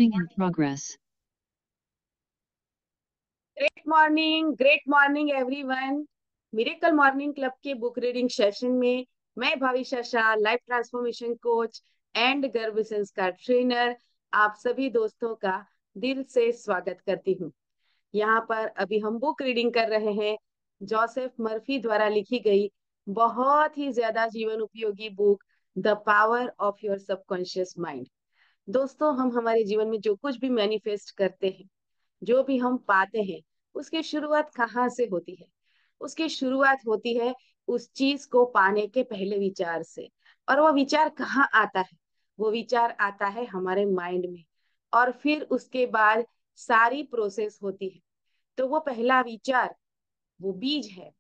Recording in progress. Great morning everyone. Miracle morning club के book reading session में मैं भविष्य Shah, life transformation coach and गर्भ संस्कार ट्रेनर, आप सभी दोस्तों का दिल से स्वागत करती हूँ। यहाँ पर अभी हम बुक रीडिंग कर रहे हैं जोसेफ मर्फी द्वारा लिखी गई बहुत ही ज्यादा जीवन उपयोगी book the power of your subconscious mind. दोस्तों, हम हमारे जीवन में जो कुछ भी मैनिफेस्ट करते हैं, जो भी हम पाते हैं, उसकी शुरुआत कहाँ से होती है? उसकी शुरुआत होती है उस चीज को पाने के पहले विचार से। और वो विचार कहाँ आता है? वो विचार आता है हमारे माइंड में, और फिर उसके बाद सारी प्रोसेस होती है। तो वो पहला विचार वो बीज है,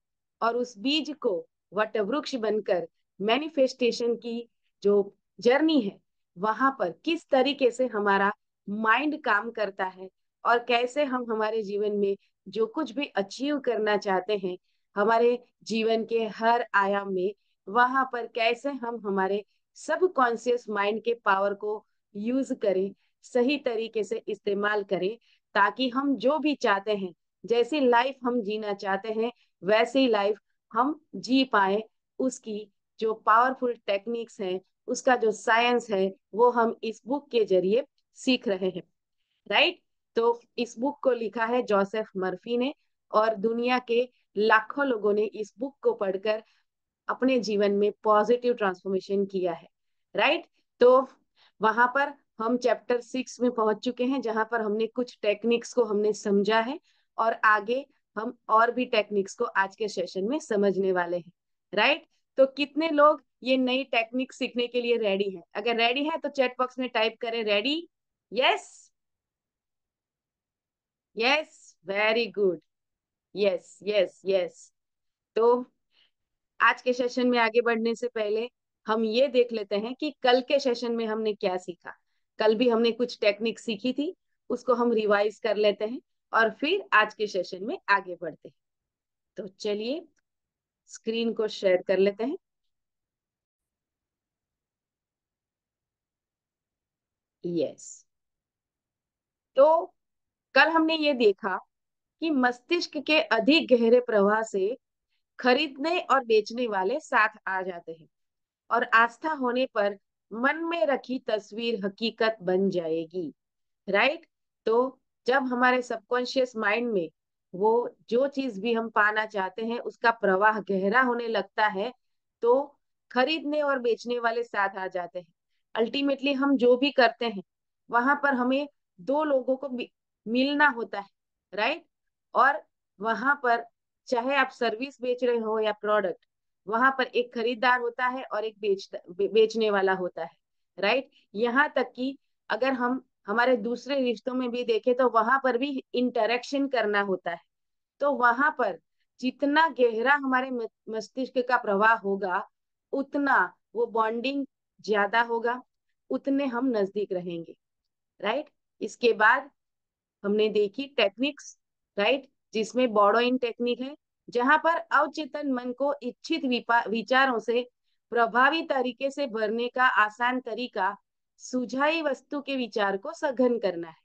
और उस बीज को वट वृक्ष बनकर मैनिफेस्टेशन की जो जर्नी है, वहां पर किस तरीके से हमारा माइंड काम करता है, और कैसे हम हमारे जीवन में जो कुछ भी अचीव करना चाहते हैं, हमारे जीवन के हर आयाम में, वहां पर कैसे हम हमारे सब कॉन्शियस माइंड के पावर को यूज करें, सही तरीके से इस्तेमाल करें, ताकि हम जो भी चाहते हैं, जैसी लाइफ हम जीना चाहते हैं, वैसी लाइफ हम जी पाए। उसकी जो पावरफुल टेक्निक्स हैं, उसका जो साइंस है, वो हम इस बुक के जरिए सीख रहे हैं। राइट? तो इस बुक को लिखा है जोसेफ मर्फी ने, और दुनिया के लाखों लोगों ने इस बुक को पढ़कर अपने जीवन में पॉजिटिव ट्रांसफॉर्मेशन किया है। राइट? तो वहां पर हम चैप्टर 6 में पहुंच चुके हैं, जहां पर हमने कुछ टेक्निक्स को हमने समझा है, और आगे हम और भी टेक्निक्स को आज के सेशन में समझने वाले हैं। राइट? तो कितने लोग ये नई टेक्निक सीखने के लिए रेडी हैं? अगर रेडी है तो चैट बॉक्स में टाइप करें ready. Yes, yes, very good. Yes, yes, yes. तो आज के सेशन में आगे बढ़ने से पहले हम ये देख लेते हैं कि कल के सेशन में हमने क्या सीखा। कल भी हमने कुछ टेक्निक सीखी थी, उसको हम रिवाइज कर लेते हैं, और फिर आज के सेशन में आगे बढ़ते हैं। तो चलिए स्क्रीन को शेयर कर लेते हैं। यस। तो कल हमने ये देखा कि मस्तिष्क के अधिक गहरे प्रवाह से खरीदने और बेचने वाले साथ आ जाते हैं, और आस्था होने पर मन में रखी तस्वीर हकीकत बन जाएगी। राइट? तो जब हमारे सबकॉन्शियस माइंड में वो जो चीज भी हम पाना चाहते हैं, उसका प्रवाह गहरा होने लगता है, तो खरीदने और बेचने वाले साथ आ जाते हैं। अल्टीमेटली हम जो भी करते हैं, वहां पर हमें दो लोगों को मिलना होता है। राइट? और वहां पर चाहे आप सर्विस बेच रहे हो या प्रोडक्ट, वहां पर एक खरीदार होता है और एक बेचने वाला होता है। राइट? यहाँ तक कि अगर हम हमारे दूसरे रिश्तों में भी देखें, तो वहां पर भी इंटरेक्शन करना होता है। तो वहां पर जितना गहरा हमारे मस्तिष्क का प्रवाह होगा, उतना वो बॉन्डिंग ज्यादा होगा, उतने हम नजदीक रहेंगे। राइट? इसके बाद हमने देखी टेक्निक्स। राइट? जिसमें बॉडोइंग टेक्निक है, जहां पर अवचेतन मन को इच्छित विचारों से प्रभावी तरीके से भरने का आसान तरीका सुझाई वस्तु के विचार को सघन करना है।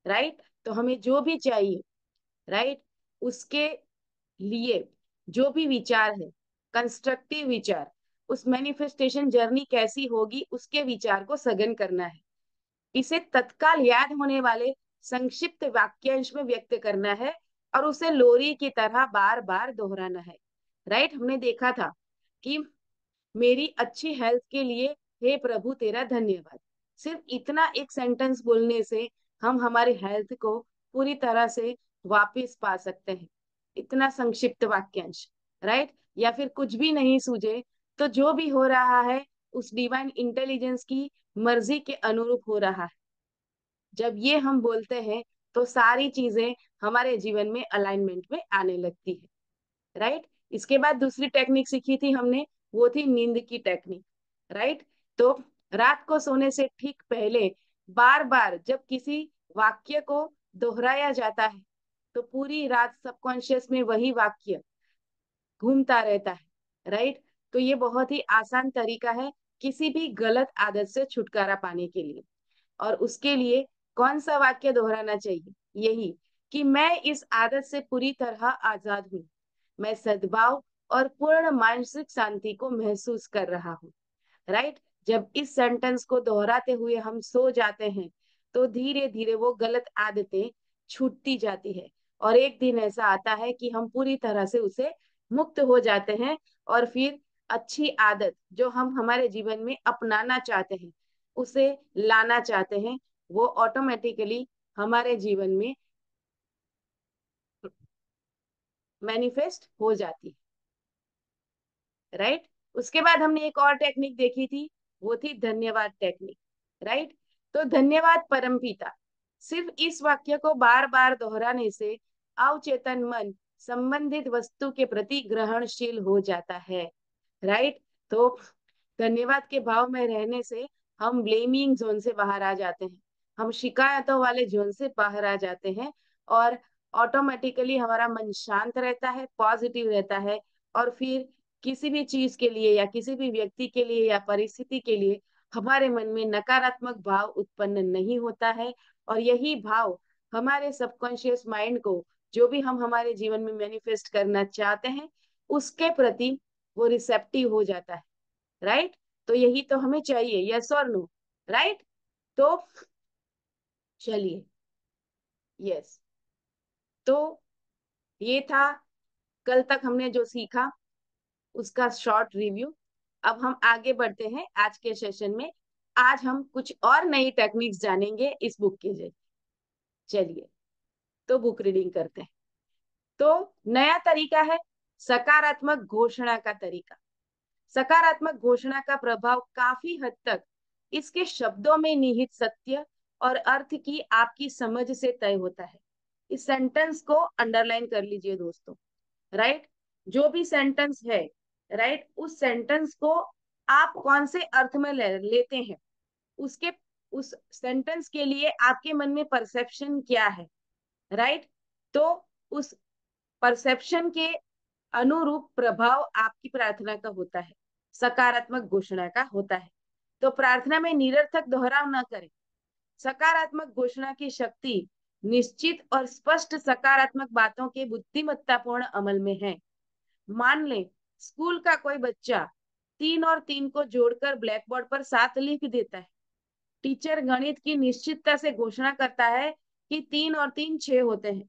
राइट? तो हमें जो भी चाहिए, राइट, उसके लिए जो भी विचार है, कंस्ट्रक्टिव विचार, उस मैनिफेस्टेशन जर्नी कैसी होगी, उसके विचार को सघन करना है। इसे तत्काल याद होने वाले संक्षिप्त वाक्यांश में व्यक्त करना है, और उसे लोरी की तरह बार बार दोहराना है। राइट? हमने देखा था कि मेरी अच्छी हेल्थ के लिए हे प्रभु तेरा धन्यवाद। सिर्फ इतना एक सेंटेंस बोलने से हम हमारी हेल्थ को पूरी तरह से वापस पा सकते हैं। इतना संक्षिप्त वाक्यांश। राइट? या फिर कुछ भी नहीं सूझे, तो जो भी हो रहा है उस डिवाइन इंटेलिजेंस की मर्जी के अनुरूप हो रहा है। जब ये हम बोलते हैं, तो सारी चीजें हमारे जीवन में अलाइनमेंट में आने लगती है। राइट? इसके बाद दूसरी टेक्निक सीखी थी हमने, वो थी नींद की टेक्निक। राइट? तो रात को सोने से ठीक पहले बार बार जब किसी वाक्य को दोहराया जाता है, तो पूरी रात सबकॉन्शियस में वही वाक्य घूमता रहता है। राइट? तो ये बहुत ही आसान तरीका है किसी भी गलत आदत से छुटकारा पाने के लिए। और उसके लिए कौन सा वाक्य दोहराना चाहिए? यही कि मैं इस आदत से पूरी तरह आजाद हूँ। मैं सद्भाव और पूर्ण मानसिक शांति को महसूस कर रहा हूँ। राइट? जब इस सेंटेंस को दोहराते हुए हम सो जाते हैं तो धीरे धीरे वो गलत आदतें छूटती जाती है, और एक दिन ऐसा आता है कि हम पूरी तरह से उसे मुक्त हो जाते हैं, और फिर अच्छी आदत जो हम हमारे जीवन में अपनाना चाहते हैं, उसे लाना चाहते हैं, वो ऑटोमेटिकली हमारे जीवन में मैनिफेस्ट हो जाती है। राइट? उसके बाद हमने एक और टेक्निक देखी थी, वो थी धन्यवाद टेक्निक। राइट? तो धन्यवाद परमपिता, सिर्फ इस वाक्य को बार बार दोहराने से अवचेतन मन संबंधित वस्तु के प्रति ग्रहणशील हो जाता है। राइट? तो धन्यवाद के भाव में रहने से हम ब्लेमिंग जोन से बाहर आ जाते हैं, हम शिकायतों वाले जोन से बाहर आ जाते हैं, और ऑटोमेटिकली हमारा मन शांत रहता है, पॉजिटिव रहता है, और फिर किसी भी चीज के लिए या किसी भी व्यक्ति के लिए या परिस्थिति के लिए हमारे मन में नकारात्मक भाव उत्पन्न नहीं होता है। और यही भाव हमारे सबकॉन्शियस माइंड को, जो भी हम हमारे जीवन में मैनिफेस्ट करना चाहते हैं, उसके प्रति वो रिसेप्टिव हो जाता है। राइट? तो यही तो हमें चाहिए, यस और नो? राइट? तो चलिए, यस, तो ये था कल तक हमने जो सीखा उसका शॉर्ट रिव्यू। अब हम आगे बढ़ते हैं आज के सेशन में। आज हम कुछ और नई टेक्निक्स जानेंगे इस बुक के जरिए। चलिए, तो बुक रीडिंग करते हैं। तो नया तरीका है सकारात्मक घोषणा का तरीका। सकारात्मक घोषणा का प्रभाव काफी हद तक इसके शब्दों में निहित सत्य और अर्थ की आपकी समझ से तय होता है। इस सेंटेंस को अंडरलाइन कर लीजिए दोस्तों। राइट? जो भी सेंटेंस है, राइट, उस सेंटेंस को आप कौन से अर्थ में लेते हैं, उसके उस सेंटेंस के लिए आपके मन में परसेप्शन क्या है। राइट? तो उस परसेप्शन के अनुरूप प्रभाव आपकी प्रार्थना का होता है, सकारात्मक घोषणा का होता है। तो प्रार्थना में निरर्थक दोहराव न करें। सकारात्मक घोषणा की शक्ति निश्चित और स्पष्ट सकारात्मक बातों के बुद्धिमत्तापूर्ण अमल में है। मान लें स्कूल का कोई बच्चा 3 और 3 को जोड़कर ब्लैक बोर्ड पर 7 लिख देता है। टीचर गणित की निश्चितता से घोषणा करता है कि 3 और 3 6 होते हैं।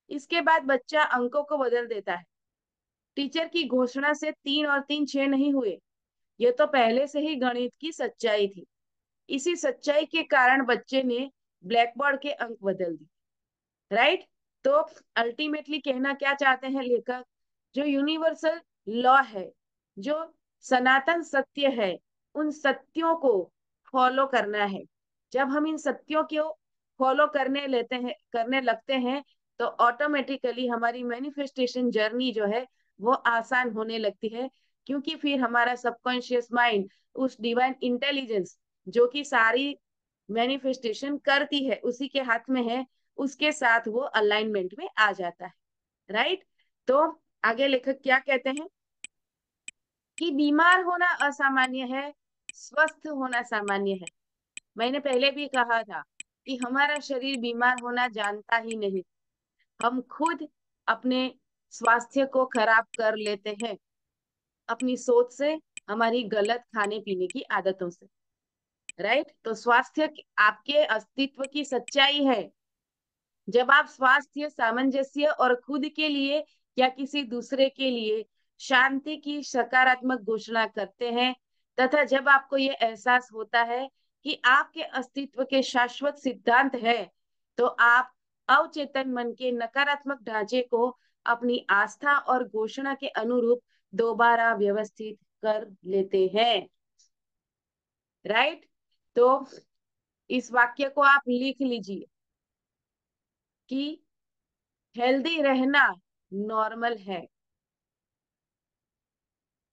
इसके बाद बच्चा अंकों को बदल देता है। टीचर की घोषणा से 3 और 3 6 नहीं हुए, ये तो पहले से ही गणित की सच्चाई थी। इसी सच्चाई के कारण बच्चे ने ब्लैक बोर्ड के अंक बदल दिए। राइट? तो अल्टीमेटली कहना क्या चाहते हैं लेखक? जो यूनिवर्सल लॉ है, जो सनातन सत्य है, उन सत्यों को फॉलो करना है। जब हम इन सत्यों को फॉलो करने लगते हैं, तो ऑटोमेटिकली हमारी मैनिफेस्टेशन जर्नी जो है वो आसान होने लगती है, क्योंकि फिर हमारा सबकॉन्शियस माइंड उस डिवाइन इंटेलिजेंस जो कि सारी मैनिफेस्टेशन करती है उसी के हाथ में है, उसके साथ वो अलाइनमेंट में आ जाता है। राइट? तो आगे लेखक क्या कहते हैं कि बीमार होना असामान्य है, स्वस्थ होना सामान्य है। मैंने पहले भी कहा था कि हमारा शरीर बीमार होना जानता ही नहीं, हम खुद अपने स्वास्थ्य को खराब कर लेते हैं अपनी सोच से, हमारी गलत खाने पीने की आदतों से। राइट? तो स्वास्थ्य आपके अस्तित्व की सच्चाई है। जब आप स्वास्थ्य, सामंजस्य और खुद के लिए या किसी दूसरे के लिए शांति की सकारात्मक घोषणा करते हैं, तथा जब आपको ये एहसास होता है कि आपके अस्तित्व के शाश्वत सिद्धांत है, तो आप अवचेतन मन के नकारात्मक ढांचे को अपनी आस्था और घोषणा के अनुरूप दोबारा व्यवस्थित कर लेते हैं। राइट? तो इस वाक्य को आप लिख लीजिए कि हेल्दी रहना नॉर्मल है।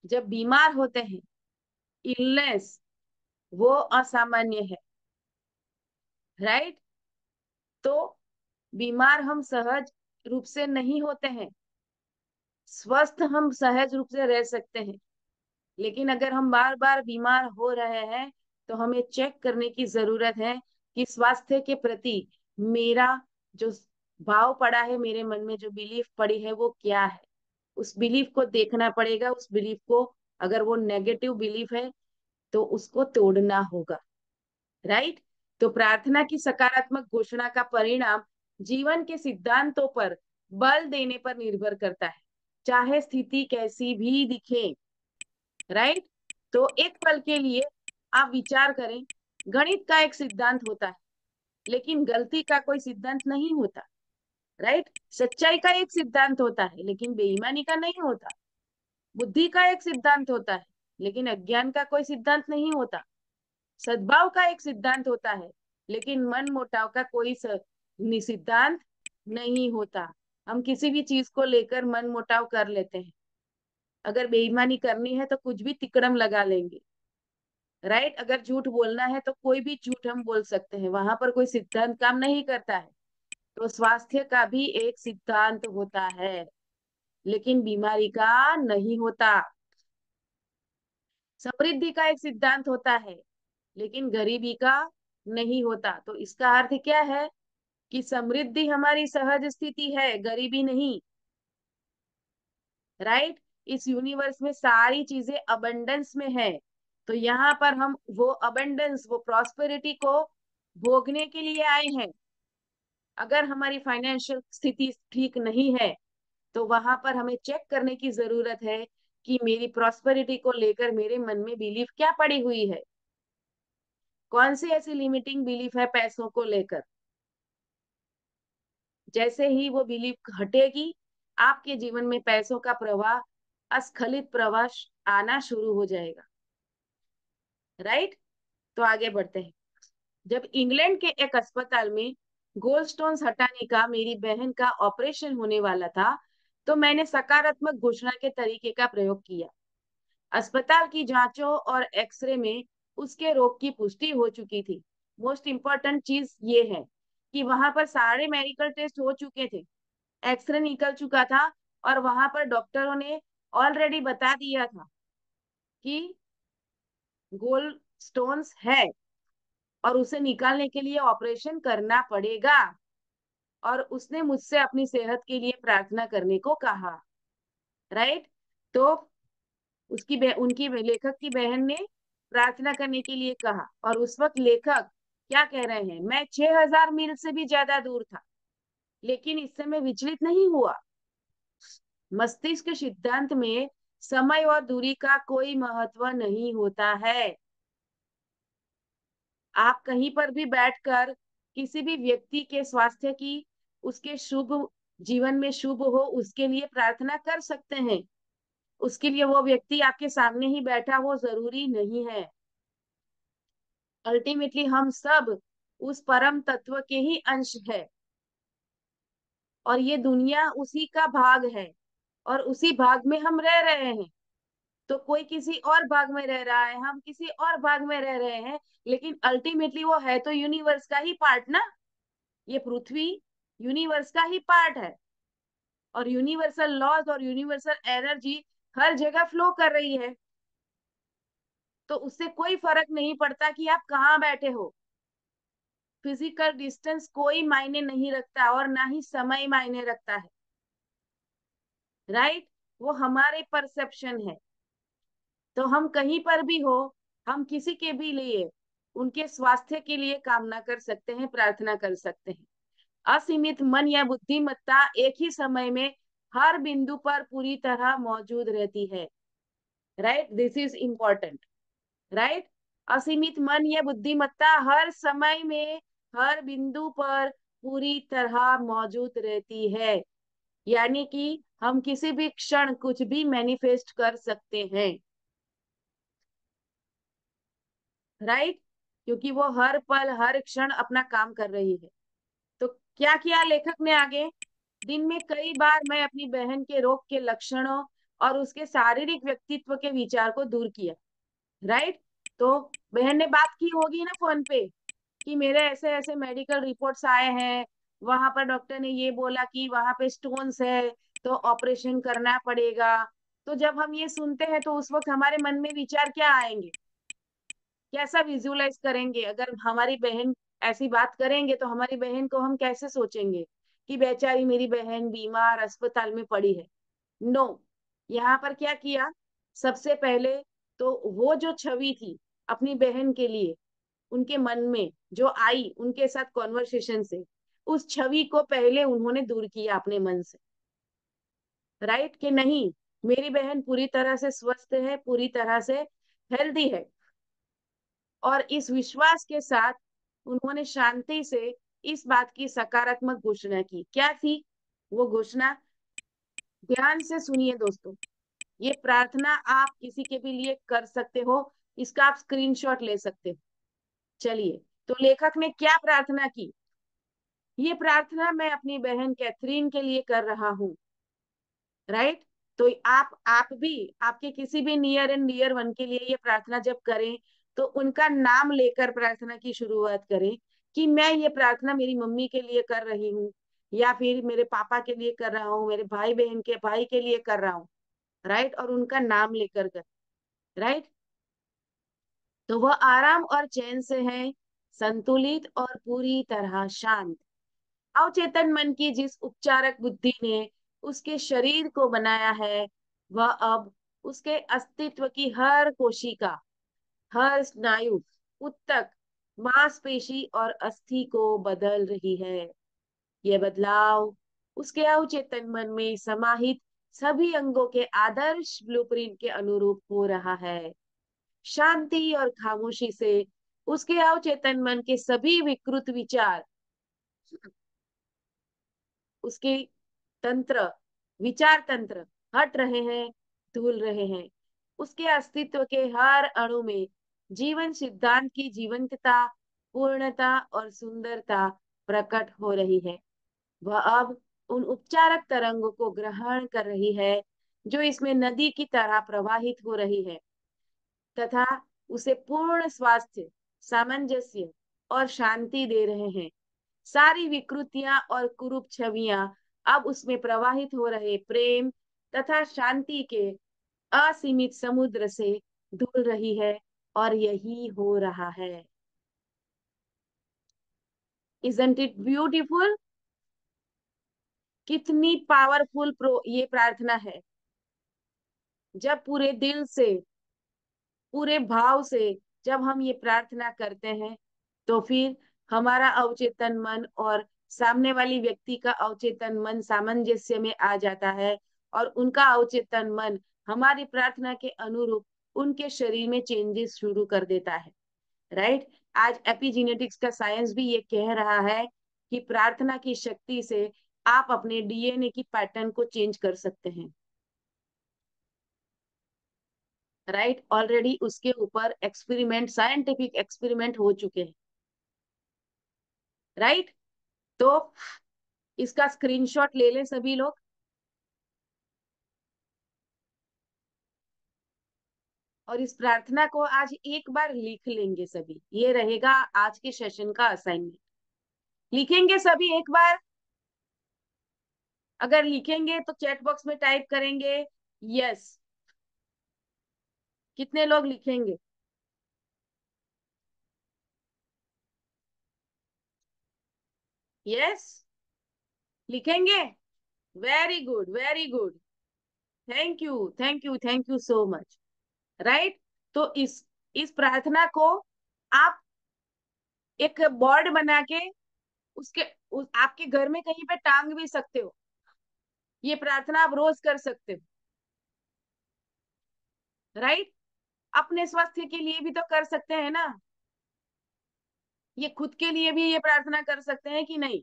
जब बीमार होते हैं, इलनेस, वो असामान्य है। राइट? तो बीमार हम सहज रूप से नहीं होते हैं, स्वस्थ हम सहज रूप से रह सकते हैं। लेकिन अगर हम बार बार बीमार हो रहे हैं तो हमें चेक करने की जरूरत है कि स्वास्थ्य के प्रति मेरा जो भाव पड़ा है, मेरे मन में जो बिलीफ पड़ी है वो क्या है। उस बिलीफ को देखना पड़ेगा, उस बिलीफ को, अगर वो नेगेटिव बिलीफ है तो उसको तोड़ना होगा। राइट। तो प्रार्थना की सकारात्मक घोषणा का परिणाम जीवन के सिद्धांतों पर बल देने पर निर्भर करता है, चाहे स्थिति कैसी भी दिखे। राइट। तो एक पल के लिए आप विचार करें, गणित का एक सिद्धांत होता है लेकिन गलती का कोई सिद्धांत नहीं होता। राइट। सच्चाई का एक सिद्धांत होता है लेकिन बेईमानी का नहीं होता। बुद्धि का एक सिद्धांत होता है लेकिन अज्ञान का कोई सिद्धांत नहीं होता। सद्भाव का एक सिद्धांत होता है लेकिन मन मुटाव का कोई सिद्धांत नहीं होता। हम किसी भी चीज को लेकर मन मुटाव कर लेते हैं। अगर बेईमानी करनी है तो कुछ भी तिकड़म लगा लेंगे। राइट। अगर झूठ बोलना है तो कोई भी झूठ हम बोल सकते हैं, वहां पर कोई सिद्धांत काम नहीं करता है। तो स्वास्थ्य का भी एक सिद्धांत होता है लेकिन बीमारी का नहीं होता। समृद्धि का एक सिद्धांत होता है लेकिन गरीबी का नहीं होता। तो इसका अर्थ क्या है कि समृद्धि हमारी सहज स्थिति है, गरीबी नहीं। राइट। इस यूनिवर्स में सारी चीजें अबंडेंस में है, तो यहाँ पर हम वो अबंडेंस, वो प्रॉस्पेरिटी को भोगने के लिए आए हैं। अगर हमारी फाइनेंशियल स्थिति ठीक नहीं है तो वहां पर हमें चेक करने की जरूरत है कि मेरी प्रॉस्पेरिटी को लेकर मेरे मन में बिलीफ क्या पड़ी हुई है। कौन सी ऐसी लिमिटिंग बिलीफ है पैसों को लेकर। जैसे ही वो बिलीफ हटेगी, आपके जीवन में पैसों का प्रवाह, अस्खलित प्रवाह आना शुरू हो जाएगा। राइट। तो आगे बढ़ते हैं। जब इंग्लैंड के एक अस्पताल में गोल्डस्टोन्स हटाने का मेरी बहन का ऑपरेशन होने वाला था, तो मैंने सकारात्मक घोषणा के तरीके का प्रयोग किया। अस्पताल की जांचों और एक्सरे में उसके रोग की पुष्टि हो चुकी थी। मोस्ट इम्पोर्टेंट चीज ये है कि वहां पर सारे मेडिकल टेस्ट हो चुके थे, एक्सरे निकल चुका था, और वहां पर डॉक्टरों ने ऑलरेडी बता दिया था कि गोल्ड स्टोन्स है और उसे निकालने के लिए ऑपरेशन करना पड़ेगा। और उसने मुझसे अपनी सेहत के लिए प्रार्थना करने को कहा। राइट। तो लेखक की बहन ने प्रार्थना करने के लिए कहा, और उस वक्त लेखक क्या कह रहे हैं, मैं 6,000 मील से भी ज्यादा दूर था लेकिन इससे मैं विचलित नहीं हुआ। मस्तिष्क सिद्धांत में समय और दूरी का कोई महत्व नहीं होता है। आप कहीं पर भी बैठकर किसी भी व्यक्ति के स्वास्थ्य की, उसके शुभ जीवन में शुभ हो उसके लिए प्रार्थना कर सकते हैं। उसके लिए वो व्यक्ति आपके सामने ही बैठा हो जरूरी नहीं है। अल्टीमेटली हम सब उस परम तत्व के ही अंश है और ये दुनिया उसी का भाग है और उसी भाग में हम रह रहे हैं। तो कोई किसी और भाग में रह रहा है, हम किसी और भाग में रह रहे हैं, लेकिन अल्टीमेटली वो है तो यूनिवर्स का ही पार्ट ना। ये पृथ्वी यूनिवर्स का ही पार्ट है और यूनिवर्सल लॉज और यूनिवर्सल एनर्जी हर जगह फ्लो कर रही है। तो उससे कोई फर्क नहीं पड़ता कि आप कहाँ बैठे हो। फिजिकल डिस्टेंस कोई मायने नहीं रखता और ना ही समय मायने रखता है। राइट। वो हमारे परसेप्शन है। तो हम कहीं पर भी हो, हम किसी के भी लिए, उनके स्वास्थ्य के लिए कामना कर सकते हैं, प्रार्थना कर सकते हैं। असीमित मन या बुद्धिमत्ता एक ही समय में हर बिंदु पर पूरी तरह मौजूद रहती है। Right. This is important. Right. असीमित मन या बुद्धिमत्ता हर समय में, हर बिंदु पर पूरी तरह मौजूद रहती है। यानी कि हम किसी भी क्षण कुछ भी मैनिफेस्ट कर सकते हैं। राइट। क्योंकि वो हर पल हर क्षण अपना काम कर रही है। तो क्या किया लेखक ने आगे, दिन में कई बार मैं अपनी बहन के रोग के लक्षणों और उसके शारीरिक व्यक्तित्व के विचार को दूर किया। राइट। तो बहन ने बात की होगी ना फोन पे कि मेरे ऐसे ऐसे मेडिकल रिपोर्ट्स आए हैं, वहां पर डॉक्टर ने ये बोला कि वहां पे स्टोन्स है तो ऑपरेशन करना पड़ेगा। तो जब हम ये सुनते हैं तो उस वक्त हमारे मन में विचार क्या आएंगे, कैसा विजुअलाइज करेंगे। अगर हमारी बहन ऐसी बात करेंगे तो हमारी बहन को हम कैसे सोचेंगे कि बेचारी मेरी बहन बीमार अस्पताल में पड़ी है। नो, यहाँ पर क्या किया, सबसे पहले तो वो जो छवि थी अपनी बहन के लिए उनके मन में जो आई उनके साथ कॉन्वर्सेशन से, उस छवि को पहले उन्होंने दूर किया अपने मन से। राइट कि नहीं, मेरी बहन पूरी तरह से स्वस्थ है, पूरी तरह से हेल्दी है। और इस विश्वास के साथ उन्होंने शांति से इस बात की सकारात्मक घोषणा की। क्या थी वो घोषणा? ध्यान से सुनिए दोस्तों, ये प्रार्थना आप किसी के भी लिए कर सकते हो, इसका आप स्क्रीनशॉट ले सकते हो। चलिए, तो लेखक ने क्या प्रार्थना की? ये प्रार्थना मैं अपनी बहन कैथरीन के लिए कर रहा हूँ। राइट? तो आप भी आपके किसी भी नियर एंड डियर वन के लिए ये प्रार्थना जब करें तो उनका नाम लेकर प्रार्थना की शुरुआत करें कि मैं ये प्रार्थना मेरी मम्मी के लिए कर रही हूँ, या फिर मेरे पापा के लिए कर रहा हूँ, मेरे भाई बहन के भाई के लिए कर रहा हूँ। राइट? और उनका नाम लेकर कर। राइट? तो वह आराम और चैन से है, संतुलित और पूरी तरह शांत। अवचेतन मन की जिस उपचारक बुद्धि ने उसके शरीर को बनाया है, वह अब उसके अस्तित्व की हर कोशिका, हर स्नायु, ऊतक, मांसपेशी और अस्थि को बदल रही है। यह बदलाव उसके अवचेतन मन में समाहित सभी अंगों के आदर्श ब्लूप्रिंट के अनुरूप हो रहा है। शांति और खामोशी से उसके अवचेतन मन के सभी विकृत विचार, उसके तंत्र, विचार तंत्र हट रहे हैं, धुल रहे हैं। उसके अस्तित्व के हर अणु में जीवन सिद्धांत की जीवंतता, पूर्णता और सुंदरता प्रकट हो रही है। वह अब उन उपचारक तरंगों को ग्रहण कर रही है जो इसमें नदी की तरह प्रवाहित हो रही है, तथा उसे पूर्ण स्वास्थ्य, सामंजस्य और शांति दे रहे हैं। सारी विकृतियां और कुरूप छवियां अब उसमें प्रवाहित हो रहे प्रेम तथा शांति के असीमित समुद्र से धुल रही है। और यही हो रहा है। Isn't it beautiful? कितनी पावरफुल ये प्रार्थना है। जब पूरे दिल से, पूरे भाव से जब हम ये प्रार्थना करते हैं तो फिर हमारा अवचेतन मन और सामने वाली व्यक्ति का अवचेतन मन सामंजस्य में आ जाता है, और उनका अवचेतन मन हमारी प्रार्थना के अनुरूप उनके शरीर में चेंजेस शुरू कर देता है। राइट? आज एपिजेनेटिक्स का साइंस भी ये कह रहा है कि प्रार्थना की शक्ति से आप अपने डीएनए की पैटर्न को चेंज कर सकते हैं। राइट? ऑलरेडी उसके ऊपर एक्सपेरिमेंट, साइंटिफिक एक्सपेरिमेंट हो चुके हैं। राइट? तो इसका स्क्रीनशॉट ले लें सभी लोग। और इस प्रार्थना को आज एक बार लिख लेंगे सभी, ये रहेगा आज के सेशन का असाइनमेंट। लिखेंगे सभी एक बार? अगर लिखेंगे तो चैट बॉक्स में टाइप करेंगे यस। कितने लोग लिखेंगे? यस, लिखेंगे? Very good, very good. Thank you, thank you, thank you so much. Right? तो इस प्रार्थना को आप एक बोर्ड बना के उसके आपके घर में कहीं पे टांग भी सकते हो। ये प्रार्थना आप रोज कर सकते हो। राइट? अपने स्वास्थ्य के लिए भी तो कर सकते हैं ना, ये खुद के लिए भी ये प्रार्थना कर सकते हैं कि नहीं?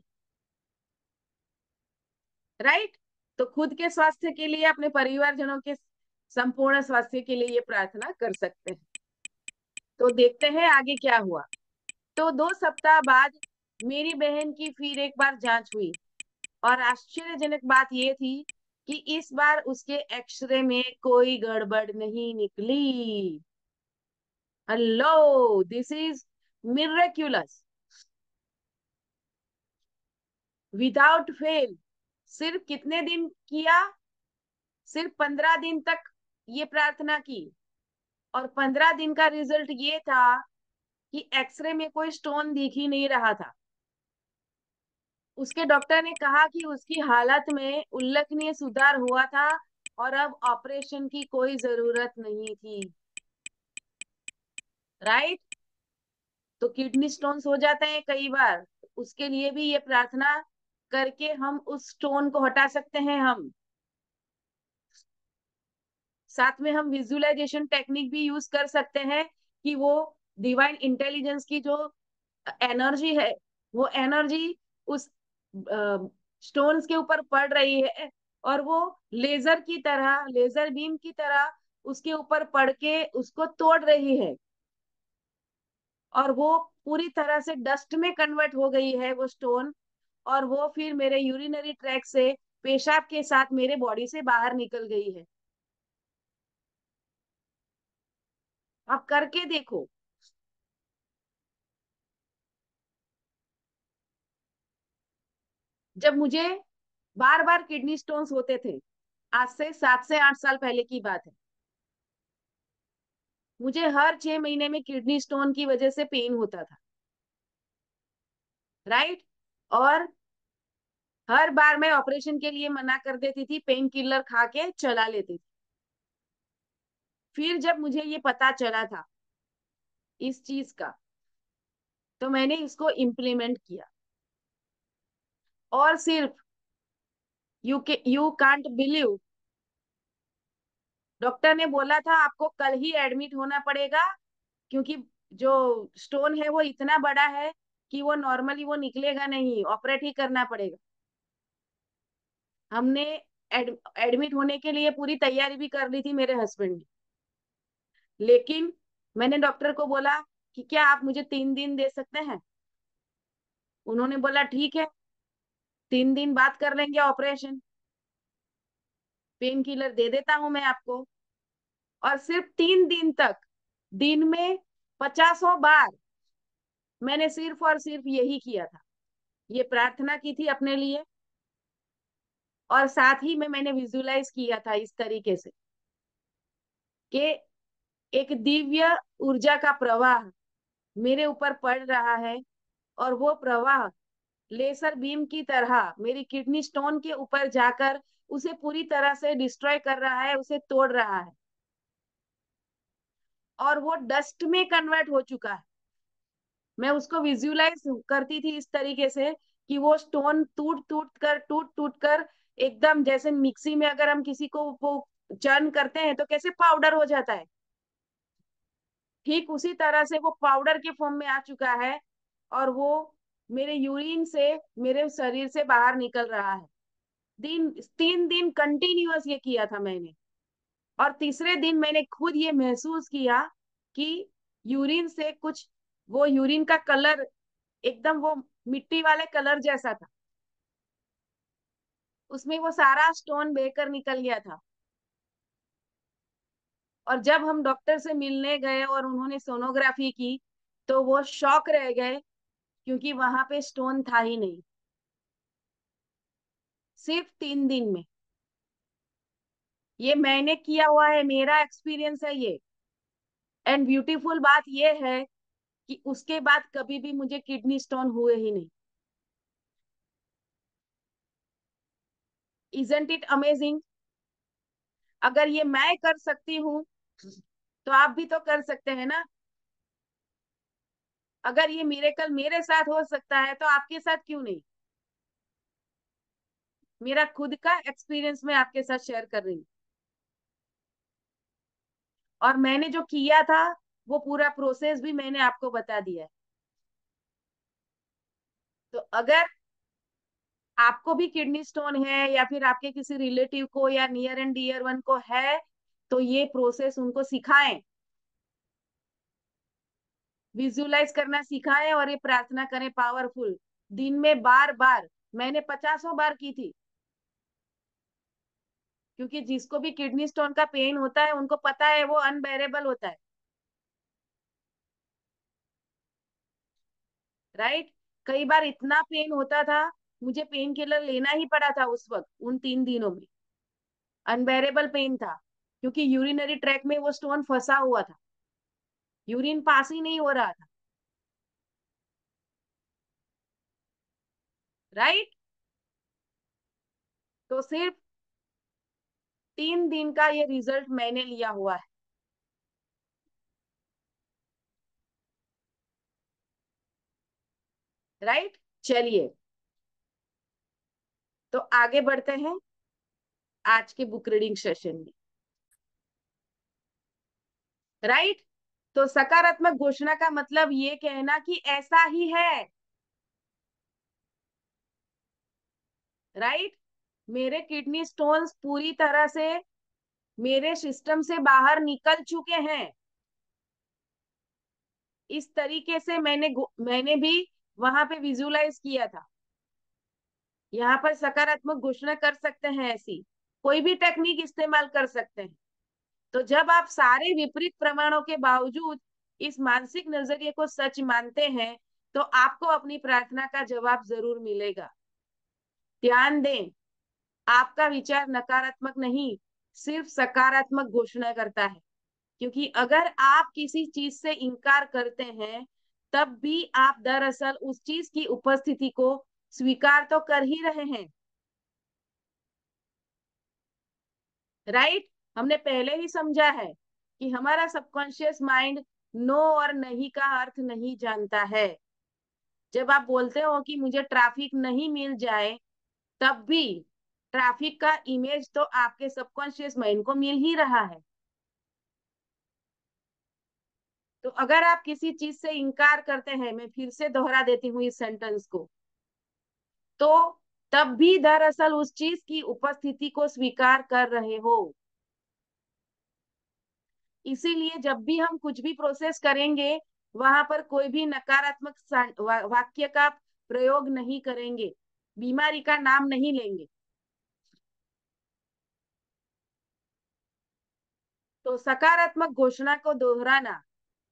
राइट? तो खुद के स्वास्थ्य के लिए, अपने परिवारजनों के संपूर्ण स्वास्थ्य के लिए ये प्रार्थना कर सकते हैं। तो देखते हैं आगे क्या हुआ। तो 2 सप्ताह बाद मेरी बहन की फिर एक बार जांच हुई, और आश्चर्यजनक बात ये थी कि इस बार उसके एक्सरे में कोई गड़बड़ नहीं निकली। Hello, this is miraculous, without fail. सिर्फ कितने दिन किया? सिर्फ 15 दिन तक ये प्रार्थना की, और 15 दिन का रिजल्ट ये था कि एक्सरे में कोई स्टोन दिख ही नहीं रहा था। उसके डॉक्टर ने कहा कि उसकी हालत में उल्लेखनीय सुधार हुआ था और अब ऑपरेशन की कोई जरूरत नहीं थी। राइट। तो किडनी स्टोन्स हो जाते हैं कई बार, उसके लिए भी ये प्रार्थना करके हम उस स्टोन को हटा सकते हैं। हम साथ में हम विजुअलाइजेशन टेक्निक भी यूज कर सकते हैं कि वो डिवाइन इंटेलिजेंस की जो एनर्जी है, वो एनर्जी उस स्टोन्स के ऊपर पड़ रही है और वो लेजर की तरह, लेजर बीम की तरह उसके ऊपर पड़ के उसको तोड़ रही है, और वो पूरी तरह से डस्ट में कन्वर्ट हो गई है वो स्टोन, और वो फिर मेरे यूरिनरी ट्रैक से पेशाब के साथ मेरे बॉडी से बाहर निकल गई है। आप करके देखो। जब मुझे बार बार किडनी स्टोन्स होते थे, आज से 7 से 8 साल पहले की बात है, मुझे हर 6 महीने में किडनी स्टोन की वजह से पेन होता था। राइट। और हर बार मैं ऑपरेशन के लिए मना कर देती थी, पेन किलर खा के चला लेती थी। फिर जब मुझे ये पता चला था इस चीज का, तो मैंने इसको इम्प्लीमेंट किया। और सिर्फ यू कांट बिलीव, डॉक्टर ने बोला था आपको कल ही एडमिट होना पड़ेगा, क्योंकि जो स्टोन है वो इतना बड़ा है कि वो नॉर्मली वो निकलेगा नहीं, ऑपरेट ही करना पड़ेगा। हमने एडमिट होने के लिए पूरी तैयारी भी कर ली थी मेरे हस्बैंड ने, लेकिन मैंने डॉक्टर को बोला कि क्या आप मुझे 3 दिन दे सकते हैं। उन्होंने बोला ठीक है, 3 दिन बाद कर लेंगे ऑपरेशन, पेन किलर दे देता हूं मैं आपको। और सिर्फ 3 दिन तक दिन में 50 बार मैंने सिर्फ और सिर्फ यही किया था, ये प्रार्थना की थी अपने लिए, और साथ ही में मैंने विजुलाइज किया था इस तरीके से कि एक दिव्य ऊर्जा का प्रवाह मेरे ऊपर पड़ रहा है, और वो प्रवाह लेसर बीम की तरह मेरी किडनी स्टोन के ऊपर जाकर उसे पूरी तरह से डिस्ट्रॉय कर रहा है, उसे तोड़ रहा है, और वो डस्ट में कन्वर्ट हो चुका है। मैं उसको विजुअलाइज करती थी इस तरीके से कि वो स्टोन टूट टूट कर एकदम, जैसे मिक्सी में अगर हम किसी को वो चर्न करते हैं तो कैसे पाउडर हो जाता है, ठीक उसी तरह से वो पाउडर के फॉर्म में आ चुका है, और वो मेरे यूरिन से मेरे शरीर से बाहर निकल रहा है। 3 दिन कंटिन्यूअस ये किया था मैंने, और तीसरे दिन मैंने खुद ये महसूस किया कि यूरिन से कुछ, वो यूरिन का कलर एकदम वो मिट्टी वाले कलर जैसा था, उसमें वो सारा स्टोन बहकर निकल गया था। और जब हम डॉक्टर से मिलने गए और उन्होंने सोनोग्राफी की, तो वो शॉक रह गए, क्योंकि वहां पे स्टोन था ही नहीं, सिर्फ 3 दिन में। ये मैंने किया हुआ है, मेरा एक्सपीरियंस है ये। एंड ब्यूटीफुल बात ये है कि उसके बाद कभी भी मुझे किडनी स्टोन हुए ही नहीं। Isn't it amazing. अगर ये मैं कर सकती हूँ, तो आप भी तो कर सकते हैं ना। अगर ये मिरेकल मेरे साथ हो सकता है, तो आपके साथ क्यों नहीं। मेरा खुद का एक्सपीरियंस मैं आपके साथ शेयर कर रही हूँ, और मैंने जो किया था वो पूरा प्रोसेस भी मैंने आपको बता दिया है। तो अगर आपको भी किडनी स्टोन है, या फिर आपके किसी रिलेटिव को या नियर एंड डियर वन को है, तो ये प्रोसेस उनको सिखाएं, विजुअलाइज करना सिखाएं, और ये प्रार्थना करें पावरफुल, दिन में बार बार। मैंने 50 बार की थी, क्योंकि जिसको भी किडनी स्टोन का पेन होता है उनको पता है वो अनबेरेबल होता है। राइट। कई बार इतना पेन होता था, मुझे पेन किलर लेना ही पड़ा था उस वक्त, उन 3 दिनों में अनबेरेबल पेन था, क्योंकि यूरिनरी ट्रैक में वो स्टोन फंसा हुआ था, यूरिन पास ही नहीं हो रहा था। राइट। तो सिर्फ 3 दिन का ये रिजल्ट मैंने लिया हुआ है। राइट। चलिए, तो आगे बढ़ते हैं आज के बुक रीडिंग सेशन में। राइट। तो सकारात्मक घोषणा का मतलब ये कहना कि ऐसा ही है। राइट। मेरे किडनी स्टोन्स पूरी तरह से मेरे सिस्टम से बाहर निकल चुके हैं। इस तरीके से मैंने भी वहां पे विजुलाइज किया था। यहाँ पर सकारात्मक घोषणा कर सकते हैं, ऐसी कोई भी टेक्निक इस्तेमाल कर सकते हैं। तो जब आप सारे विपरीत प्रमाणों के बावजूद इस मानसिक नजरिए को सच मानते हैं, तो आपको अपनी प्रार्थना का जवाब जरूर मिलेगा। ध्यान दें, आपका विचार नकारात्मक नहीं, सिर्फ सकारात्मक घोषणा करता है। क्योंकि अगर आप किसी चीज से इनकार करते हैं, तब भी आप दरअसल उस चीज की उपस्थिति को स्वीकार तो कर ही रहे हैं। राइट। हमने पहले ही समझा है कि हमारा सबकॉन्शियस माइंड नो और नहीं का अर्थ नहीं जानता है। जब आप बोलते हो कि मुझे ट्रैफिक नहीं मिल जाए, तब भी ट्रैफिक का इमेज तो आपके सबकॉन्शियस माइंड को मिल ही रहा है। तो अगर आप किसी चीज से इनकार करते हैं, मैं फिर से दोहरा देती हूँ इस सेंटेंस को, तो तब भी दरअसल उस चीज की उपस्थिति को स्वीकार कर रहे हो। इसीलिए जब भी हम कुछ भी प्रोसेस करेंगे, वहां पर कोई भी नकारात्मक वाक्य का प्रयोग नहीं करेंगे, बीमारी का नाम नहीं लेंगे। तो सकारात्मक घोषणा को दोहराना,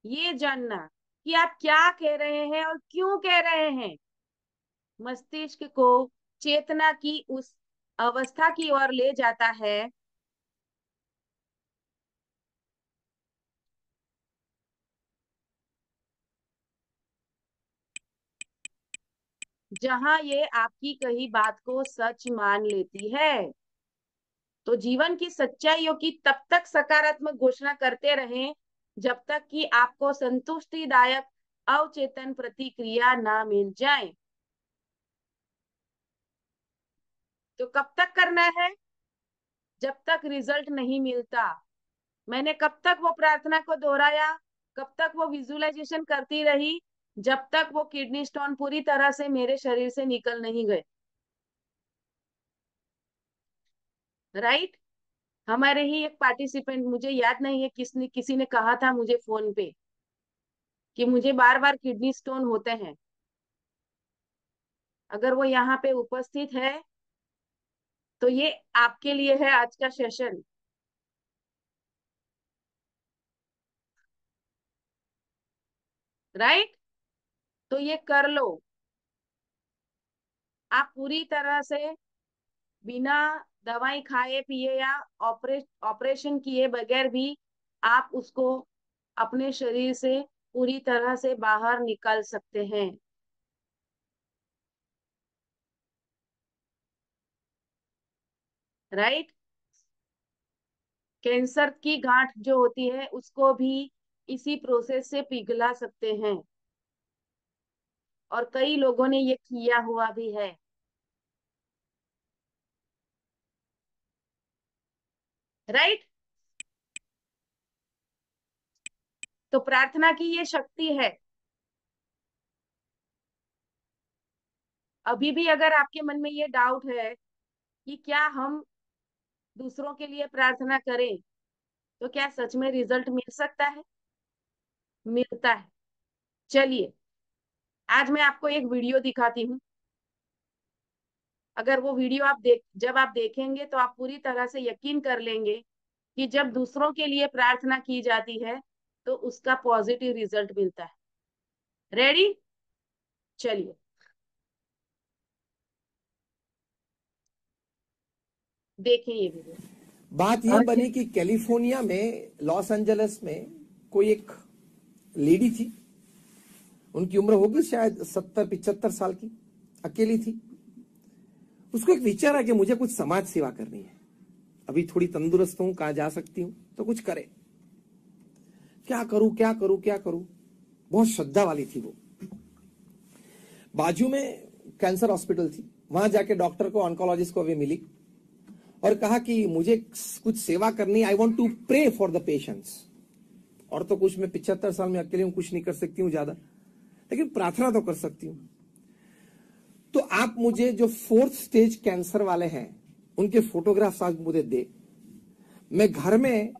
ये जानना कि आप क्या कह रहे हैं और क्यों कह रहे हैं, मस्तिष्क को चेतना की उस अवस्था की ओर ले जाता है जहां ये आपकी कही बात को सच मान लेती है। तो जीवन की सच्चाइयों की तब तक सकारात्मक घोषणा करते रहें जब तक कि आपको संतुष्टिदायक अवचेतन प्रतिक्रिया ना मिल जाए। तो कब तक करना है? जब तक रिजल्ट नहीं मिलता। मैंने कब तक वो प्रार्थना को दोहराया, कब तक वो विजुअलाइजेशन करती रही, जब तक वो किडनी स्टोन पूरी तरह से मेरे शरीर से निकल नहीं गए। राइट। हमारे ही एक पार्टिसिपेंट, मुझे याद नहीं है किसने, किसी ने कहा था मुझे फोन पे कि मुझे बार बार किडनी स्टोन होते हैं। अगर वो यहाँ पे उपस्थित है, तो ये आपके लिए है आज का सेशन। राइट। तो ये कर लो। आप पूरी तरह से बिना दवाई खाए पिए या ऑपरेशन किए बगैर भी आप उसको अपने शरीर से पूरी तरह से बाहर निकाल सकते हैं। राइट। कैंसर की गांठ जो होती है, उसको भी इसी प्रोसेस से पिघला सकते हैं, और कई लोगों ने ये किया हुआ भी है। राइट। तो प्रार्थना की ये शक्ति है। अभी भी अगर आपके मन में ये डाउट है कि क्या हम दूसरों के लिए प्रार्थना करें, तो क्या सच में रिजल्ट मिल सकता है? मिलता है। चलिए, आज मैं आपको एक वीडियो दिखाती हूँ। अगर वो वीडियो जब आप देखेंगे, तो आप पूरी तरह से यकीन कर लेंगे कि जब दूसरों के लिए प्रार्थना की जाती है, तो उसका पॉजिटिव रिजल्ट मिलता है। रेडी? चलिए, देखें ये वीडियो। बात यह बनी कि कैलिफोर्निया में, लॉस एंजलिस में कोई एक लेडी थी। उनकी उम्र होगी शायद 70-75 साल की। अकेली थी। उसको एक विचार है कि मुझे कुछ समाज सेवा करनी है, अभी थोड़ी तंदुरुस्त हूं, कहां जा सकती हूं तो कुछ करे, क्या करूं क्या करूं क्या करूं। बहुत श्रद्धा वाली थी वो। बाजू में कैंसर हॉस्पिटल थी, वहां जाके डॉक्टर को, ऑन्कोलॉजिस्ट को भी मिली और कहा कि मुझे कुछ सेवा करनी, I want to pray for the patients. और तो कुछ, मैं 75 साल में अकेले हूं, कुछ नहीं कर सकती हूं ज्यादा, लेकिन प्रार्थना तो कर सकती हूं। तो आप मुझे जो 4th स्टेज कैंसर वाले हैं उनके फोटोग्राफ्स आज मुझे दे, मैं घर में,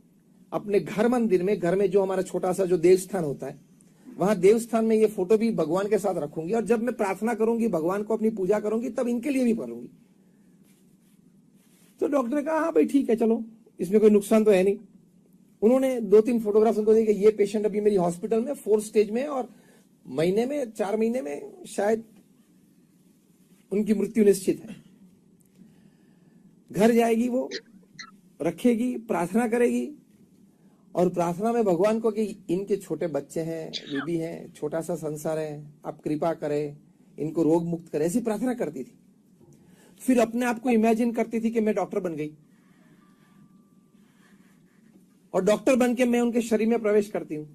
अपने घर मंदिर में, घर में जो हमारा छोटा सा जो देवस्थान होता है, वहां देवस्थान में ये फोटो भी भगवान के साथ रखूंगी, और जब मैं प्रार्थना करूंगी, भगवान को अपनी पूजा करूंगी, तब इनके लिए भी करूंगी। तो डॉक्टर ने कहा हाँ भाई ठीक है, चलो, इसमें कोई नुकसान तो है नहीं। उन्होंने 2-3 फोटोग्राफ उनको दिए कि ये पेशेंट अभी मेरी हॉस्पिटल में 4th स्टेज में, और महीने में, 4 महीने में शायद उनकी मृत्यु निश्चित है। घर जाएगी वो, रखेगी, प्रार्थना करेगी, और प्रार्थना में भगवान को कि इनके छोटे बच्चे हैं, बीबी हैं, छोटा सा संसार है, आप कृपा करें, इनको रोग मुक्त करें, ऐसी प्रार्थना करती थी। फिर अपने आप को इमेजिन करती थी कि मैं डॉक्टर बन गई, और डॉक्टर बन के मैं उनके शरीर में प्रवेश करती हूं,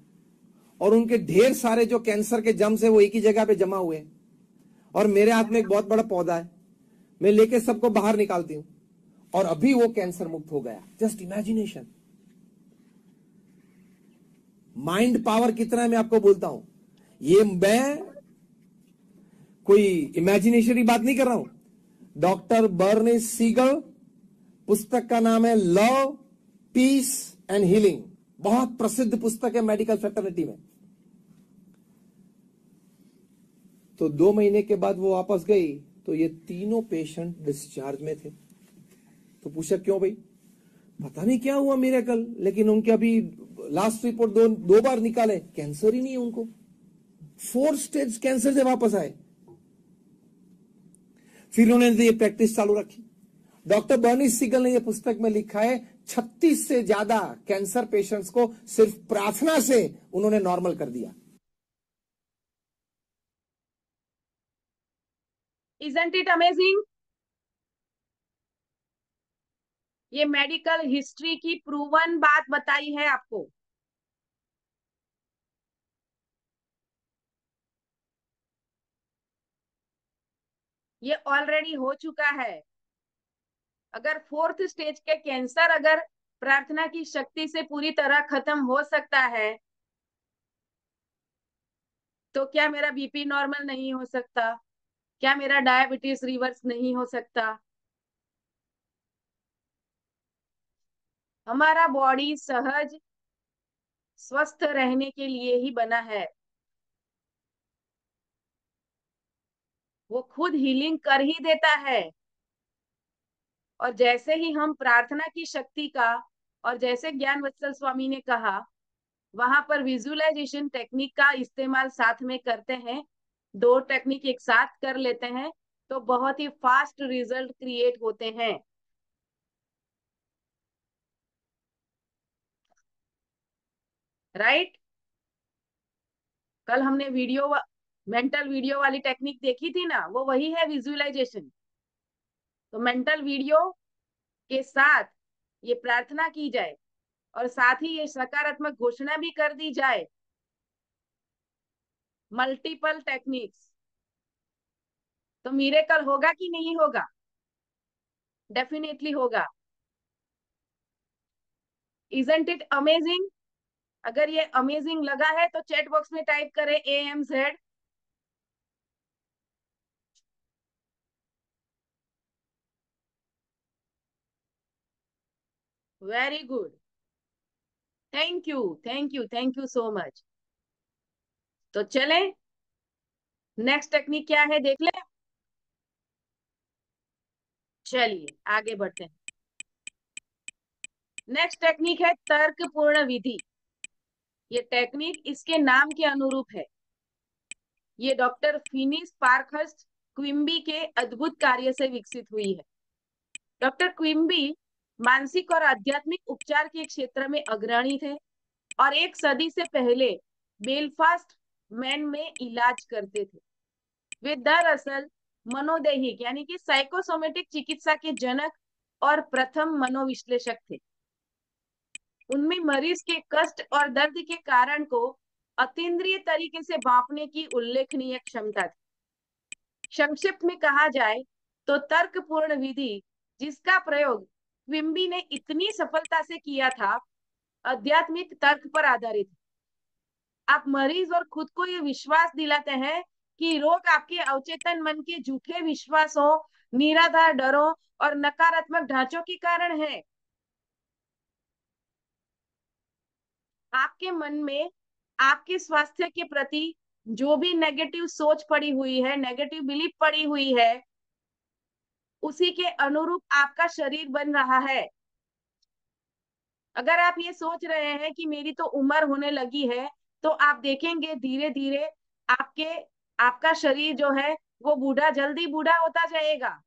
और उनके ढेर सारे जो कैंसर के जम्स है वो एक ही जगह पे जमा हुए हैं, और मेरे हाथ में एक बहुत बड़ा पौधा है, मैं लेके सबको बाहर निकालती हूं, और अभी वो कैंसर मुक्त हो गया। Just imagination. माइंड पावर कितना है मैं आपको बोलता हूं। ये मैं कोई इमेजिनेशन की बात नहीं कर रहा हूं। डॉक्टर बर्नी सीगल, पुस्तक का नाम है लव, पीस एंड हीलिंग, बहुत प्रसिद्ध पुस्तक है मेडिकल फैटर्निटी में। तो 2 महीने के बाद वो वापस गई, तो ये तीनों पेशेंट डिस्चार्ज में थे। तो पूछा क्यों भाई, पता नहीं क्या हुआ मिरेकल, लेकिन उनके अभी लास्ट रिपोर्ट 2 बार निकाले, कैंसर ही नहीं है उनको, 4th स्टेज कैंसर से वापस आए। फिर उन्होंने ये प्रैक्टिस चालू रखी। डॉक्टर बर्नी सीगल ने ये पुस्तक में लिखा है 36 से ज्यादा कैंसर पेशेंट्स को सिर्फ प्रार्थना से उन्होंने नॉर्मल कर दिया। Isn't it amazing? ये मेडिकल हिस्ट्री की प्रूवन बात बताई है आपको। ये ऑलरेडी हो चुका है। अगर 4th स्टेज के कैंसर अगर प्रार्थना की शक्ति से पूरी तरह खत्म हो सकता है, तो क्या मेरा बीपी नॉर्मल नहीं हो सकता? क्या मेरा डायबिटीज रिवर्स नहीं हो सकता? हमारा बॉडी सहज स्वस्थ रहने के लिए ही बना है। वो खुद हीलिंग कर ही देता है। और जैसे ही हम प्रार्थना की शक्ति का, और जैसे ज्ञान वत्सल स्वामी ने कहा, वहां पर विजुअलाइजेशन टेक्निक का इस्तेमाल साथ में करते हैं, 2 टेक्निक एक साथ कर लेते हैं, तो बहुत ही फास्ट रिजल्ट क्रिएट होते हैं। राइट? कल हमने मेंटल वीडियो वाली टेक्निक देखी थी ना, वो वही है विजुअलाइजेशन। तो मेंटल वीडियो के साथ ये प्रार्थना की जाए, और साथ ही ये सकारात्मक घोषणा भी कर दी जाए, मल्टीपल टेक्निक्स, तो मिरेकल होगा कि नहीं होगा? डेफिनेटली होगा। Isn't it amazing? अगर ये अमेजिंग लगा है तो चैट बॉक्स में टाइप करें AMZ। Very good, thank you thank you thank you so much. तो चलें, नेक्स्ट टेक्निक क्या है देख ले। चलिए आगे बढ़ते हैं। नेक्स्ट टेक्निक है तर्कपूर्ण विधि। ये टेक्निक इसके नाम के अनुरूप है। ये डॉक्टर फिनिस पार्खर्स्ट क्विम्बी के अद्भुत कार्य से विकसित हुई है। डॉक्टर क्विम्बी मानसिक और आध्यात्मिक उपचार के क्षेत्र में अग्रणी थे, और 1 सदी से पहले बेलफास्ट मैन में इलाज करते थे। वे दरअसल मनोदैहिक यानी कि साइकोसोमेटिक चिकित्सा के जनक और प्रथम मनोविश्लेषक थे। उनमें मरीज के कष्ट और दर्द के कारण को अतीन्द्रिय तरीके से मापने की उल्लेखनीय क्षमता थी। संक्षिप्त में कहा जाए तो तर्कपूर्ण विधि जिसका प्रयोग क्विम्बी ने इतनी सफलता से किया था, आध्यात्मिक तर्क पर आधारित। आप मरीज और खुद को ये विश्वास दिलाते हैं कि रोग आपके अवचेतन मन के झूठे विश्वासों, निराधार डरों और नकारात्मक ढांचों के कारण है। आपके मन में आपके स्वास्थ्य के प्रति जो भी नेगेटिव सोच पड़ी हुई है, नेगेटिव बिलीफ पड़ी हुई है, उसी के अनुरूप आपका शरीर बन रहा है। अगर आप ये सोच रहे हैं कि मेरी तो उम्र होने लगी है, तो आप देखेंगे धीरे धीरे आपके आपका शरीर जो है वो जल्दी बूढ़ा होता जाएगा।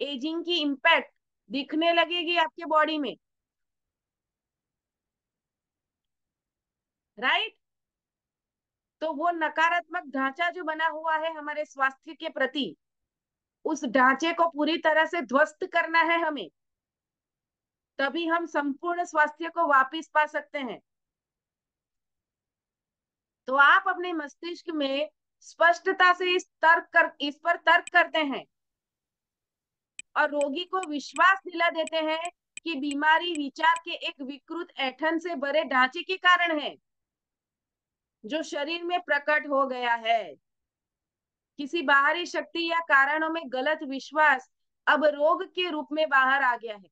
एजिंग की इम्पैक्ट दिखने लगेगी आपके बॉडी में, राइट। तो वो नकारात्मक ढांचा जो बना हुआ है हमारे स्वास्थ्य के प्रति, उस ढांचे को पूरी तरह से ध्वस्त करना है हमें, तभी हम संपूर्ण स्वास्थ्य को वापस पा सकते हैं। तो आप अपने मस्तिष्क में स्पष्टता से इस पर तर्क करते हैं और रोगी को विश्वास दिला देते हैं कि बीमारी विचार के एक विकृत ऐंठन से भरे ढांचे के कारण है जो शरीर में प्रकट हो गया है। किसी बाहरी शक्ति या कारणों में गलत विश्वास अब रोग के रूप में बाहर आ गया है।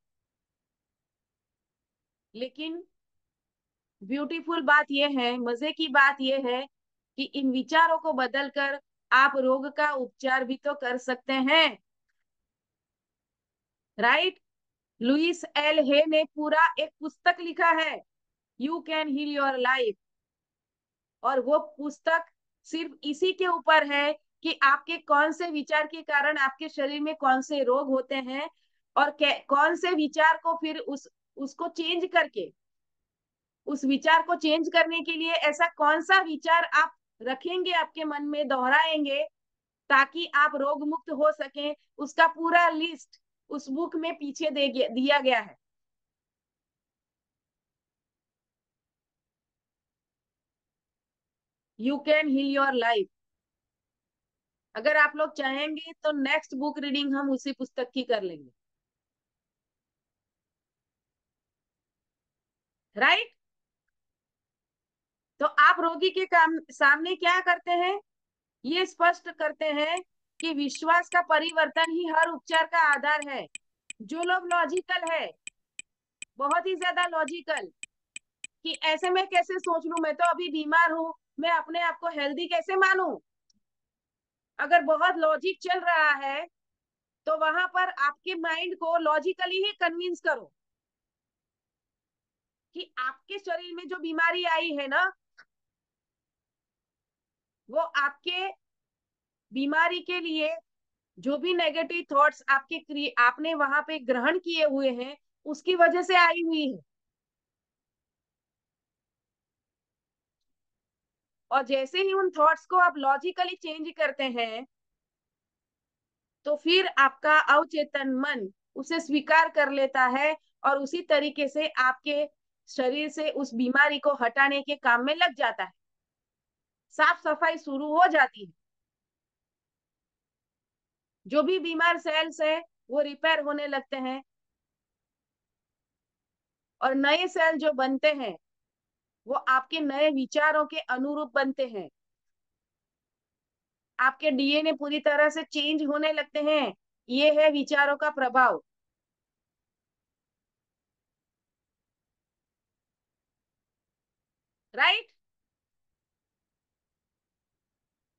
लेकिन ब्यूटीफुल बात यह है, मजे की बात यह है कि इन विचारों को बदलकर आप रोग का उपचार भी तो कर सकते हैं, राइट। लुइस एल हे ने पूरा एक पुस्तक लिखा है, you can heal your life, और वो पुस्तक सिर्फ इसी के ऊपर है कि आपके कौन से विचार के कारण आपके शरीर में कौन से रोग होते हैं और कौन से विचार को फिर उसको चेंज करके, उस विचार को चेंज करने के लिए ऐसा कौन सा विचार आप रखेंगे, आपके मन में दोहराएंगे ताकि आप रोग मुक्त हो सकें। उसका पूरा लिस्ट उस बुक में पीछे दिया गया है। You can heal your life. अगर आप लोग चाहेंगे तो नेक्स्ट बुक रीडिंग हम उसी पुस्तक की कर लेंगे, राइट। तो आप रोगी के सामने क्या करते हैं, ये स्पष्ट करते हैं कि विश्वास का परिवर्तन ही हर उपचार का आधार है। जो लोग लॉजिकल है, बहुत ही ज्यादा लॉजिकल, कि ऐसे में कैसे सोच लूं, मैं तो अभी बीमार हूं, मैं अपने आप को हेल्दी कैसे मानूं, अगर बहुत लॉजिक चल रहा है तो वहां पर आपके माइंड को लॉजिकली ही कन्विंस करो कि आपके शरीर में जो बीमारी आई है ना, वो आपके बीमारी के लिए जो भी नेगेटिव थॉट्स आपने वहां पे ग्रहण किए हुए हैं, उसकी वजह से आई हुई है। और जैसे ही उन थॉट्स को आप लॉजिकली चेंज करते हैं, तो फिर आपका अवचेतन मन उसे स्वीकार कर लेता है और उसी तरीके से आपके शरीर से उस बीमारी को हटाने के काम में लग जाता है, साफ सफाई शुरू हो जाती है। जो भी बीमार सेल्स है वो रिपेयर होने लगते हैं और नए सेल जो बनते हैं वो आपके नए विचारों के अनुरूप बनते हैं। आपके डीएनए पूरी तरह से चेंज होने लगते हैं। ये है विचारों का प्रभाव, राइट।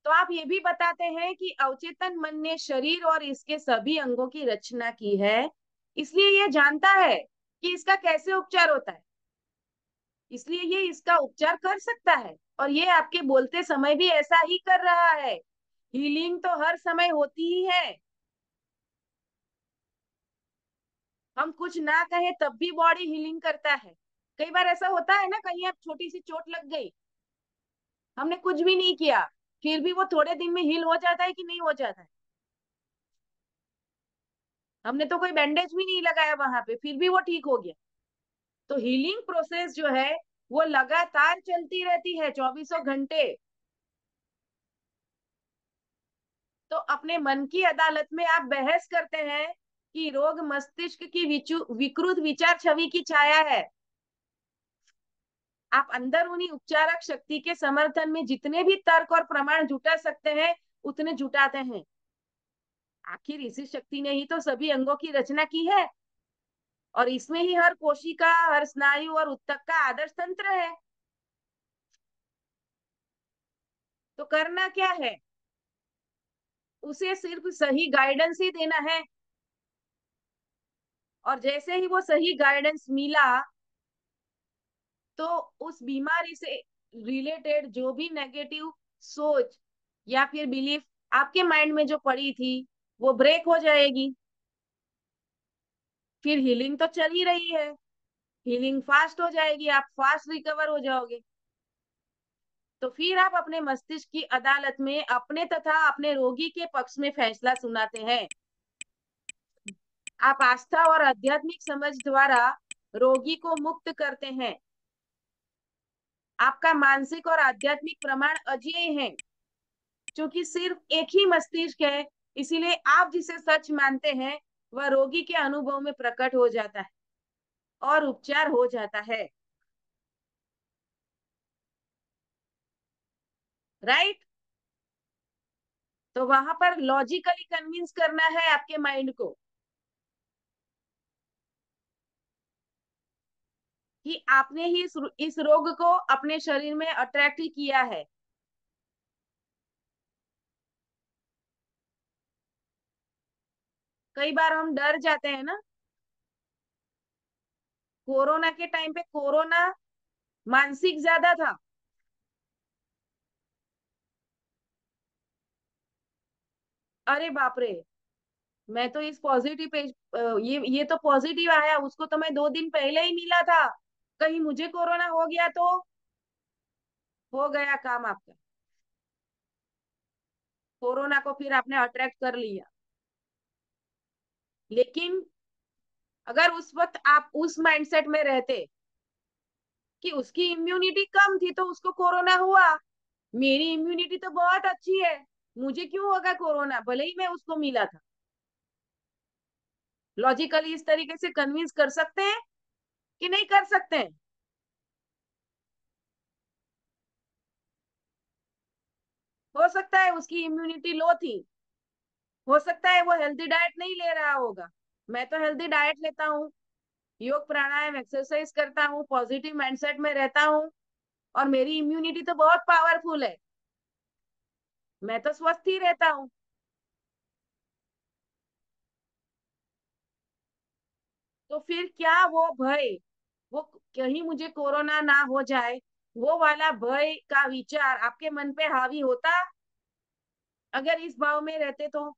तो आप ये भी बताते हैं कि अवचेतन मन ने शरीर और इसके सभी अंगों की रचना की है, इसलिए ये जानता है कि इसका कैसे उपचार होता है, इसलिए ये इसका उपचार कर सकता है। और ये आपके बोलते समय भी ऐसा ही कर रहा है। हीलिंग तो हर समय होती ही है, हम कुछ ना कहें तब भी बॉडी हीलिंग करता है। कई बार ऐसा होता है ना, कहीं आप छोटी सी चोट लग गई, हमने कुछ भी नहीं किया, फिर भी वो थोड़े दिन में हील हो जाता है कि नहीं हो जाता है? हमने तो कोई बैंडेज भी नहीं लगाया वहां पे, फिर भी वो ठीक हो गया। तो हीलिंग प्रोसेस जो है वो लगातार चलती रहती है 24 घंटे। तो अपने मन की अदालत में आप बहस करते हैं कि रोग मस्तिष्क की विकृत विचार छवि की छाया है। आप अंदर उन्हीं उपचारक शक्ति के समर्थन में जितने भी तर्क और प्रमाण जुटा सकते हैं उतने जुटाते हैं। आखिर इसी शक्ति ने ही तो सभी अंगों की रचना की है, और इसमें ही हर कोशिका, हर स्नायु और ऊतक का आदर्श तंत्र है। तो करना क्या है? उसे सिर्फ सही गाइडेंस ही देना है, और जैसे ही वो सही गाइडेंस मिला तो उस बीमारी से रिलेटेड जो भी नेगेटिव सोच या फिर बिलीफ आपके माइंड में जो पड़ी थी वो ब्रेक हो जाएगी। फिर हीलिंग तो चल ही रही है, हीलिंग फास्ट हो जाएगी, आप फास्ट रिकवर हो जाओगे। तो फिर आप अपने मस्तिष्क की अदालत में अपने तथा अपने रोगी के पक्ष में फैसला सुनाते हैं। आप आस्था और आध्यात्मिक समझ द्वारा रोगी को मुक्त करते हैं। आपका मानसिक और आध्यात्मिक प्रमाण अजेय है, क्योंकि सिर्फ एक ही मस्तिष्क है, इसीलिए आप जिसे सच मानते हैं वह रोगी के अनुभव में प्रकट हो जाता है और उपचार हो जाता है। राइट? तो वहां पर लॉजिकली कन्विंस करना है आपके माइंड को कि आपने ही इस रोग को अपने शरीर में अट्रैक्ट किया है। कई बार हम डर जाते हैं ना। कोरोना के टाइम पे कोरोना मानसिक ज्यादा था। अरे बाप रे, मैं तो इस पॉजिटिव पेज, ये तो पॉजिटिव आया, उसको तो मैं 2 दिन पहले ही मिला था। कहीं मुझे कोरोना हो गया तो हो गया काम आपका। कोरोना को फिर आपने अट्रैक्ट कर लिया। लेकिन अगर उस वक्त आप उस माइंडसेट में रहते कि उसकी इम्यूनिटी कम थी तो उसको कोरोना हुआ, मेरी इम्यूनिटी तो बहुत अच्छी है, मुझे क्यों होगा कोरोना, भले ही मैं उसको मिला था। लॉजिकली इस तरीके से कन्विंस कर सकते हैं कि नहीं कर सकते हैं? हो सकता है उसकी इम्यूनिटी लो थी, हो सकता है वो हेल्दी डाइट नहीं ले रहा होगा। मैं तो हेल्दी डाइट लेता हूँ, योग प्राणायाम एक्सरसाइज करता हूँ, पॉजिटिव माइंडसेट में रहता हूँ, और मेरी इम्यूनिटी तो बहुत पावरफुल है, मैं तो स्वस्थ ही रहता हूँ। तो फिर क्या वो भय, वो कहीं मुझे कोरोना ना हो जाए, वो वाला भय का विचार आपके मन पे हावी होता अगर इस भाव में रहते तो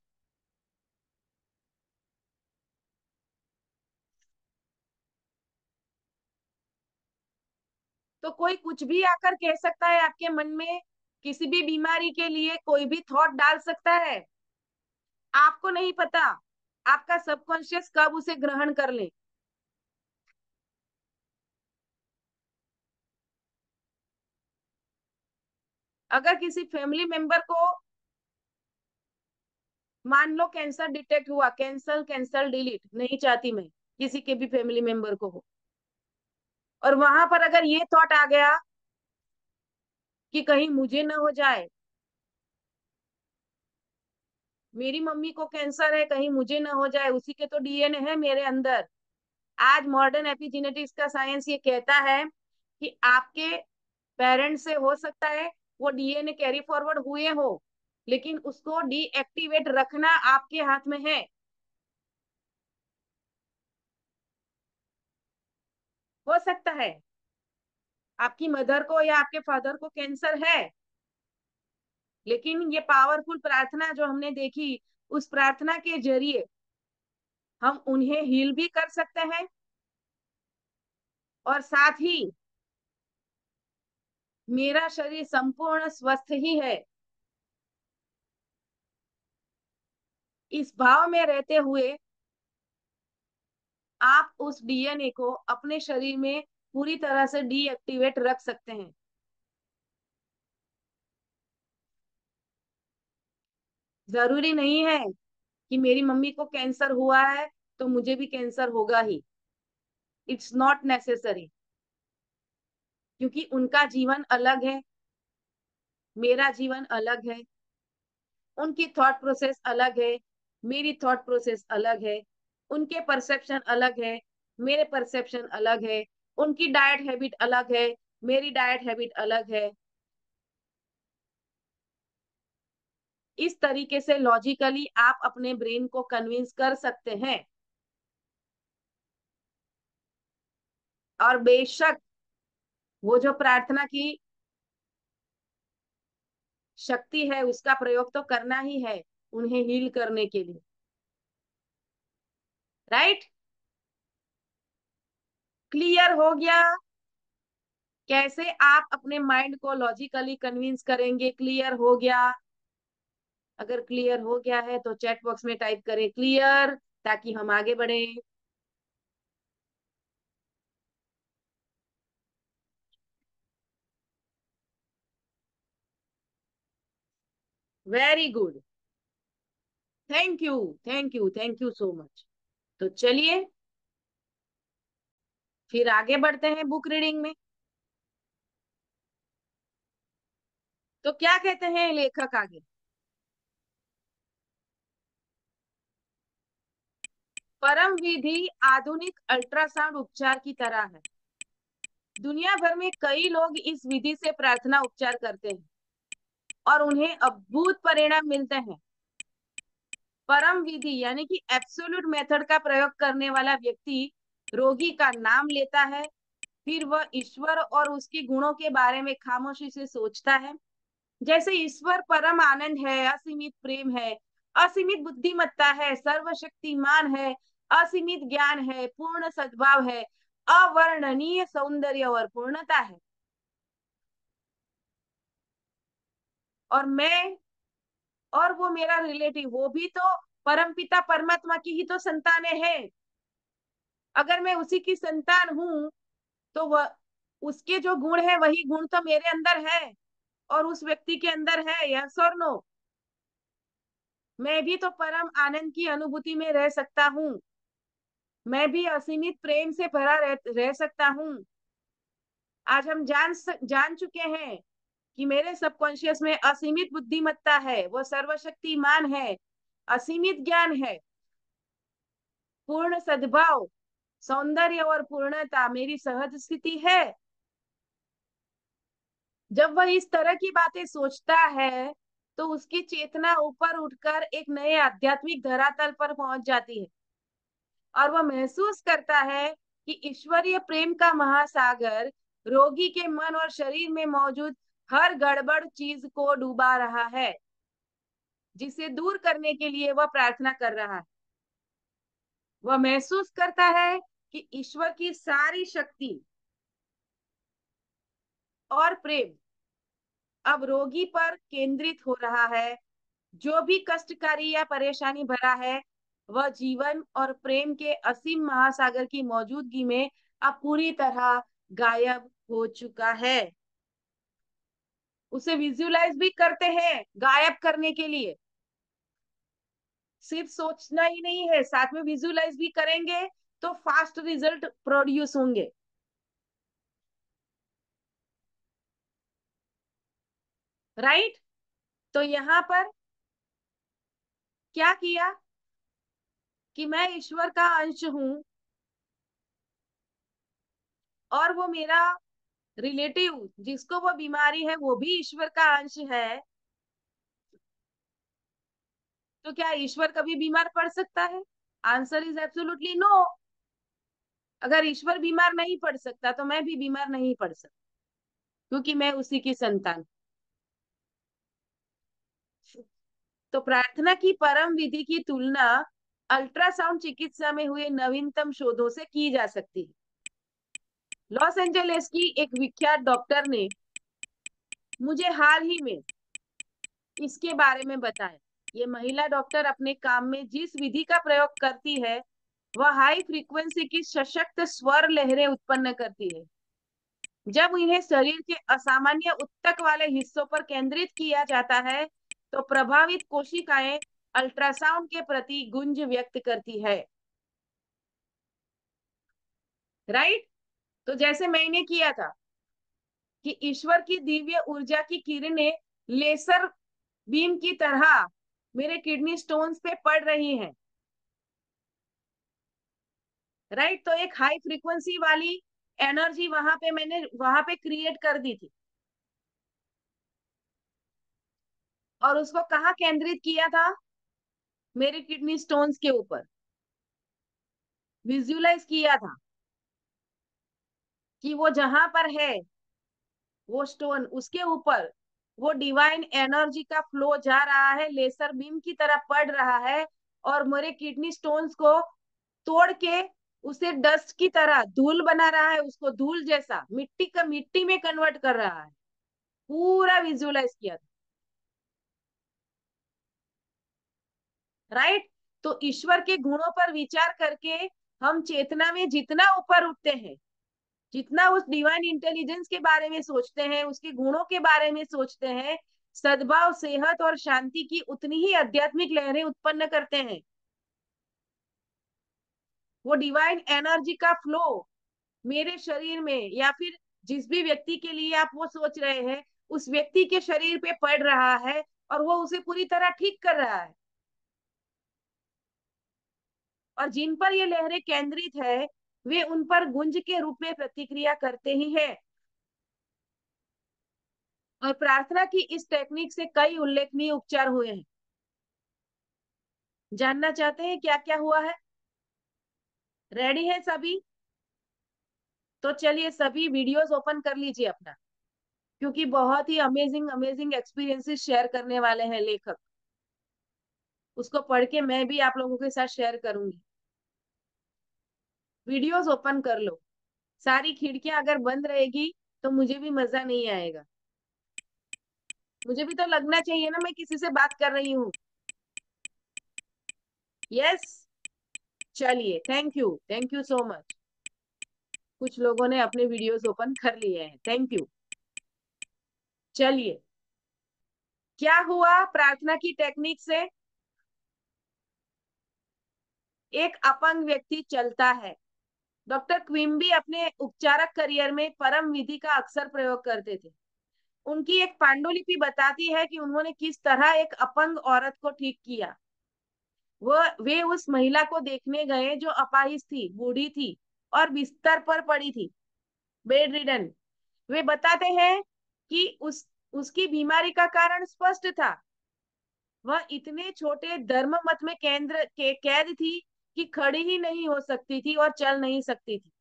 कोई कुछ भी आकर कह सकता है आपके मन में, किसी भी बीमारी के लिए कोई भी थॉट डाल सकता है। आपको नहीं पता आपका सबकॉन्शियस कब उसे ग्रहण कर ले। अगर किसी फैमिली मेंबर को मान लो कैंसर डिटेक्ट हुआ, कैंसर कैंसर डिलीट नहीं चाहती मैं किसी के भी फैमिली मेंबर को हो, और वहां पर अगर ये थॉट आ गया कि कहीं मुझे ना हो जाए, मेरी मम्मी को कैंसर है कहीं मुझे ना हो जाए, उसी के तो डीएनए है मेरे अंदर। आज मॉडर्न एपिजेनेटिक्स का साइंस ये कहता है कि आपके पेरेंट्स से हो सकता है वो डीएनए कैरी फॉरवर्ड हुए हो, लेकिन उसको डीएक्टिवेट रखना आपके हाथ में है। हो सकता है आपकी मदर को या आपके फादर को कैंसर है, लेकिन ये पावरफुल प्रार्थना जो हमने देखी, उस प्रार्थना के जरिए हम उन्हें हील भी कर सकते हैं, और साथ ही मेरा शरीर संपूर्ण स्वस्थ ही है। इस भाव में रहते हुए आप उस डीएनए को अपने शरीर में पूरी तरह से डीएक्टिवेट रख सकते हैं। जरूरी नहीं है कि मेरी मम्मी को कैंसर हुआ है तो मुझे भी कैंसर होगा ही। इट्स नॉट नेसेसरी, क्योंकि उनका जीवन अलग है, मेरा जीवन अलग है। उनकी थॉट प्रोसेस अलग है, मेरी थॉट प्रोसेस अलग है। उनके परसेप्शन अलग है, मेरे परसेप्शन अलग है। उनकी डाइट हैबिट अलग है, मेरी डाइट हैबिट अलग है। इस तरीके से लॉजिकली आप अपने ब्रेन को कन्विंस कर सकते हैं। और बेशक वो जो प्रार्थना की शक्ति है उसका प्रयोग तो करना ही है उन्हें हील करने के लिए, राइट? क्लियर हो गया? कैसे आप अपने माइंड को लॉजिकली कन्विंस करेंगे? क्लियर हो गया? अगर क्लियर हो गया है तो चैट बॉक्स में टाइप करें क्लियर, ताकि हम आगे बढ़े। Very good, thank you, thank you, thank you so much. तो चलिए फिर आगे बढ़ते हैं बुक रीडिंग में। तो क्या कहते हैं लेखक आगे? परम विधि आधुनिक अल्ट्रासाउंड उपचार की तरह है। दुनिया भर में कई लोग इस विधि से प्रार्थना उपचार करते हैं और उन्हें अद्भुत परिणाम मिलते हैं। परम विधि यानी कि एब्सोल्यूट मेथड का प्रयोग करने वाला व्यक्ति रोगी का नाम लेता है, फिर वह ईश्वर और उसके गुणों के बारे में खामोशी से सोचता है। जैसे ईश्वर परम आनंद है, असीमित प्रेम है, असीमित बुद्धिमत्ता है, सर्वशक्तिमान है, असीमित ज्ञान है, पूर्ण सद्भाव है, अवर्णनीय सौंदर्य और पूर्णता है। और मैं और वो मेरा रिलेटिव, वो भी तो परमपिता परमात्मा की ही तो संतानें हैं। अगर मैं उसी की संतान हूं तो वह, उसके जो गुण है वही गुण तो मेरे अंदर है और उस व्यक्ति के अंदर है। यस और नो? मैं भी तो परम आनंद की अनुभूति में रह सकता हूँ। मैं भी असीमित प्रेम से भरा रह सकता हूँ। आज हम जान चुके हैं कि मेरे सबकॉन्शियस में असीमित बुद्धिमत्ता है, वो सर्वशक्तिमान है, असीमित ज्ञान है, पूर्ण सद्भाव, सौंदर्य और पूर्णता मेरी सहज स्थिति है। जब वह इस तरह की बातें सोचता है तो उसकी चेतना ऊपर उठकर एक नए आध्यात्मिक धरातल पर पहुंच जाती है और वह महसूस करता है कि ईश्वरीय प्रेम का महासागर रोगी के मन और शरीर में मौजूद हर गड़बड़ चीज को डुबा रहा है, जिसे दूर करने के लिए वह प्रार्थना कर रहा है। वह महसूस करता है कि ईश्वर की सारी शक्ति और प्रेम अब रोगी पर केंद्रित हो रहा है। जो भी कष्टकारी या परेशानी भरा है वह जीवन और प्रेम के असीम महासागर की मौजूदगी में अब पूरी तरह गायब हो चुका है। उसे विजुलाइज भी करते हैं गायब करने के लिए। सिर्फ सोचना ही नहीं है, साथ में विजुलाइज भी करेंगे तो फास्ट रिजल्ट प्रोड्यूस होंगे, राइट? तो यहाँ पर क्या किया कि मैं ईश्वर का अंश हूं और वो मेरा रिलेटिव जिसको वो बीमारी है वो भी ईश्वर का अंश है। तो क्या ईश्वर कभी बीमार पड़ सकता है? Answer is absolutely no. अगर ईश्वर बीमार नहीं पड़ सकता तो मैं भी बीमार नहीं पड़ सकता, क्योंकि मैं उसी की संतान। तो प्रार्थना की परम विधि की तुलना अल्ट्रासाउंड चिकित्सा में हुए नवीनतम शोधों से की जा सकती है। लॉस एंजलिस की एक विख्यात डॉक्टर ने मुझे हाल ही में इसके बारे में बताया। ये महिला डॉक्टर अपने काम में जिस विधि का प्रयोग करती है वह हाई फ्रीक्वेंसी की सशक्त स्वर लहरें उत्पन्न करती है। जब इन्हें शरीर के असामान्य उत्तक वाले हिस्सों पर केंद्रित किया जाता है तो प्रभावित कोशिकाएं अल्ट्रासाउंड के प्रति गुंज व्यक्त करती है। राइट। तो जैसे मैंने किया था कि ईश्वर की दिव्य ऊर्जा की किरणें लेसर बीम की तरह मेरे किडनी स्टोन्स पे पड़ रही हैं। राइट। तो एक हाई फ्रीक्वेंसी वाली एनर्जी मैंने वहां पे क्रिएट कर दी थी और उसको कहाँ केंद्रित किया था? मेरे किडनी स्टोन्स के ऊपर विजुअलाइज किया था कि वो जहां पर है वो स्टोन उसके ऊपर वो डिवाइन एनर्जी का फ्लो जा रहा है, लेसर बीम की तरह पड़ रहा है और मेरे किडनी स्टोन्स को तोड़ के उसे डस्ट की तरह धूल बना रहा है, उसको धूल जैसा मिट्टी का मिट्टी में कन्वर्ट कर रहा है। पूरा विजुअलाइज किया था। राइट। तो ईश्वर के गुणों पर विचार करके हम चेतना में जितना ऊपर उठते हैं, जितना उस डिवाइन इंटेलिजेंस के बारे में सोचते हैं, उसके गुणों के बारे में सोचते हैं, सद्भाव, सेहत और शांति की उतनी ही आध्यात्मिक लहरें उत्पन्न करते हैं। वो डिवाइन एनर्जी का फ्लो मेरे शरीर में या फिर जिस भी व्यक्ति के लिए आप वो सोच रहे हैं उस व्यक्ति के शरीर पे पड़ रहा है और वो उसे पूरी तरह ठीक कर रहा है। और जिन पर ये लहरें केंद्रित है वे उन पर गुंज के रूप में प्रतिक्रिया करते ही हैं। और प्रार्थना की इस टेक्निक से कई उल्लेखनीय उपचार हुए हैं। जानना चाहते हैं क्या क्या हुआ है? रेडी है सभी? तो चलिए सभी वीडियोस ओपन कर लीजिए अपना, क्योंकि बहुत ही अमेजिंग अमेजिंग एक्सपीरियंसेस शेयर करने वाले हैं लेखक। उसको पढ़ के मैं भी आप लोगों के साथ शेयर करूंगी। वीडियोस ओपन कर लो। सारी खिड़कियां अगर बंद रहेगी तो मुझे भी मजा नहीं आएगा। मुझे भी तो लगना चाहिए ना मैं किसी से बात कर रही हूँ। यस। चलिए, थैंक यू सो मच। कुछ लोगों ने अपने वीडियोस ओपन कर लिए हैं, थैंक यू। चलिए, क्या हुआ प्रार्थना की टेक्निक से? एक अपंग व्यक्ति चलता है। डॉक्टर क्विम्बी अपने उपचारक करियर में परम विधि का अक्सर प्रयोग करते थे। उनकी एक पांडुलिपि बताती है कि उन्होंने किस तरह एक अपंग औरत को ठीक किया। वे उस महिला को देखने गए जो अपाहिज थी, बूढ़ी थी और बिस्तर पर पड़ी थी, बेड रिडन। वे बताते हैं कि उसकी बीमारी का कारण स्पष्ट था। वह इतने छोटे धर्म मत में केंद्र के कैद थी कि खड़ी ही नहीं हो सकती थी और चल नहीं सकती थी।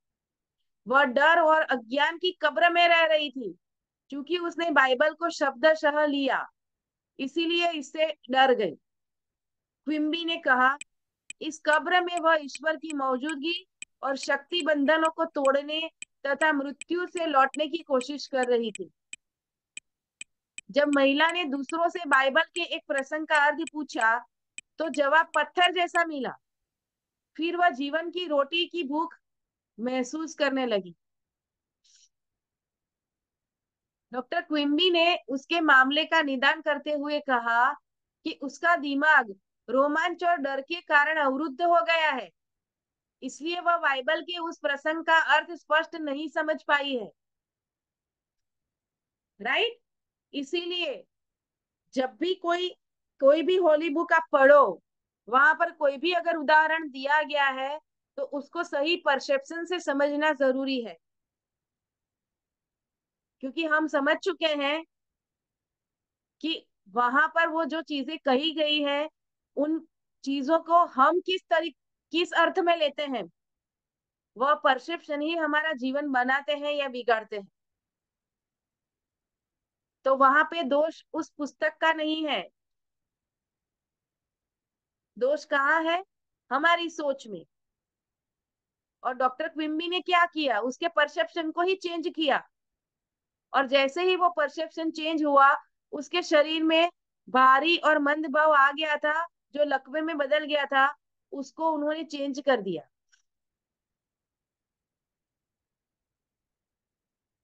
वह डर और अज्ञान की कब्र में रह रही थी। क्योंकि उसने बाइबल को शब्दशः लिया, इसीलिए इससे डर गई। क्विम्बी ने कहा, इस कब्र में वह ईश्वर की मौजूदगी और शक्ति बंधनों को तोड़ने तथा मृत्यु से लौटने की कोशिश कर रही थी। जब महिला ने दूसरों से बाइबल के एक प्रसंग का अर्थ पूछा तो जवाब पत्थर जैसा मिला। फिर वह जीवन की रोटी की भूख महसूस करने लगी। डॉक्टर क्विम्बी ने उसके मामले का निदान करते हुए कहा कि उसका दिमाग रोमांच और डर के कारण अवरुद्ध हो गया है, इसलिए वह बाइबल के उस प्रसंग का अर्थ स्पष्ट नहीं समझ पाई है। राइट। इसीलिए जब भी कोई कोई भी होली बुक आप पढ़ो, वहां पर कोई भी अगर उदाहरण दिया गया है तो उसको सही परसेप्शन से समझना जरूरी है। क्योंकि हम समझ चुके हैं कि वहां पर वो जो चीजें कही गई है उन चीजों को हम किस अर्थ में लेते हैं, वह परसेप्शन ही हमारा जीवन बनाते हैं या बिगाड़ते हैं। तो वहां पे दोष उस पुस्तक का नहीं है, दोष कहाँ है? हमारी सोच में। और डॉक्टर क्विम्बी ने क्या किया? उसके परसेप्शन को ही चेंज किया। और जैसे ही वो परसेप्शन चेंज हुआ उसके शरीर में भारी और मंद भाव आ गया था, जो लकवे में बदल गया था, उसको उन्होंने चेंज कर दिया।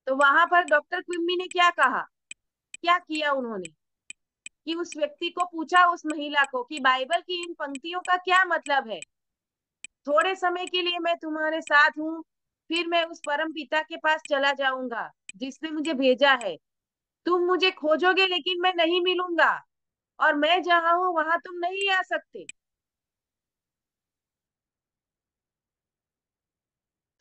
तो वहां पर डॉक्टर क्विम्बी ने क्या कहा, क्या किया उन्होंने, कि उस व्यक्ति को पूछा, उस महिला को, कि बाइबल की इन पंक्तियों का क्या मतलब है। थोड़े समय के लिए मैं तुम्हारे साथ हूँ, फिर मैं उस परम पिता के पास चला जाऊंगा जिसने मुझे भेजा है। तुम मुझे खोजोगे लेकिन मैं नहीं मिलूंगा, और मैं जहां हूं वहां तुम नहीं आ सकते।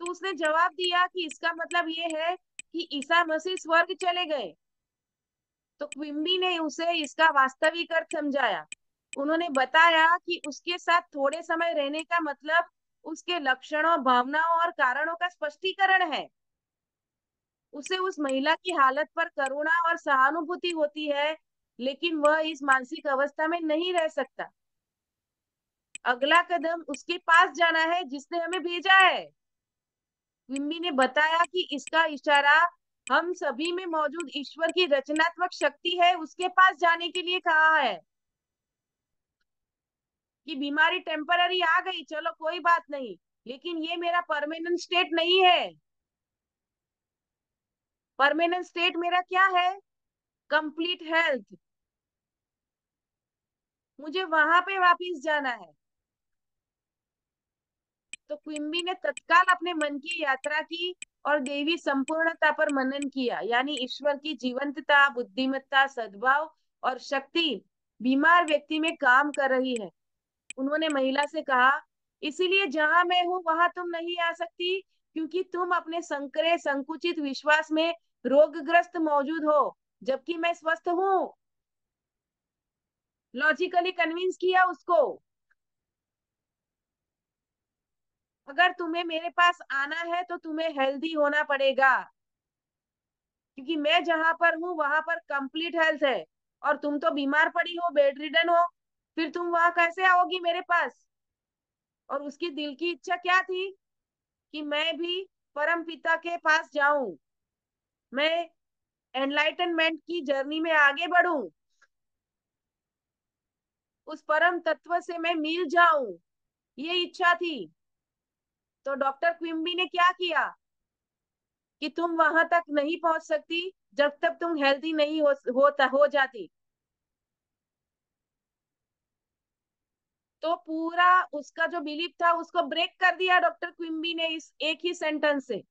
तो उसने जवाब दिया कि इसका मतलब ये है कि ईसा मसीह स्वर्ग चले गए। तो क्विम्बी ने उसे इसका वास्तविक अर्थ समझाया। उन्होंने बताया कि उसके साथ थोड़े समय रहने का मतलब उसके लक्षणों, भावनाओं और कारणों का स्पष्टीकरण है। उसे उस महिला की हालत पर करुणा और सहानुभूति होती है, लेकिन वह इस मानसिक अवस्था में नहीं रह सकता। अगला कदम उसके पास जाना है जिसने हमें भेजा है। विम्बी ने बताया कि इसका इशारा हम सभी में मौजूद ईश्वर की रचनात्मक शक्ति है, उसके पास जाने के लिए कहा है। कि बीमारी टेम्पररी आ गई, चलो कोई बात नहीं, लेकिन ये मेरा परमानेंट स्टेट नहीं है। परमानेंट स्टेट मेरा क्या है? Complete health. मुझे वहां पे वापिस जाना है। तो क्विम्बी ने तत्काल अपने मन की यात्रा की और देवी संपूर्णता पर मनन किया, यानी ईश्वर की जीवंतता, बुद्धिमत्ता, सद्भाव और शक्ति बीमार व्यक्ति में काम कर रही है। उन्होंने महिला से कहा, इसीलिए जहां मैं हूं वहां तुम नहीं आ सकती, क्योंकि तुम अपने संकरे संकुचित विश्वास में रोगग्रस्त मौजूद हो, जबकि मैं स्वस्थ हूं। लॉजिकली कन्विंस किया उसको। अगर तुम्हें मेरे पास आना है तो तुम्हें हेल्दी होना पड़ेगा, क्योंकि मैं जहां पर हूं वहां पर कंप्लीट हेल्थ है, और तुम तो बीमार पड़ी हो, बेड रिडन हो, फिर तुम वहां कैसे आओगी मेरे पास? और उसकी दिल की इच्छा क्या थी? कि मैं भी परम पिता के पास जाऊं, मैं एनलाइटनमेंट की जर्नी में आगे बढ़ूं, उस परम तत्व से मैं मिल जाऊं, ये इच्छा थी। तो डॉक्टर क्विम्बी ने क्या किया, कि तुम वहां तक नहीं पहुंच सकती जब तक तुम हेल्दी नहीं हो जाती। तो पूरा उसका जो बिलीफ था उसको ब्रेक कर दिया डॉक्टर क्विम्बी ने इस एक ही सेंटेंस से।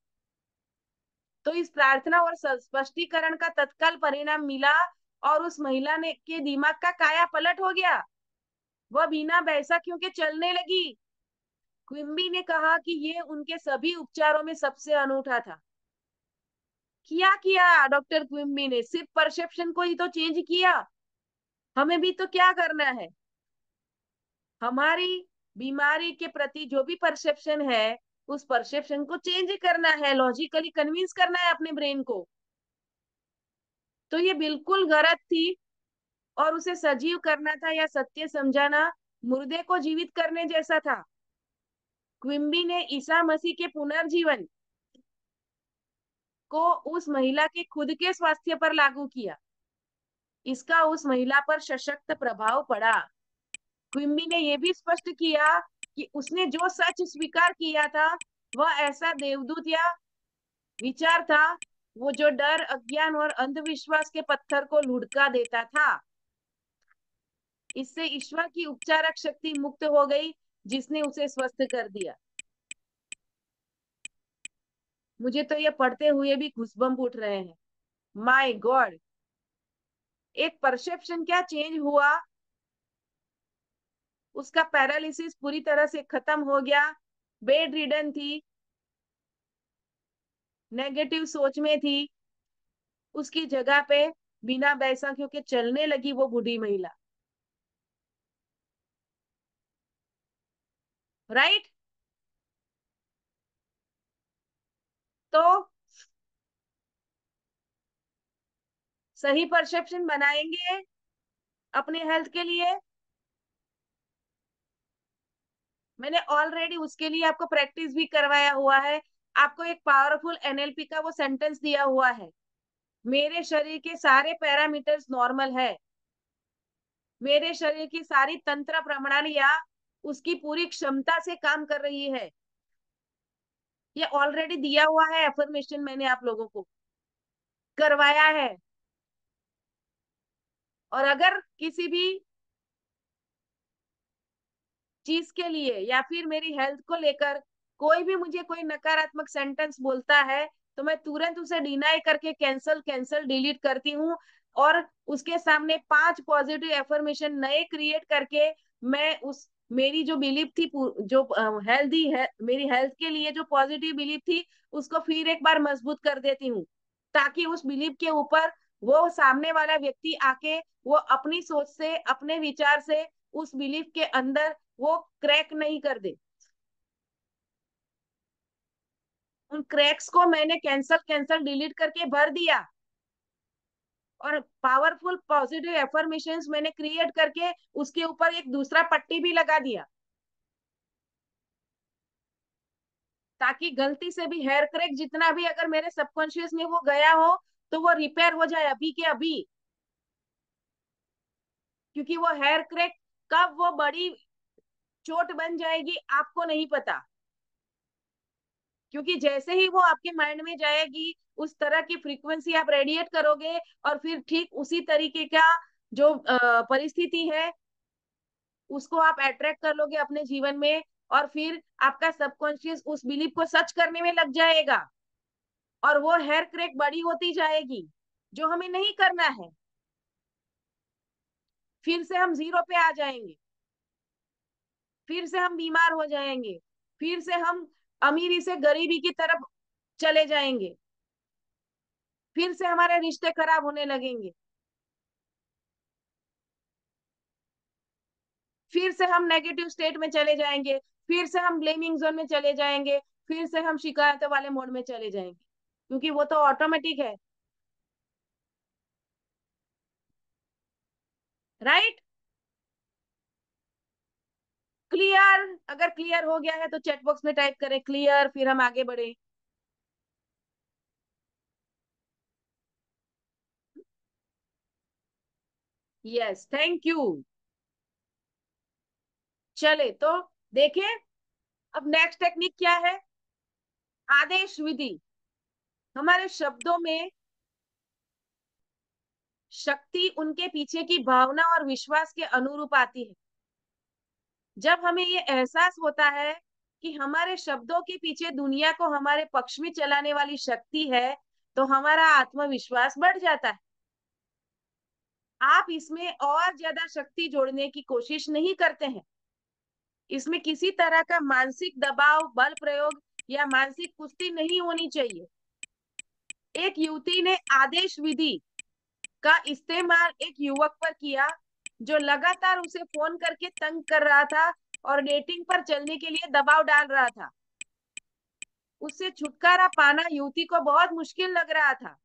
तो इस प्रार्थना और स्पष्टीकरण का तत्काल परिणाम मिला, और उस महिला ने के दिमाग का काया पलट हो गया। वह बिना बैसाखियों के चलने लगी। क्विम्बी ने कहा कि ये उनके सभी उपचारों में सबसे अनूठा था। क्या किया डॉक्टर क्विम्बी ने? सिर्फ परसेप्शन को ही तो चेंज किया। हमें भी तो क्या करना है? हमारी बीमारी के प्रति जो भी परसेप्शन है, उस परसेप्शन को चेंज करना है, लॉजिकली कन्विंस करना है अपने ब्रेन को। तो ये बिल्कुल गलत थी, और उसे सजीव करना था या सत्य समझाना मुर्दे को जीवित करने जैसा था। क्विम्बी ने ईसा मसीह के पुनर्जीवन को उस महिला के खुद के स्वास्थ्य पर लागू किया। इसका उस महिला पर सशक्त प्रभाव पड़ा। क्विम्बी ने यह भी स्पष्ट किया कि उसने जो सच स्वीकार किया था वह ऐसा देवदूत या विचार था, वो जो डर, अज्ञान और अंधविश्वास के पत्थर को लुढ़का देता था। इससे ईश्वर की उपचारक शक्ति मुक्त हो गई, जिसने उसे स्वस्थ कर दिया। मुझे तो ये पढ़ते हुए भी घूसबम्प उठ रहे हैं। My God! एक परसेप्शन क्या चेंज हुआ, उसका पैरालिसिस पूरी तरह से खत्म हो गया। बेड रिडन थी, नेगेटिव सोच में थी, उसकी जगह पे बिना बैसाखियों के चलने लगी वो बूढ़ी महिला। राइट? तो सही परसेप्शन बनाएंगे अपने हेल्थ के लिए। मैंने ऑलरेडी उसके लिए आपको प्रैक्टिस भी करवाया हुआ है। आपको एक पावरफुल एनएलपी का वो सेंटेंस दिया हुआ है, मेरे शरीर के सारे पैरामीटर्स नॉर्मल है। मेरे शरीर की सारी तंत्र प्रणालियां उसकी पूरी क्षमता से काम कर रही है। ये ऑलरेडी दिया हुआ है एफर्मेशन, मैंने आप लोगों को करवाया है। और अगर किसी भी चीज के लिए या फिर मेरी हेल्थ को लेकर कोई भी मुझे कोई नकारात्मक सेंटेंस बोलता है, तो मैं तुरंत उसे डिनाई करके कैंसल कैंसल डिलीट करती हूँ। और उसके सामने 5 पॉजिटिव एफर्मेशन नए क्रिएट करके मैं उस मेरी जो बिलीफ थी, जो हेल्दी है, मेरी हेल्थ के लिए जो पॉजिटिव बिलीफ थी, उसको फिर एक बार मजबूत कर देती हूँ, ताकि उस बिलीफ के ऊपर वो सामने वाला व्यक्ति आके वो अपनी सोच से, अपने विचार से उस बिलीफ के अंदर वो क्रैक नहीं कर दे। उन क्रैक्स को मैंने कैंसल कैंसल डिलीट करके भर दिया, और पावरफुल पॉजिटिव एफर्मेशंस मैंने क्रिएट करके उसके ऊपर एक दूसरा पट्टी भी लगा दिया, ताकि गलती से भी हेयर क्रैक जितना भी अगर मेरे सबकॉन्शियस में वो गया हो, तो वो रिपेयर हो जाए अभी के अभी। क्योंकि वो हेयर क्रैक कब वो बड़ी चोट बन जाएगी आपको नहीं पता, क्योंकि जैसे ही वो आपके माइंड में जाएगी उस तरह की फ्रीक्वेंसी आप रेडिएट करोगे, और फिर ठीक उसी तरीके का जो परिस्थिति है उसको आप अट्रैक्ट कर लोगे अपने जीवन में, और फिर आपका सबकॉन्शियस उस बिलीफ को सच करने में लग जाएगा, और वो हेयर क्रैक बड़ी होती जाएगी, जो हमें नहीं करना है। फिर से हम जीरो पे आ जाएंगे, फिर से हम बीमार हो जाएंगे, फिर से हम अमीरी से गरीबी की तरफ चले जाएंगे, फिर से हमारे रिश्ते खराब होने लगेंगे, फिर से हम नेगेटिव स्टेट में चले जाएंगे, फिर से हम ब्लेमिंग जोन में चले जाएंगे, फिर से हम शिकायतों वाले मोड में चले जाएंगे, क्योंकि वो तो ऑटोमेटिक है। राइट? क्लियर? अगर क्लियर हो गया है तो चैट बॉक्स में टाइप करें क्लियर, फिर हम आगे बढ़े। Yes, thank you. चले तो देखें, अब नेक्स्ट टेक्निक क्या है? आदेश विधि। हमारे शब्दों में शक्ति उनके पीछे की भावना और विश्वास के अनुरूप आती है। जब हमें ये एहसास होता है कि हमारे शब्दों के पीछे दुनिया को हमारे पक्ष में चलाने वाली शक्ति है, तो हमारा आत्मविश्वास बढ़ जाता है। आप इसमें और ज्यादा शक्ति जोड़ने की कोशिश नहीं करते हैं। इसमें किसी तरह का मानसिक दबाव, बल प्रयोग या मानसिक कुश्ती नहीं होनी चाहिए। एक युवती ने आदेश विधि का इस्तेमाल एक युवक पर किया, जो लगातार उसे फोन करके तंग कर रहा था और डेटिंग पर चलने के लिए दबाव डाल रहा था। उससे छुटकारा पाना युवती को बहुत मुश्किल लग रहा था,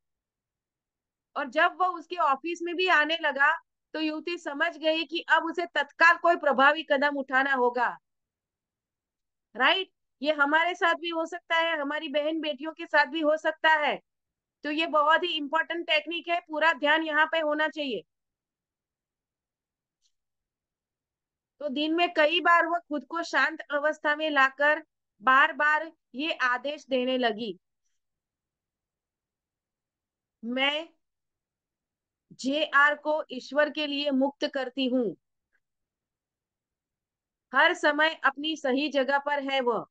और जब वह उसके ऑफिस में भी आने लगा, तो युवती समझ गई कि अब उसे तत्काल कोई प्रभावी कदम उठाना होगा। राइट? ये हमारे साथ भी हो सकता है, हमारी बहन बेटियों के साथ भी हो सकता है। तो ये बहुत ही इंपॉर्टेंट टेक्निक है, पूरा ध्यान यहाँ पे होना चाहिए। तो दिन में कई बार वह खुद को शांत अवस्था में लाकर बार बार ये आदेश देने लगी, मैं JR को ईश्वर के लिए मुक्त करती हूँ। हर समय अपनी सही जगह पर है वह।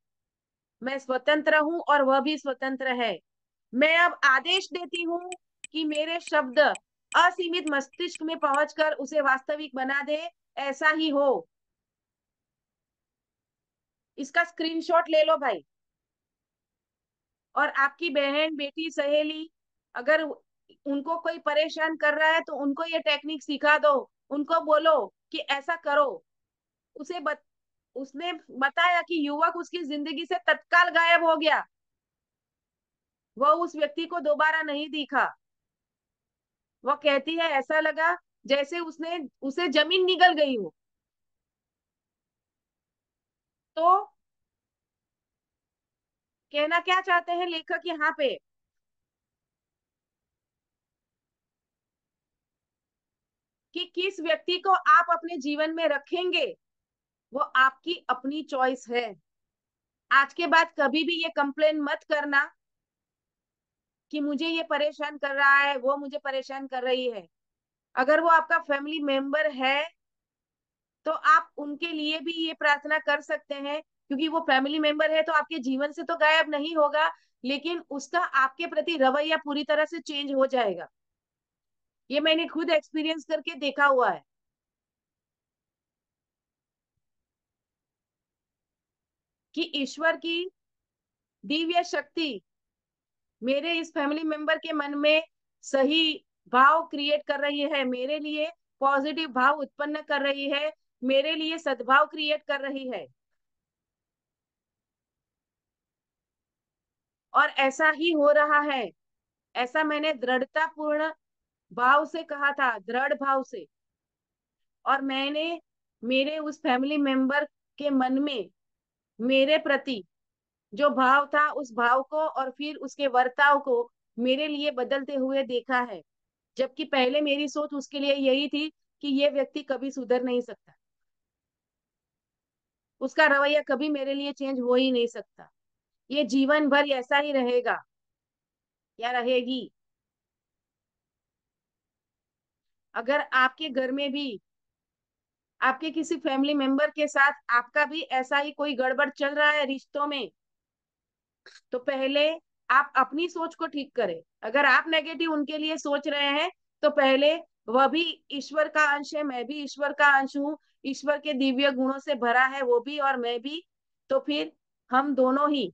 मैं स्वतंत्र हूँ और वह भी स्वतंत्र है। मैं अब आदेश देती हूँ कि मेरे शब्द असीमित मस्तिष्क में पहुंचकर उसे वास्तविक बना दे। ऐसा ही हो। इसका स्क्रीनशॉट ले लो भाई। और आपकी बहन, बेटी, सहेली, अगर उनको कोई परेशान कर रहा है तो उनको ये टेक्निक सिखा दो। उनको बोलो कि ऐसा करो। उसे उसने बताया कि युवक उसकी जिंदगी से तत्काल गायब हो गया। वह उस व्यक्ति को दोबारा नहीं दिखा। वह कहती है ऐसा लगा जैसे उसने उसे जमीन निगल गई हो। तो कहना क्या चाहते हैं लेखक यहाँ पे? कि किस व्यक्ति को आप अपने जीवन में रखेंगे वो आपकी अपनी चॉइस है। आज के बाद कभी भी ये कंप्लेन मत करना कि मुझे ये परेशान कर रहा है, वो मुझे परेशान कर रही है। अगर वो आपका फैमिली मेंबर है तो आप उनके लिए भी ये प्रार्थना कर सकते हैं, क्योंकि वो फैमिली मेंबर है तो आपके जीवन से तो गायब नहीं होगा, लेकिन उसका आपके प्रति रवैया पूरी तरह से चेंज हो जाएगा। ये मैंने खुद एक्सपीरियंस करके देखा हुआ है। कि ईश्वर की दिव्य शक्ति मेरे इस फैमिली मेंबर के मन में सही भाव क्रिएट कर रही है, मेरे लिए पॉजिटिव भाव उत्पन्न कर रही है, मेरे लिए सद्भाव क्रिएट कर रही है। और ऐसा ही हो रहा है। ऐसा मैंने दृढ़ता पूर्ण भाव से कहा था, दृढ़ भाव से। और मैंने मेरे उस फैमिली मेंबर के मन में मेरे प्रति जो भाव था उस भाव को और फिर उसके वर्ताव को मेरे लिए बदलते हुए देखा है। जबकि पहले मेरी सोच उसके लिए यही थी कि ये व्यक्ति कभी सुधर नहीं सकता, उसका रवैया कभी मेरे लिए चेंज हो ही नहीं सकता, ये जीवन भर ऐसा ही रहेगा या रहेगी। अगर आपके घर में भी आपके किसी फैमिली मेंबर के साथ आपका भी ऐसा ही कोई गड़बड़ चल रहा है रिश्तों में, तो पहले आप अपनी सोच को ठीक करें। अगर आप नेगेटिव उनके लिए सोच रहे हैं तो पहले वह भी ईश्वर का अंश है, मैं भी ईश्वर का अंश हूँ, ईश्वर के दिव्य गुणों से भरा है वो भी और मैं भी। तो फिर हम दोनों ही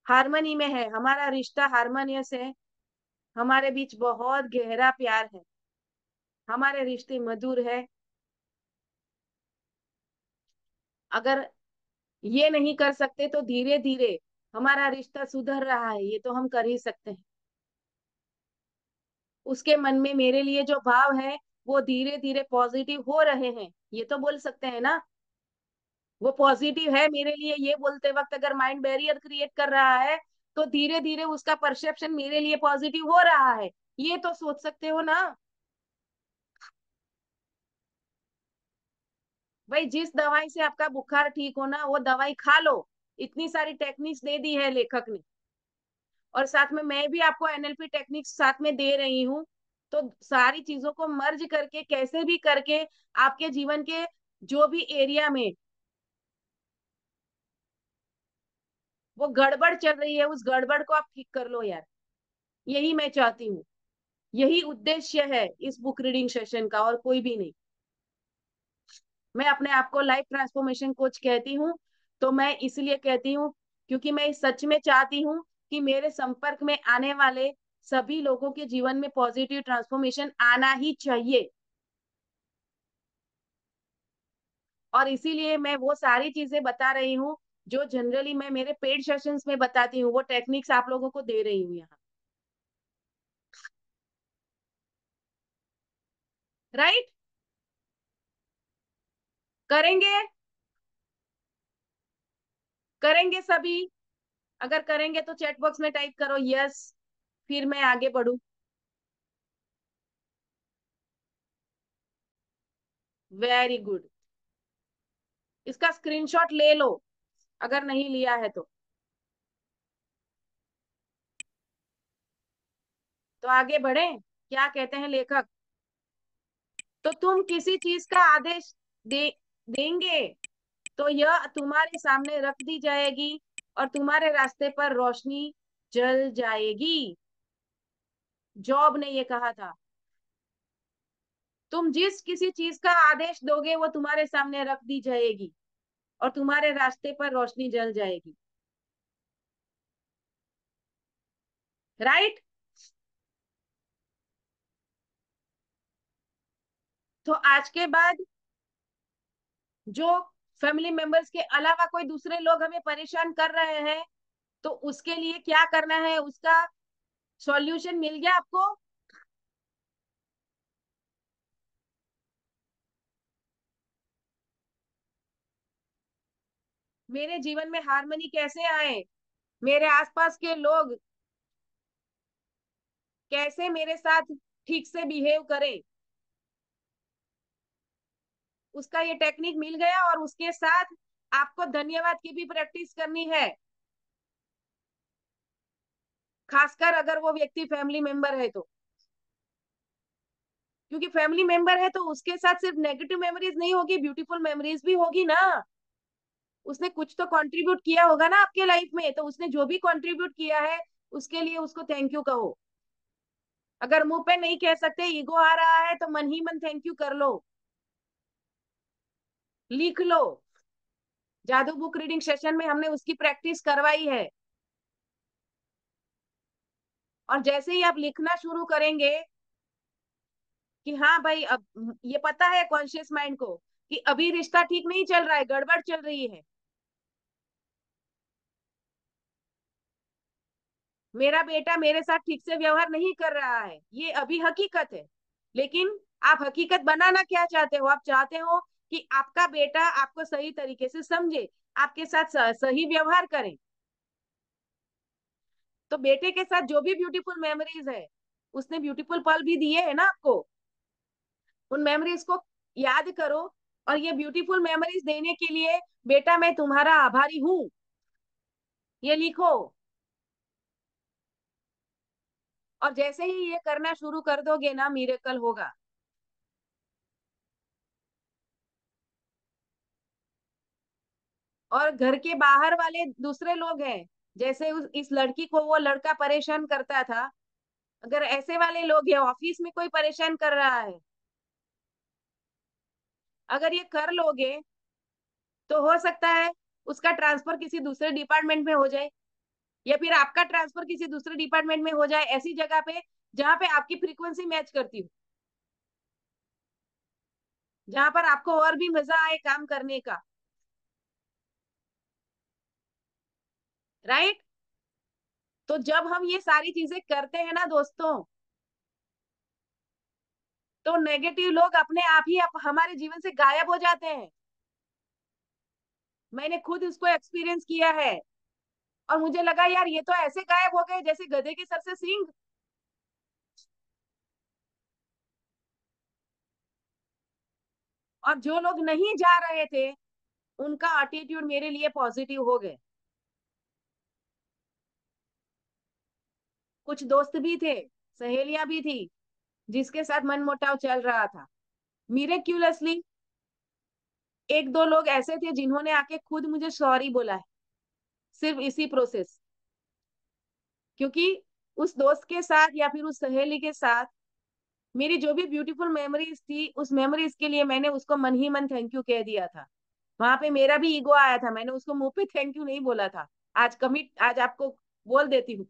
हारमोनी में है, हमारा रिश्ता हारमोनियस है, हमारे बीच बहुत गहरा प्यार है, हमारे रिश्ते मधुर है। अगर ये नहीं कर सकते तो धीरे धीरे हमारा रिश्ता सुधर रहा है, ये तो हम कर ही सकते हैं। उसके मन में मेरे लिए जो भाव है वो धीरे धीरे पॉजिटिव हो रहे हैं, ये तो बोल सकते हैं ना। वो पॉजिटिव है मेरे लिए, ये बोलते वक्त अगर माइंड बैरियर क्रिएट कर रहा है तो धीरे धीरे उसका परसेप्शन मेरे लिए पॉजिटिव हो रहा है, ये तो सोच सकते हो ना। भाई जिस दवाई से आपका बुखार ठीक हो ना वो दवाई खा लो, इतनी सारी टेक्निक्स दे दी है लेखक ने। और साथ में मैं भी आपको एनएलपी टेक्निक्स साथ में दे रही हूँ। तो सारी चीजों को मर्ज करके कैसे भी करके आपके जीवन के जो भी एरिया में वो गड़बड़ चल रही है उस गड़बड़ को आप ठीक कर लो यार, यही मैं चाहती हूँ। यही उद्देश्य है इस बुक रीडिंग सेशन का और कोई भी नहीं। मैं अपने आप को लाइफ ट्रांसफॉर्मेशन कोच कहती हूँ, तो मैं इसलिए कहती हूँ क्योंकि मैं सच में चाहती हूँ कि मेरे संपर्क में आने वाले सभी लोगों के जीवन में पॉजिटिव ट्रांसफॉर्मेशन आना ही चाहिए। और इसीलिए मैं वो सारी चीजें बता रही हूँ जो जनरली मैं मेरे पेड सेशंस में बताती हूँ, वो टेक्निक्स आप लोगों को दे रही हूँ यहाँ। राइट? करेंगे? करेंगे सभी? अगर करेंगे तो चैट बॉक्स में टाइप करो यस, फिर मैं आगे बढ़ू। Very good. इसका स्क्रीनशॉट ले लो अगर नहीं लिया है तो आगे बढ़े। क्या कहते हैं लेखक? तो तुम किसी चीज का आदेश देंगे तो यह तुम्हारे सामने रख दी जाएगी और तुम्हारे रास्ते पर रोशनी जल जाएगी। जॉब ने ये कहा था। तुम जिस किसी चीज का आदेश दोगे वो तुम्हारे सामने रख दी जाएगी और तुम्हारे रास्ते पर रोशनी जल जाएगी। राइट? तो आज के बाद जो फैमिली मेंबर्स के अलावा कोई दूसरे लोग हमें परेशान कर रहे हैं तो उसके लिए क्या करना है उसका सॉल्यूशन मिल गया आपको। मेरे जीवन में हार्मनी कैसे आए, मेरे आसपास के लोग कैसे मेरे साथ ठीक से बिहेव करें, उसका ये टेक्निक मिल गया और उसके साथ आपको धन्यवाद की भी प्रैक्टिस करनी है, खासकर अगर वो व्यक्ति फैमिली मेंबर है तो। क्योंकि फैमिली मेंबर है तो उसके साथ सिर्फ नेगेटिव मेमोरीज नहीं होगी, ब्यूटीफुल मेमोरीज भी होगी ना। उसने कुछ तो कंट्रीब्यूट किया होगा ना आपके लाइफ में, तो उसने जो भी कंट्रीब्यूट किया है उसके लिए उसको थैंक यू कहो। अगर मुंह पे नहीं कह सकते, ईगो आ रहा है, तो मन ही मन थैंक यू कर लो, लिख लो। जादू बुक रीडिंग सेशन में हमने उसकी प्रैक्टिस करवाई है। और जैसे ही आप लिखना शुरू करेंगे कि हाँ भाई, अब ये पता है कॉन्शियस माइंड को कि अभी रिश्ता ठीक नहीं चल रहा है, गड़बड़ चल रही है, मेरा बेटा मेरे साथ ठीक से व्यवहार नहीं कर रहा है, ये अभी हकीकत है। लेकिन आप हकीकत बनाना क्या चाहते हो? आप चाहते हो कि आपका बेटा आपको सही तरीके से समझे, आपके साथ सही व्यवहार करे। तो बेटे के साथ जो भी ब्यूटीफुल मेमोरीज है, उसने ब्यूटीफुल पल भी दिए है ना आपको, उन मेमोरीज को याद करो। और ये ब्यूटीफुल मेमोरीज देने के लिए बेटा मैं तुम्हारा आभारी हूं, ये लिखो। और जैसे ही ये करना शुरू कर दोगे ना, मिरेकल होगा। और घर के बाहर वाले दूसरे लोग हैं, जैसे इस लड़की को वो लड़का परेशान करता था, अगर ऐसे वाले लोग हैं, ऑफिस में कोई परेशान कर रहा है, अगर ये कर लोगे तो हो सकता है उसका ट्रांसफर किसी दूसरे डिपार्टमेंट में हो जाए, या फिर आपका ट्रांसफर किसी दूसरे डिपार्टमेंट में हो जाए, ऐसी जगह पे जहां पे आपकी फ्रीक्वेंसी मैच करती हो, जहां पर आपको और भी मजा आए काम करने का। राइट? तो जब हम ये सारी चीजें करते हैं ना दोस्तों, तो नेगेटिव लोग अपने आप ही हमारे जीवन से गायब हो जाते हैं। मैंने खुद इसको एक्सपीरियंस किया है, और मुझे लगा यार ये तो ऐसे गायब हो गए जैसे गधे के सर से सींग। और जो लोग नहीं जा रहे थे, उनका एटीट्यूड मेरे लिए पॉजिटिव हो गए। कुछ दोस्त भी थे, सहेलियां भी थी, जिसके साथ मनमुटाव चल रहा था, मिरेक्यूलसली एक दो लोग ऐसे थे जिन्होंने आके खुद मुझे सॉरी बोला है, सिर्फ इसी प्रोसेस। क्योंकि उस दोस्त के साथ या फिर उस सहेली के साथ मेरी जो भी ब्यूटीफुल मेमोरीज थी, उस मेमोरीज के लिए मैंने उसको मन ही मन थैंक यू कह दिया था। वहां पे मेरा भी ईगो आया था, मैंने उसको मुंह पे थैंक यू नहीं बोला था। आज आपको बोल देती हूँ,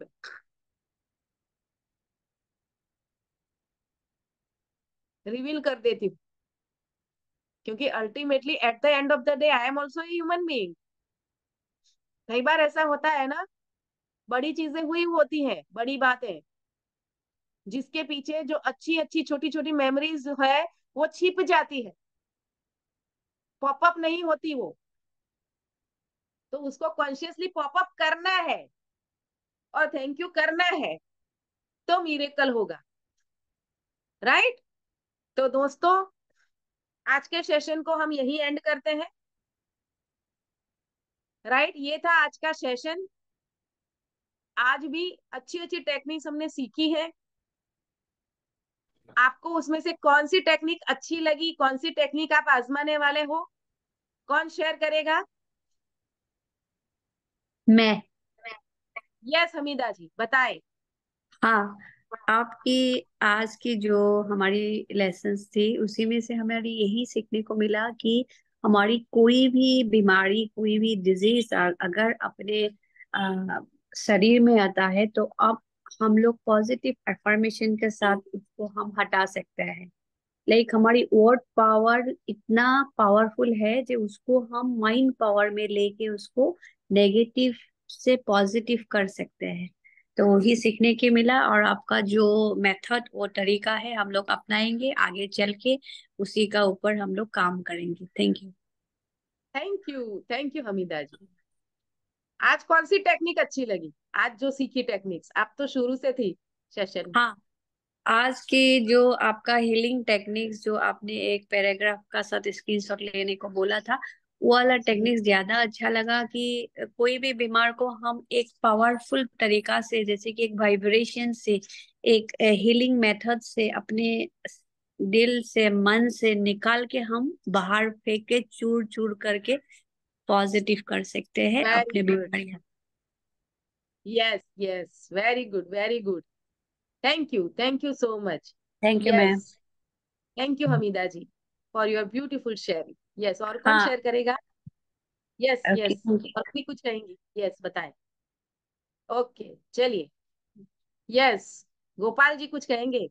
रिवील कर देती हूँ। क्योंकि ultimately at the end of the day I am also human being. कई बार ऐसा होता है ना, बड़ी चीजें हुई होती हैं, बड़ी बातें, जिसके पीछे जो अच्छी अच्छी छोटी छोटी मेमोरीज है, वो छिप जाती है, पॉपअप नहीं होती वो। तो उसको कॉन्शियसली पॉपअप करना है और थैंक यू करना है, तो मिरेकल होगा। राइट? तो दोस्तों, आज के सेशन को हम यही एंड करते हैं। राइट? ये था आज का सेशन। आज भी अच्छी अच्छी टेक्निक्स हमने सीखी है। आपको उसमें से कौन सी टेक्निक अच्छी लगी, कौन सी टेक्निक आप आजमाने वाले हो? कौन शेयर करेगा? मैं। यस, हमीदा जी बताएं। हाँ, आपकी आज की जो हमारी लेसन्स थी उसी में से हमारी यही सीखने को मिला कि हमारी कोई भी बीमारी, कोई भी डिजीज अगर अपने शरीर में आता है तो अब हम लोग पॉजिटिव अफर्मेशन के साथ उसको हम हटा सकते हैं। लाइक हमारी वर्ड पावर इतना पावरफुल है जो उसको हम माइंड पावर में लेके उसको नेगेटिव से पॉजिटिव कर सकते हैं। तो वही सीखने के मिला, और आपका जो मेथड, वो तरीका है, हम लोग अपनाएंगे आगे चल के, उसी का ऊपर हम लोग काम करेंगे। Thank you. Thank you Hamida ji. आज कौन सी टेक्निक अच्छी लगी? आज जो सीखी टेक्निक्स, आप तो शुरू से थी सेशन में। हाँ, आज के जो आपका हीलिंग टेक्निक्स जो आपने एक पैराग्राफ का साथ स्क्रीनशॉट लेने को बोला था, वो वाला टेक्निक्स ज्यादा अच्छा लगा कि कोई भी बीमार को हम एक पावरफुल तरीका से, जैसे कि एक वाइब्रेशन से, एक हीलिंग मेथड से अपने दिल से, मन से निकाल के हम बाहर फेंक के चूर चूर करके पॉजिटिव कर सकते हैं वेरी अपने गुड। बीमारियां। Yes yes, very good very good. Thank you so much. Thank you ma'am. Yes, thank you Hamida ji for your beautiful sharing. Yes, और कौन हाँ। शेयर करेगा? Yes okay. यस, और भी कुछ कहेंगी? यस, बताएं। ओके, चलिए। यस, गोपाल जी कुछ कहेंगे?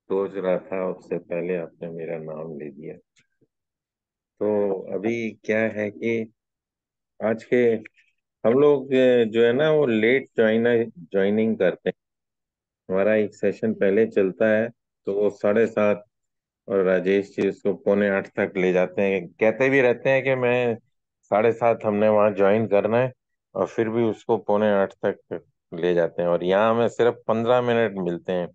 सोच रहा था, उससे पहले आपने मेरा नाम ले दिया। तो अभी क्या है कि आज के हम लोग जो है ना वो लेट ज्वाइनिंग करते हैं। हमारा एक सेशन पहले चलता है, तो वो 7:30, और राजेश जी उसको 7:45 तक ले जाते हैं। कहते भी रहते हैं कि मैं 7:30 हमने वहाँ ज्वाइन करना है, और फिर भी उसको 7:45 तक ले जाते हैं, और यहाँ हमें सिर्फ 15 मिनट मिलते हैं।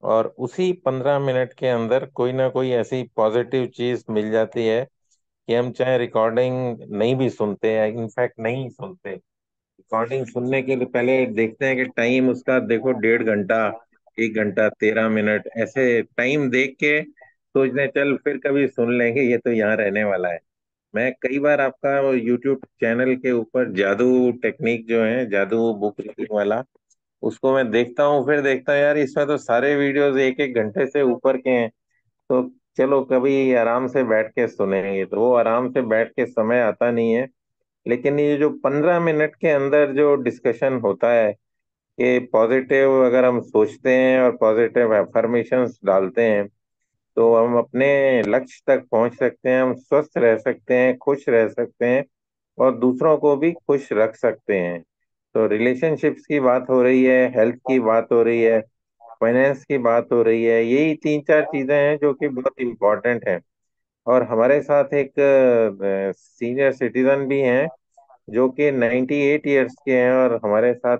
और उसी 15 मिनट के अंदर कोई ना कोई ऐसी पॉजिटिव चीज मिल जाती है कि हम चाहे रिकॉर्डिंग नहीं भी सुनते हैं, इनफैक्ट नहीं सुनते, रिकॉर्डिंग सुनने के लिए पहले देखते हैं कि टाइम उसका देखो, 1.5 घंटा, 1 घंटा 13 मिनट, ऐसे टाइम देख के सोचते हैं चल फिर कभी सुन लेंगे, ये तो यहाँ रहने वाला है। मैं कई बार आपका यूट्यूब चैनल के ऊपर जादू टेक्निक जो है, जादू बुक रीडिंग वाला, उसको मैं देखता हूँ, फिर देखता हूँ यार इसमें तो सारे वीडियोस 1-1 घंटे से ऊपर के हैं। तो चलो कभी आराम से बैठ के सुनेंगे, तो वो आराम से बैठ के समय आता नहीं है। लेकिन ये जो 15 मिनट के अंदर जो डिस्कशन होता है कि पॉजिटिव अगर हम सोचते हैं और पॉजिटिव एफर्मेशंस डालते हैं, तो हम अपने लक्ष्य तक पहुंच सकते हैं, हम स्वस्थ रह सकते हैं, खुश रह सकते हैं, और दूसरों को भी खुश रख सकते हैं। तो रिलेशनशिप्स की बात हो रही है, हेल्थ की बात हो रही है, फाइनेंस की बात हो रही है, यही 3-4 चीजें हैं जो कि बहुत इम्पोर्टेंट हैं। और हमारे साथ एक सीनियर सिटीजन भी हैं जो कि 98 ईयर्स के हैं, और हमारे साथ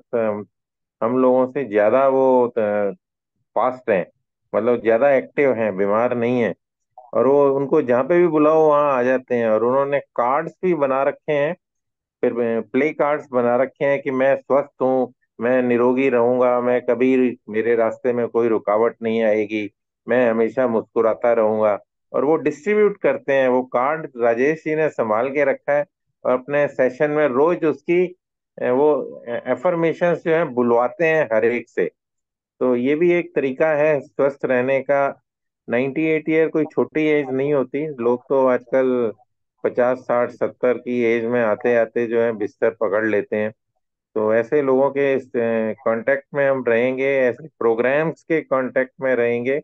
हम लोगों से ज्यादा वो फास्ट हैं, मतलब ज्यादा एक्टिव हैं, बीमार नहीं हैं। और वो उनको जहाँ पे भी बुलाओ वहाँ आ जाते हैं, और उन्होंने कार्ड्स भी बना रखे हैं, फिर प्ले कार्ड्स बना रखे हैं कि मैं स्वस्थ हूँ, मैं निरोगी रहूंगा, मैं कभी मेरे रास्ते में कोई रुकावट नहीं आएगी, मैं हमेशा मुस्कुराता रहूंगा। और वो डिस्ट्रीब्यूट करते हैं, वो कार्ड राजेश जी ने संभाल के रखा है, और अपने सेशन में रोज उसकी वो एफर्मेशंस जो है बुलवाते हैं हर एक से। तो ये भी एक तरीका है स्वस्थ रहने का। 98 ईयर कोई छोटी एज नहीं होती, लोग तो आजकल 50, 60, 70 की एज में आते आते जो है बिस्तर पकड़ लेते हैं। तो ऐसे लोगों के कांटेक्ट में हम रहेंगे, ऐसे प्रोग्राम्स के कांटेक्ट में रहेंगे,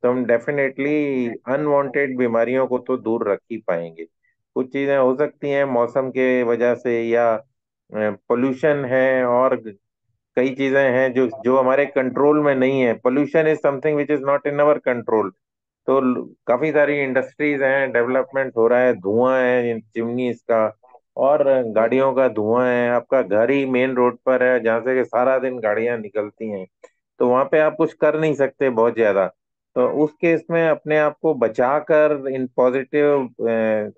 तो हम डेफिनेटली अनवांटेड बीमारियों को तो दूर रख ही पाएंगे। कुछ चीजें हो सकती हैं मौसम के वजह से, या पोल्यूशन है, और कई चीजें हैं जो जो हमारे कंट्रोल में नहीं है। Pollution is something which is not in our control. तो काफी सारी इंडस्ट्रीज हैं, डेवलपमेंट हो रहा है, धुआं है चिमनीज का, और गाड़ियों का धुआं है। आपका घर ही मेन रोड पर है जहाँ से कि सारा दिन गाड़ियां निकलती हैं, तो वहां पे आप कुछ कर नहीं सकते बहुत ज्यादा। तो उस केस में अपने आप को बचाकर इन पॉजिटिव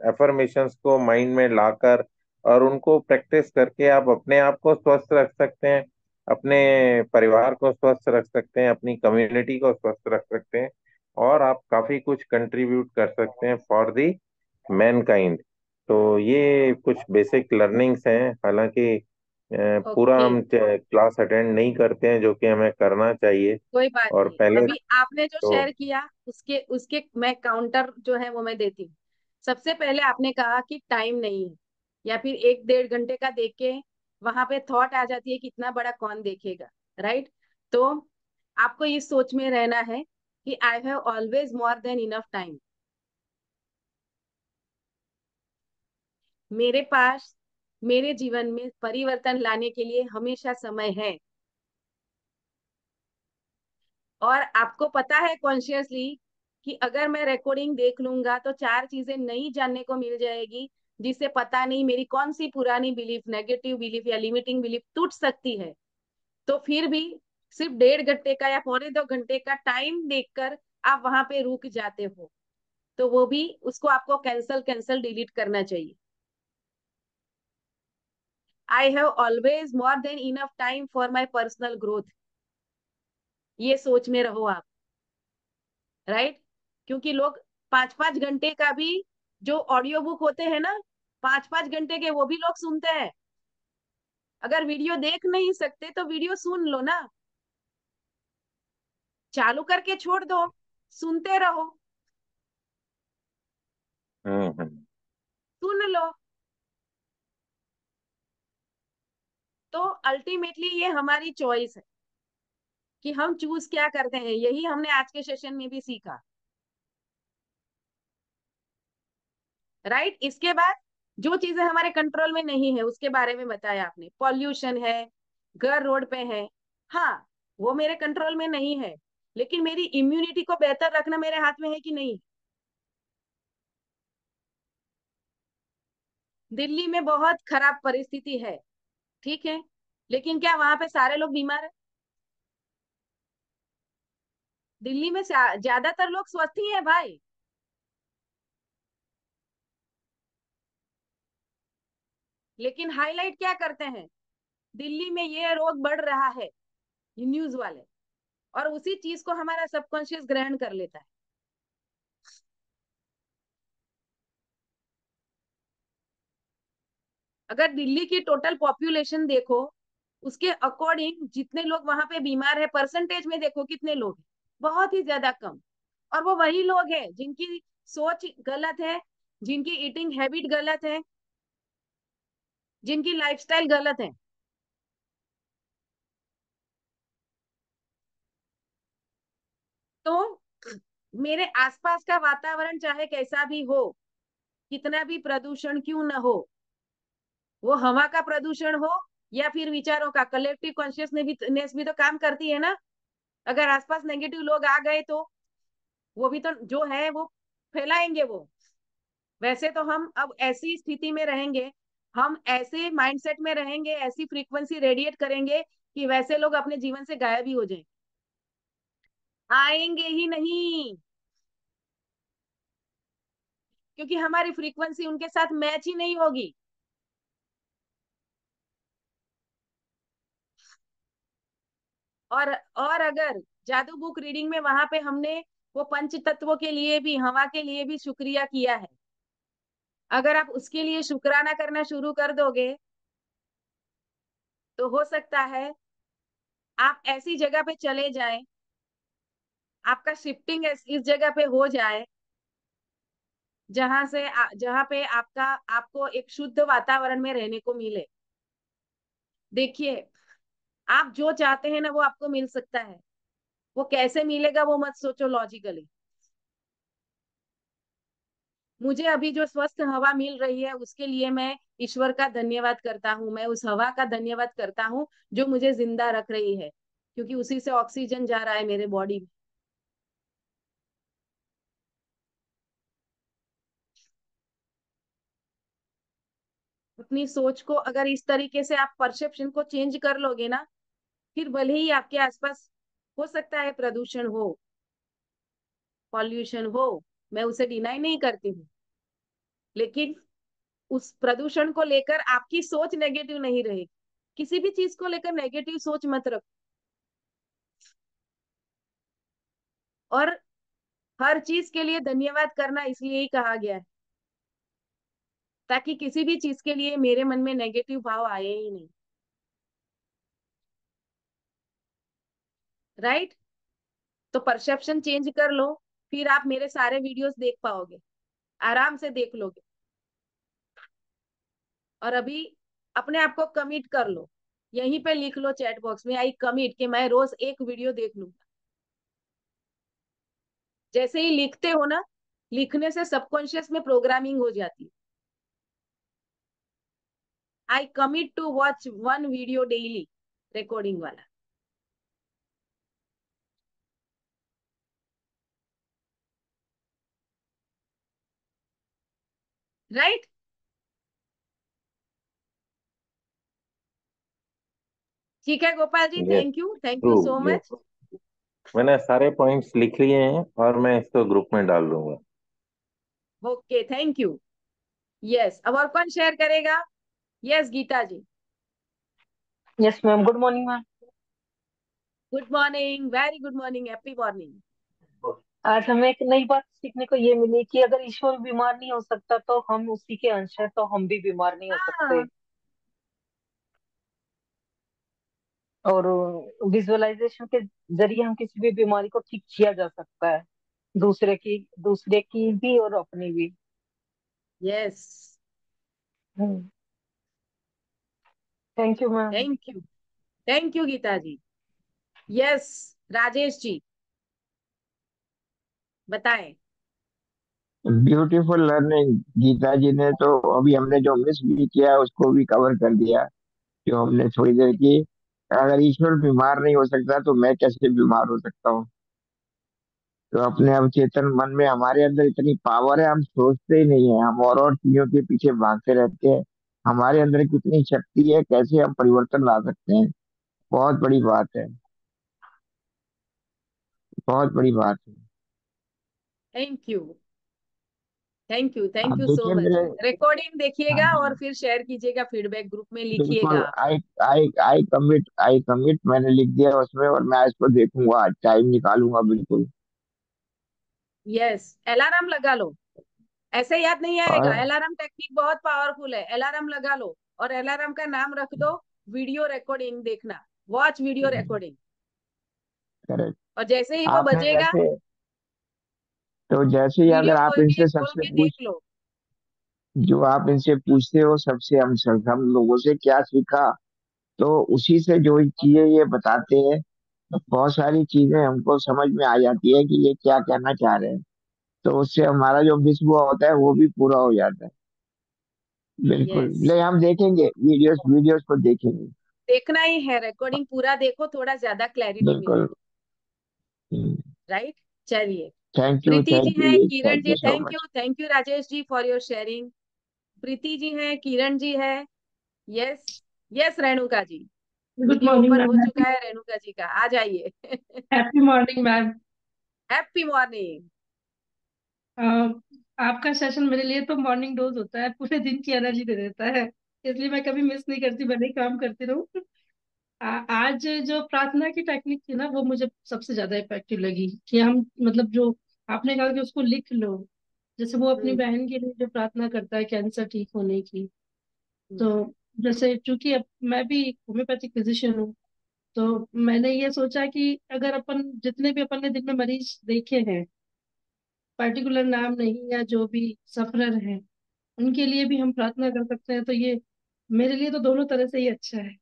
एफर्मेशंस को माइंड में लाकर और उनको प्रैक्टिस करके आप अपने आप को स्वस्थ रख सकते हैं, अपने परिवार को स्वस्थ रख सकते हैं, अपनी कम्युनिटी को स्वस्थ रख सकते हैं, और आप काफी कुछ कंट्रीब्यूट कर सकते हैं फॉर दी मैनकाइंड। तो ये कुछ बेसिक लर्निंग्स हैं, हालांकि पूरा ओके, हम क्लास अटेंड नहीं करते हैं, जो कि हमें करना चाहिए। कोई बात और नहीं। पहले अभी आपने जो तो शेयर किया उसके उसके मैं काउंटर जो है वो मैं देती हूँ। सबसे पहले आपने कहा कि टाइम नहीं है, या फिर 1-1.5 घंटे का देख के वहां पे थॉट आ जाती है कि इतना बड़ा कौन देखेगा, राइट? तो आपको इस सोच में रहना है कि I have always more than enough time. मेरे पास मेरे जीवन में परिवर्तन लाने के लिए हमेशा समय है। और आपको पता है कॉन्शियसली कि अगर मैं रिकॉर्डिंग देख लूंगा तो 4 चीजें नई जानने को मिल जाएगी जिसे पता नहीं मेरी कौन सी पुरानी बिलीफ, नेगेटिव बिलीफ या लिमिटिंग बिलीफ टूट सकती है, तो फिर भी सिर्फ 1.5 घंटे का या पौने 2 घंटे का टाइम देखकर आप वहां पे रुक जाते हो, तो वो भी उसको आपको कैंसल कैंसल डिलीट करना चाहिए। I have always more than enough time for my personal growth, ये सोच में रहो आप, राइट। क्योंकि लोग 5-5 घंटे का भी जो ऑडियो बुक होते हैं ना, 5-5 घंटे के वो भी लोग सुनते हैं। अगर वीडियो देख नहीं सकते तो वीडियो सुन लो ना, चालू करके छोड़ दो, सुनते रहो, हम्म। सुन लो। तो अल्टीमेटली ये हमारी चॉइस है कि हम चूज क्या करते हैं, यही हमने आज के सेशन में भी सीखा, राइट। इसके बाद जो चीजें हमारे कंट्रोल में नहीं है उसके बारे में बताया आपने, पॉल्यूशन है, घर रोड पे है, हाँ वो मेरे कंट्रोल में नहीं है, लेकिन मेरी इम्यूनिटी को बेहतर रखना मेरे हाथ में है कि नहीं। दिल्ली में बहुत खराब परिस्थिति है, ठीक है, लेकिन क्या वहां पे सारे लोग बीमार है? दिल्ली में ज्यादातर लोग स्वस्थ ही है भाई। लेकिन हाईलाइट क्या करते हैं, दिल्ली में ये रोग बढ़ रहा है, ये न्यूज वाले, और उसी चीज को हमारा सबकॉन्शियस ग्रहण कर लेता है। अगर दिल्ली की टोटल पॉपुलेशन देखो, उसके अकॉर्डिंग जितने लोग वहां पे बीमार है, परसेंटेज में देखो कितने लोग हैं, बहुत ही ज्यादा कम। और वो वही लोग हैं जिनकी सोच गलत है, जिनकी ईटिंग हैबिट गलत है, जिनकी लाइफस्टाइल गलत है। तो मेरे आसपास का वातावरण चाहे कैसा भी हो, कितना भी प्रदूषण क्यों न हो, वो हवा का प्रदूषण हो या फिर विचारों का, कलेक्टिव कॉन्शियसनेस भी तो काम करती है ना। अगर आसपास नेगेटिव लोग आ गए तो वो भी तो जो है वो फैलाएंगे वो। वैसे तो हम अब ऐसी स्थिति में रहेंगे, हम ऐसे माइंडसेट में रहेंगे, ऐसी फ्रीक्वेंसी रेडिएट करेंगे कि वैसे लोग अपने जीवन से गायब ही हो जाएं, आएंगे ही नहीं, क्योंकि हमारी फ्रीक्वेंसी उनके साथ मैच ही नहीं होगी। और अगर जादू बुक रीडिंग में वहां पे हमने वो पंच तत्वों के लिए भी, हवा के लिए भी शुक्रिया किया है, अगर आप उसके लिए शुक्राना करना शुरू कर दोगे तो हो सकता है आप ऐसी जगह पे चले जाएं, आपका शिफ्टिंग इस जगह पे हो जाए जहां पे आपको एक शुद्ध वातावरण में रहने को मिले। देखिए, आप जो चाहते हैं ना वो आपको मिल सकता है, वो कैसे मिलेगा वो मत सोचो लॉजिकली। मुझे अभी जो स्वस्थ हवा मिल रही है उसके लिए मैं ईश्वर का धन्यवाद करता हूँ, मैं उस हवा का धन्यवाद करता हूँ जो मुझे जिंदा रख रही है, क्योंकि उसी से ऑक्सीजन जा रहा है मेरे बॉडी में। अपनी सोच को अगर इस तरीके से आप परसेप्शन को चेंज कर लोगे ना, फिर भले ही आपके आसपास हो सकता है प्रदूषण हो, पॉल्यूशन हो, मैं उसे डिनाई नहीं करती हूँ, लेकिन उस प्रदूषण को लेकर आपकी सोच नेगेटिव नहीं रहेगी। किसी भी चीज को लेकर नेगेटिव सोच मत रखो। और हर चीज के लिए धन्यवाद करना इसलिए ही कहा गया है, ताकि किसी भी चीज के लिए मेरे मन में नेगेटिव भाव आए ही नहीं, राइट। तो परसेप्शन चेंज कर लो, फिर आप मेरे सारे वीडियोस देख पाओगे, आराम से देख लोगे। और अभी अपने आप को कमिट कर लो, यहीं पे लिख लो चैट बॉक्स में, आई कमिट, कि मैं रोज एक वीडियो देख लूंगा। जैसे ही लिखते हो ना, लिखने से सबकॉन्शियस में प्रोग्रामिंग हो जाती है। I commit to watch 1 video daily, recording वाला, राइट। ठीक है Gopal ji, yes, thank true, you so yes. Much. मैंने सारे पॉइंट्स लिख लिए हैं और मैं इसको ग्रुप में डाल दूंगा। Okay, thank you. यस, अब और कौन शेयर करेगा? Yes, Geeta ji. Yes ma'am, good morning ma'am. Good morning, very good morning, happy morning. आज हमें एक नई बात सीखने को ये मिली कि अगर ईश्वर बीमार नहीं हो सकता तो हम उसी के अंश हैं, तो हम भी बीमार नहीं हो सकते। हाँ, और विजुअलाइजेशन के जरिए हम किसी भी बीमारी को ठीक किया जा सकता है, दूसरे की भी और अपनी भी। Yes, thank you ma'am. Thank you Geeta ji. Yes, Rajesh ji बताएं। Beautiful learning. गीता जी ने तो अभी हमने जो मिस भी किया उसको भी कवर कर दिया। जो हमने थोड़ी देर की, अगर ईश्वर बीमार नहीं हो सकता तो मैं कैसे बीमार हो सकता हूँ। तो अपने अवचेतन मन में हमारे अंदर इतनी पावर है, हम सोचते ही नहीं है, हम और चीजों के पीछे भागते रहते हैं। हमारे अंदर कितनी शक्ति है, कैसे हम परिवर्तन ला सकते हैं। बहुत बड़ी बात है, बहुत बड़ी बात है। थैंक यू, थैंक आप यू सो देखिए मच। मेरे। रिकॉर्डिंग हाँ देखिएगा और जी, फिर शेयर कीजिएगा, फीडबैक ग्रुप में बिल्कुल। लिखिएगा। आई कमिट मैंने लिख दिया उसमें, और मैं इसको देखूंगा, टाइम निकालूंगा बिल्कुल। यस, अलार्म लगा लो। ऐसे याद नहीं आएगा। और अलार्म टेक्निक बहुत पावरफुल है। अलार्म लगा लो और अलार्म का नाम रख दो वीडियो रिकॉर्डिंग देखना। Watch video recording. करेक्ट। और जैसे ही वो आपने बजेगा, जैसे, तो जैसे ही वीडियो अगर आप इनसे खोल सबसे के देख पूछ, लो। जो आप इनसे पूछते हो सबसे, हम लोगों से क्या सीखा, तो उसी से जो चीजें ये बताते हैं, तो बहुत सारी चीजें हमको समझ में आ जाती है कि ये क्या कहना चाह रहे हैं। तो उससे हमारा जो मिस हुआ होता है वो भी पूरा हो जाता है। बिल्कुल, यस, ले हम देखेंगे, वीडियोस वीडियोस को देखेंगे। देखना ही है। रिकॉर्डिंग पूरा देखो, थोड़ा ज्यादा क्लैरिटी बिल्कुल। मिलेगी। राइट, चलिए। Thank you, Preeti ji thank you हैं, जी, Kiran thank ji, you so much. Thank you Rajesh ji for your sharing. Preeti ji हैं, किरण जी है। Yes, yes Renuka ji. Good video morning open हो मैम। चुका है रेणुका जी का, आ जाइए। Happy morning ma'am. Happy morning. आपका सेशन मेरे लिए तो मॉर्निंग डोज होता है, पूरे दिन की एनर्जी दे देता है। इसलिए मैं कभी मिस नहीं करती, भले ही काम करती रहूं। आज जो प्रार्थना की टेक्निक थी ना, वो मुझे सबसे ज्यादा इफेक्टिव लगी। कि हम मतलब जो आपने कहा कि उसको लिख लो, जैसे वो अपनी हम्म, बहन के लिए जो प्रार्थना करता है कैंसर ठीक होने की। हम्म, तो जैसे चूंकि अब मैं भी होम्योपैथिक फिजिशियन हूँ, तो मैंने ये सोचा कि अगर अपन जितने भी अपन ने दिन में मरीज देखे हैं, पर्टिकुलर नाम नहीं, या जो भी सफरर हैं, उनके लिए भी हम प्रार्थना कर सकते हैं। तो ये मेरे लिए तो दोनों तरह से ही अच्छा है,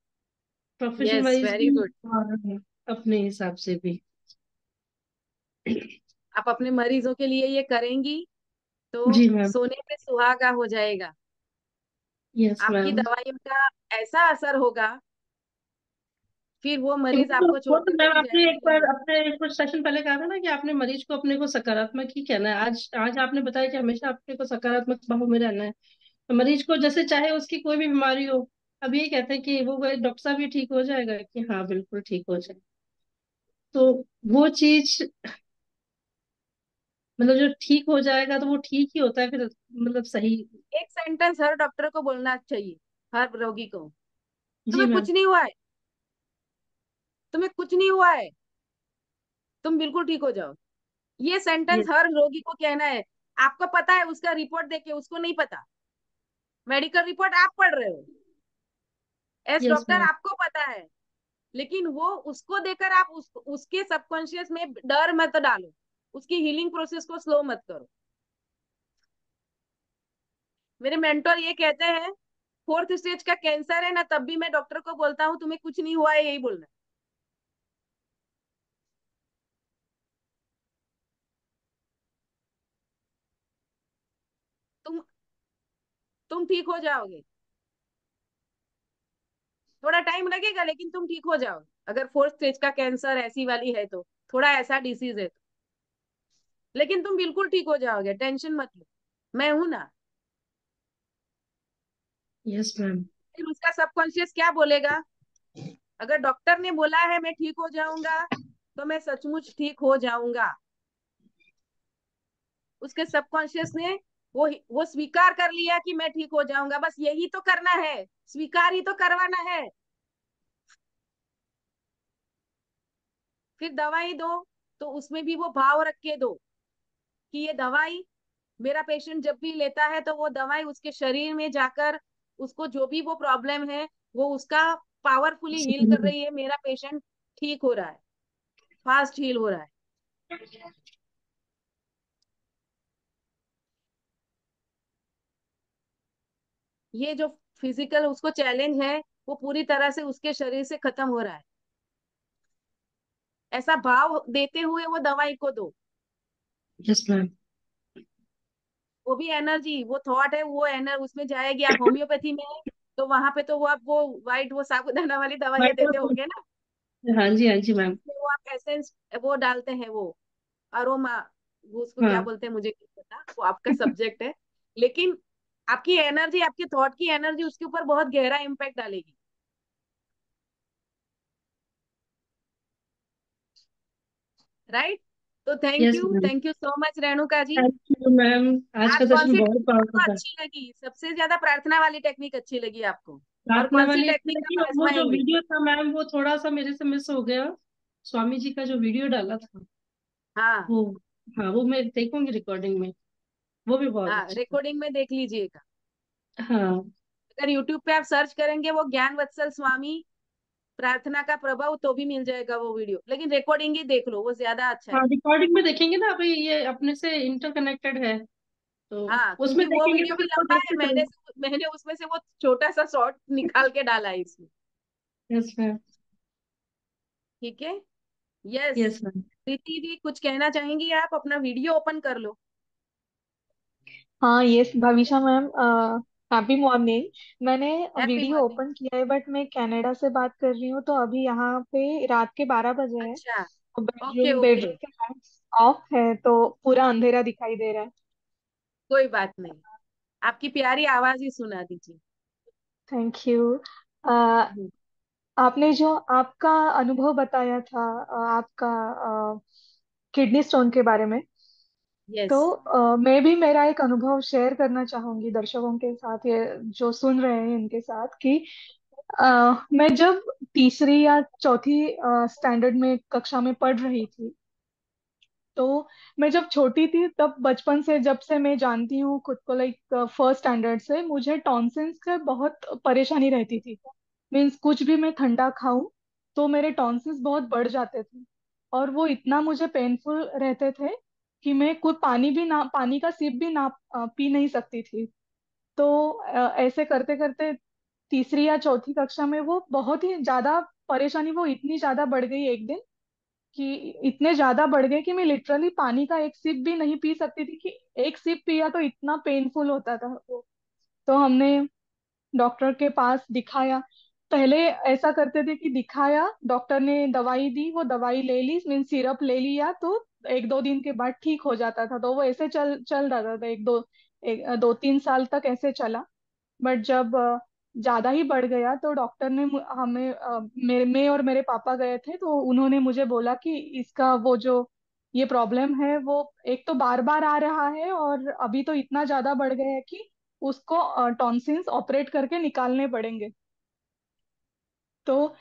प्रोफेशन यस, वाइज वेरी भी गुड। और अपने हिसाब से भी। आप अपने मरीजों के लिए ये करेंगी तो जी मैम। सोने पे सुहागा हो जाएगा। यस आपकी मैम। दवाइयों का ऐसा असर होगा, फिर वो मरीज आपको वो तो छोड़कर मैम, कहीं आपने जाएंगे एक बार नहीं। अपने कुछ सेशन पहले कहा था ना कि आपने मरीज को अपने को सकारात्मक ही कहना है। आज आज आपने बताया कि हमेशा अपने को सकारात्मक भाव में रहना है। तो मरीज को जैसे चाहे उसकी कोई भी बीमारी हो, अब ये कहते हैं कि वो डॉक्टर साहब ये ठीक हो जाएगा, कि हाँ बिल्कुल ठीक हो जाए। तो वो चीज, मतलब जो ठीक हो जाएगा तो वो ठीक ही होता है फिर, मतलब सही। एक सेंटेंस हर डॉक्टर को बोलना चाहिए, हर रोगी को। जी तुम्हें मैम। कुछ नहीं हुआ है, तुम्हें कुछ नहीं हुआ है, तुम बिल्कुल ठीक हो जाओ। ये सेंटेंस यस। हर रोगी को कहना है। आपको पता है उसका रिपोर्ट देखे, उसको नहीं पता। मेडिकल रिपोर्ट आप पढ़ रहे हो, एज यस डॉक्टर मैम। आपको पता है। लेकिन वो उसको देकर आप उसके सबकॉन्शियस में डर मत डालो। उसकी हीलिंग प्रोसेस को स्लो मत करो। मेरे मेंटोर ये कहते हैं, फोर्थ स्टेज का कैंसर है ना, तब भी मैं डॉक्टर को बोलता हूँ तुम्हें कुछ नहीं हुआ है, यही बोलना है। तुम तुम ठीक हो जाओगे। थोड़ा टाइम लगेगा लेकिन तुम ठीक हो जाओगे। अगर फोर्थ स्टेज का कैंसर ऐसी वाली है तो, थोड़ा ऐसा डिसीज है तो, लेकिन तुम बिल्कुल ठीक हो जाओगे, टेंशन मत लो। मैं हूं ना। Yes ma'am. फिर उसका सबकॉन्शियस क्या बोलेगा? अगर डॉक्टर ने बोला है मैं ठीक हो जाऊंगा, तो मैं सचमुच ठीक हो जाऊंगा। उसके सबकॉन्शियस ने वो स्वीकार कर लिया कि मैं ठीक हो जाऊंगा, बस यही तो करना है, स्वीकार ही तो करवाना है। फिर दवाई दो, तो उसमें भी वो भाव रख के दो कि ये दवाई मेरा पेशेंट जब भी लेता है तो वो दवाई उसके शरीर में जाकर उसको जो भी वो प्रॉब्लम है वो उसका पावरफुली हील कर रही है, मेरा पेशेंट ठीक हो रहा है, फास्ट हील हो रहा है। ये जो फिजिकल उसको चैलेंज है वो पूरी तरह से उसके शरीर से खत्म हो रहा है। ऐसा भाव देते हुए वो दवाई को दो। Yes ma'am. वो भी एनर्जी, वो थॉट है, वो एनर्जी उसमें जाएगी। आप होम्योपैथी में है तो वहां पे तो वो आप वो वाइट वो साबूदाना वाली दवाइयां देते होंगे ना, हाँ जी मैम। उसमें वो आप एसेंस वो डालते हैं, वो अरोमा, वो उसको क्या हाँ बोलते हैं मुझे नहीं पता, वो आपका सब्जेक्ट है। लेकिन आपकी एनर्जी, आपके थॉट की एनर्जी उसके ऊपर बहुत गहरा इम्पैक्ट डालेगी। राइट। तो yes ma'am. Thank you so much Renuka ji. Thank you ma'am. आज आज का कौन सेशन सी बहुत टेक्निक पावरफुल आपको था। अच्छी लगी? सबसे ज्यादा प्रार्थना वाली टेक्निक अच्छी लगी आपको? और प्रार्थना कौन सी वाली अच्छी टेक्निक लगी, आप और वो जो आजमाएंगे? वीडियो था मैम वो थोड़ा सा मेरे से मिस हो गया। स्वामी जी का जो वीडियो डाला था हाँ वो, हाँ वो मैं देखूंगी रिकॉर्डिंग में। वो भी बहुत हाँ, अच्छा था। रिकॉर्डिंग में देख लीजिएगा। हाँ अगर यूट्यूब पे आप सर्च करेंगे वो ज्ञान वत्सल स्वामी प्रार्थना का प्रभाव, तो भी मिल जाएगा वो वीडियो, लेकिन रिकॉर्डिंग ही देख लो, वो ज्यादा अच्छा हाँ, है। रिकॉर्डिंग में देखेंगे ना, अभी ये अपने से इंटरकनेक्टेड है, तो हाँ, उसमें क्योंकि वो देखेंगे वीडियो तो भी फिर वो लंबा है, देखते चलेंगे। मैंने उसमें से वो छोटा सा शॉर्ट निकाल के डाला है इसमें। Yes ma'am. ठीक है। Yes. Yes ma'am. Preeti ji कुछ कहना चाहेंगी आप? अपना वीडियो ओपन कर लो। हाँ यस भविषा मैम, हैप्पी मॉर्निंग। मैंने हैप्पी वीडियो मॉर्निंग। ओपन किया है बट मैं कनाडा से बात कर रही हूँ, तो अभी यहाँ पे रात के 12 बजे हैं। अच्छा। तो ओके बेडरूम ओके, बेडरूम के लाइट्स ऑफ है तो पूरा अंधेरा दिखाई दे रहा है। कोई बात नहीं, आपकी प्यारी आवाज ही सुना दीजिए। Thank you. हम्म, आपने जो आपका अनुभव बताया था, आपका किडनी स्टोन के बारे में, तो यस। मैं भी मेरा एक अनुभव शेयर करना चाहूंगी दर्शकों के साथ, ये जो सुन रहे हैं इनके साथ, कि मैं जब तीसरी या चौथी स्टैंडर्ड में कक्षा में पढ़ रही थी, तो मैं जब छोटी थी तब बचपन से, जब से मैं जानती हूँ खुद को, लाइक फर्स्ट स्टैंडर्ड से मुझे टॉन्सिल्स का बहुत परेशानी रहती थी। मीन्स कुछ भी मैं ठंडा खाऊं तो मेरे टॉन्सिल्स बहुत बढ़ जाते थे, और वो इतना मुझे पेनफुल रहते थे कि मैं खुद पानी भी ना, पानी का सिप भी ना पी नहीं सकती थी। तो ऐसे करते करते तीसरी या चौथी कक्षा में वो बहुत ही ज्यादा परेशानी, वो इतनी ज्यादा बढ़ गई एक दिन, कि इतने ज्यादा बढ़ गए कि मैं लिटरली पानी का एक सिप भी नहीं पी सकती थी, कि एक सिप पिया तो इतना पेनफुल होता था वो। तो हमने डॉक्टर के पास दिखाया। पहले ऐसा करते थे कि दिखाया, डॉक्टर ने दवाई दी, वो दवाई ले ली, मीन सिरप ले लिया, तो 1-2 दिन के बाद ठीक हो जाता था। तो वो ऐसे चल चल रहा था, 2-3 साल तक ऐसे चला। बट जब ज्यादा ही बढ़ गया तो डॉक्टर ने हमें मेरे मैं और मेरे पापा गए थे, तो उन्होंने मुझे बोला कि इसका वो जो ये प्रॉब्लम है वो एक तो बार बार आ रहा है, और अभी तो इतना ज्यादा बढ़ गया है कि उसको टॉन्सिल्स ऑपरेट करके निकालने पड़ेंगे। तो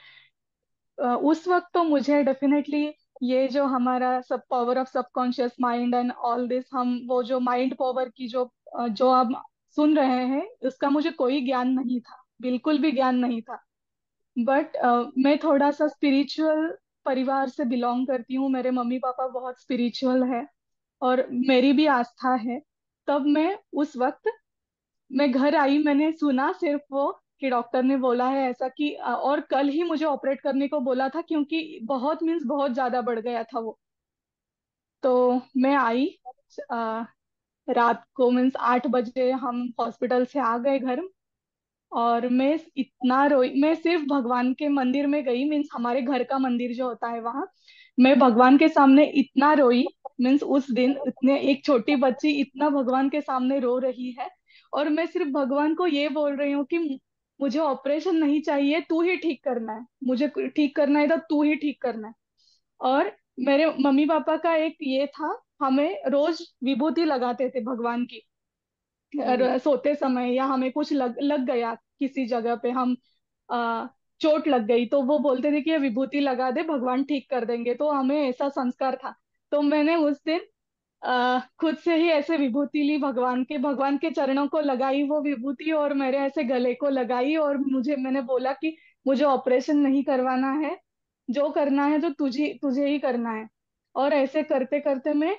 उस वक्त तो मुझे डेफिनेटली ये जो हमारा सब power of subconscious mind and all this, हम वो जो माइंड पावर की जो आप सुन रहे हैं, उसका मुझे कोई ज्ञान नहीं था, बिल्कुल भी ज्ञान नहीं था। बट मैं थोड़ा सा स्पिरिचुअल परिवार से बिलोंग करती हूँ, मेरे मम्मी पापा बहुत स्पिरिचुअल है और मेरी भी आस्था है। तब मैं उस वक्त, मैं घर आई, मैंने सुना सिर्फ वो कि डॉक्टर ने बोला है ऐसा कि और कल ही मुझे ऑपरेट करने को बोला था, क्योंकि बहुत मीन्स बहुत ज्यादा बढ़ गया था वो। तो मैं आई, अ, रात को मीन्स 8 बजे हम हॉस्पिटल से आ गए घर। और मैं इतना रोई, मैं सिर्फ भगवान के मंदिर में गई, मीन्स हमारे घर का मंदिर जो होता है वहां, मैं भगवान के सामने इतना रोई। मीन्स उस दिन इतने, एक छोटी बच्ची इतना भगवान के सामने रो रही है, और मैं सिर्फ भगवान को ये बोल रही हूँ कि मुझे ऑपरेशन नहीं चाहिए, तू ही ठीक करना है, मुझे ठीक करना है तो तू ही ठीक करना है। और मेरे मम्मी पापा का एक ये था, हमें रोज विभूति लगाते थे भगवान की। सोते समय या हमें कुछ लग लग गया किसी जगह पे, हम आ, चोट लग गई, तो वो बोलते थे कि ये विभूति लगा दे, भगवान ठीक कर देंगे। तो हमें ऐसा संस्कार था। तो मैंने उस दिन खुद से ही ऐसे विभूति ली, भगवान के चरणों को लगाई वो विभूति, और मेरे ऐसे गले को लगाई, और मैंने बोला कि मुझे ऑपरेशन नहीं करवाना है, जो करना है तो तुझे तुझे ही करना है। और ऐसे करते करते मैं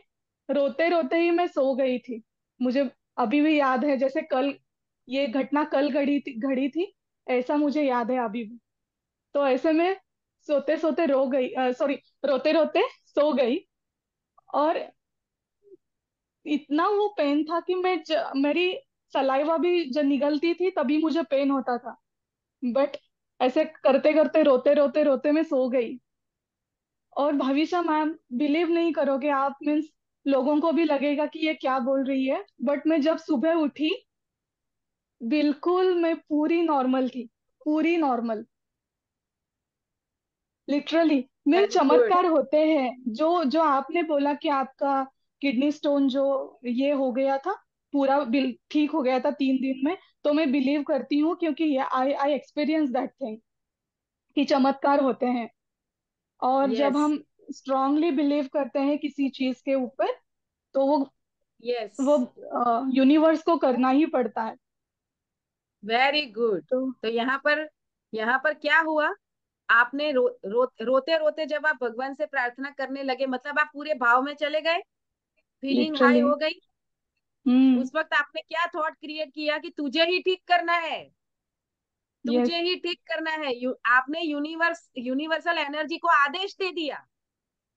रोते रोते ही मैं सो गई थी। मुझे अभी भी याद है, जैसे कल ये घटना कल घड़ी थी, ऐसा मुझे याद है अभी भी। तो ऐसे में सोते सोते रो गई, सॉरी, रोते रोते सो गई। और इतना वो पेन था कि मेरी सलाइवा भी जब निकलती थी तभी मुझे पेन होता था। बट ऐसे करते करते रोते रोते रोते मैं सो गई। और भविष्य मैम, बिलीव नहीं करोगे आप, मीन्स लोगों को भी लगेगा कि ये क्या बोल रही है, बट मैं जब सुबह उठी, बिल्कुल मैं पूरी नॉर्मल थी, पूरी नॉर्मल, लिटरली। मेरे वेरी गुड। चमत्कार होते हैं। जो जो आपने बोला कि आपका किडनी स्टोन जो ये हो गया था, पूरा बिल ठीक हो गया था 3 दिन में, तो मैं बिलीव करती हूँ, क्योंकि आई आई एक्सपीरियंस दैट थिंग, कि चमत्कार होते हैं। और जब यस, हम स्ट्रांगली बिलीव करते हैं किसी चीज के ऊपर, तो यस, वो यूनिवर्स को करना ही पड़ता है। Very good. तो तो यहाँ पर क्या हुआ? आपने रोते रोते जब आप भगवान से प्रार्थना करने लगे, मतलब आप पूरे भाव में चले गए, फीलिंग हाई लिटरली। हो गई। हम्म। उस वक्त आपने क्या थॉट क्रिएट किया कि तुझे ही ठीक करना है, यस। तुझे ही ठीक करना है। आपने यूनिवर्सल एनर्जी को आदेश दे दिया।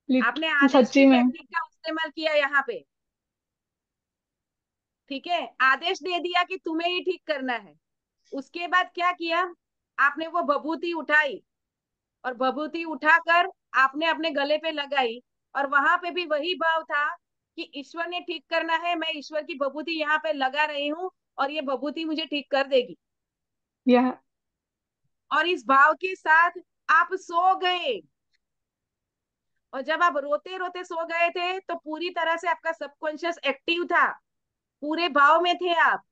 लिट आपने आदेश की सच्ची में। टेक्निक का इस्तेमाल किया यहाँ पे। ठीक है, आदेश दे दिया कि तुम्हें ही ठीक करना है। उसके बाद क्या किया? आपने वो भभूति उठाई, और भभूति उठाकर आपने अपने गले पे लगाई। और वहां पे भी वही भाव था कि ईश्वर ने ठीक करना है, मैं ईश्वर की भभूति यहाँ पे लगा रही हूँ, और ये भभूति मुझे ठीक कर देगी। यह। और इस भाव के साथ आप सो गए। और जब आप रोते रोते सो गए थे, तो पूरी तरह से आपका सबकॉन्शियस एक्टिव था, पूरे भाव में थे आप।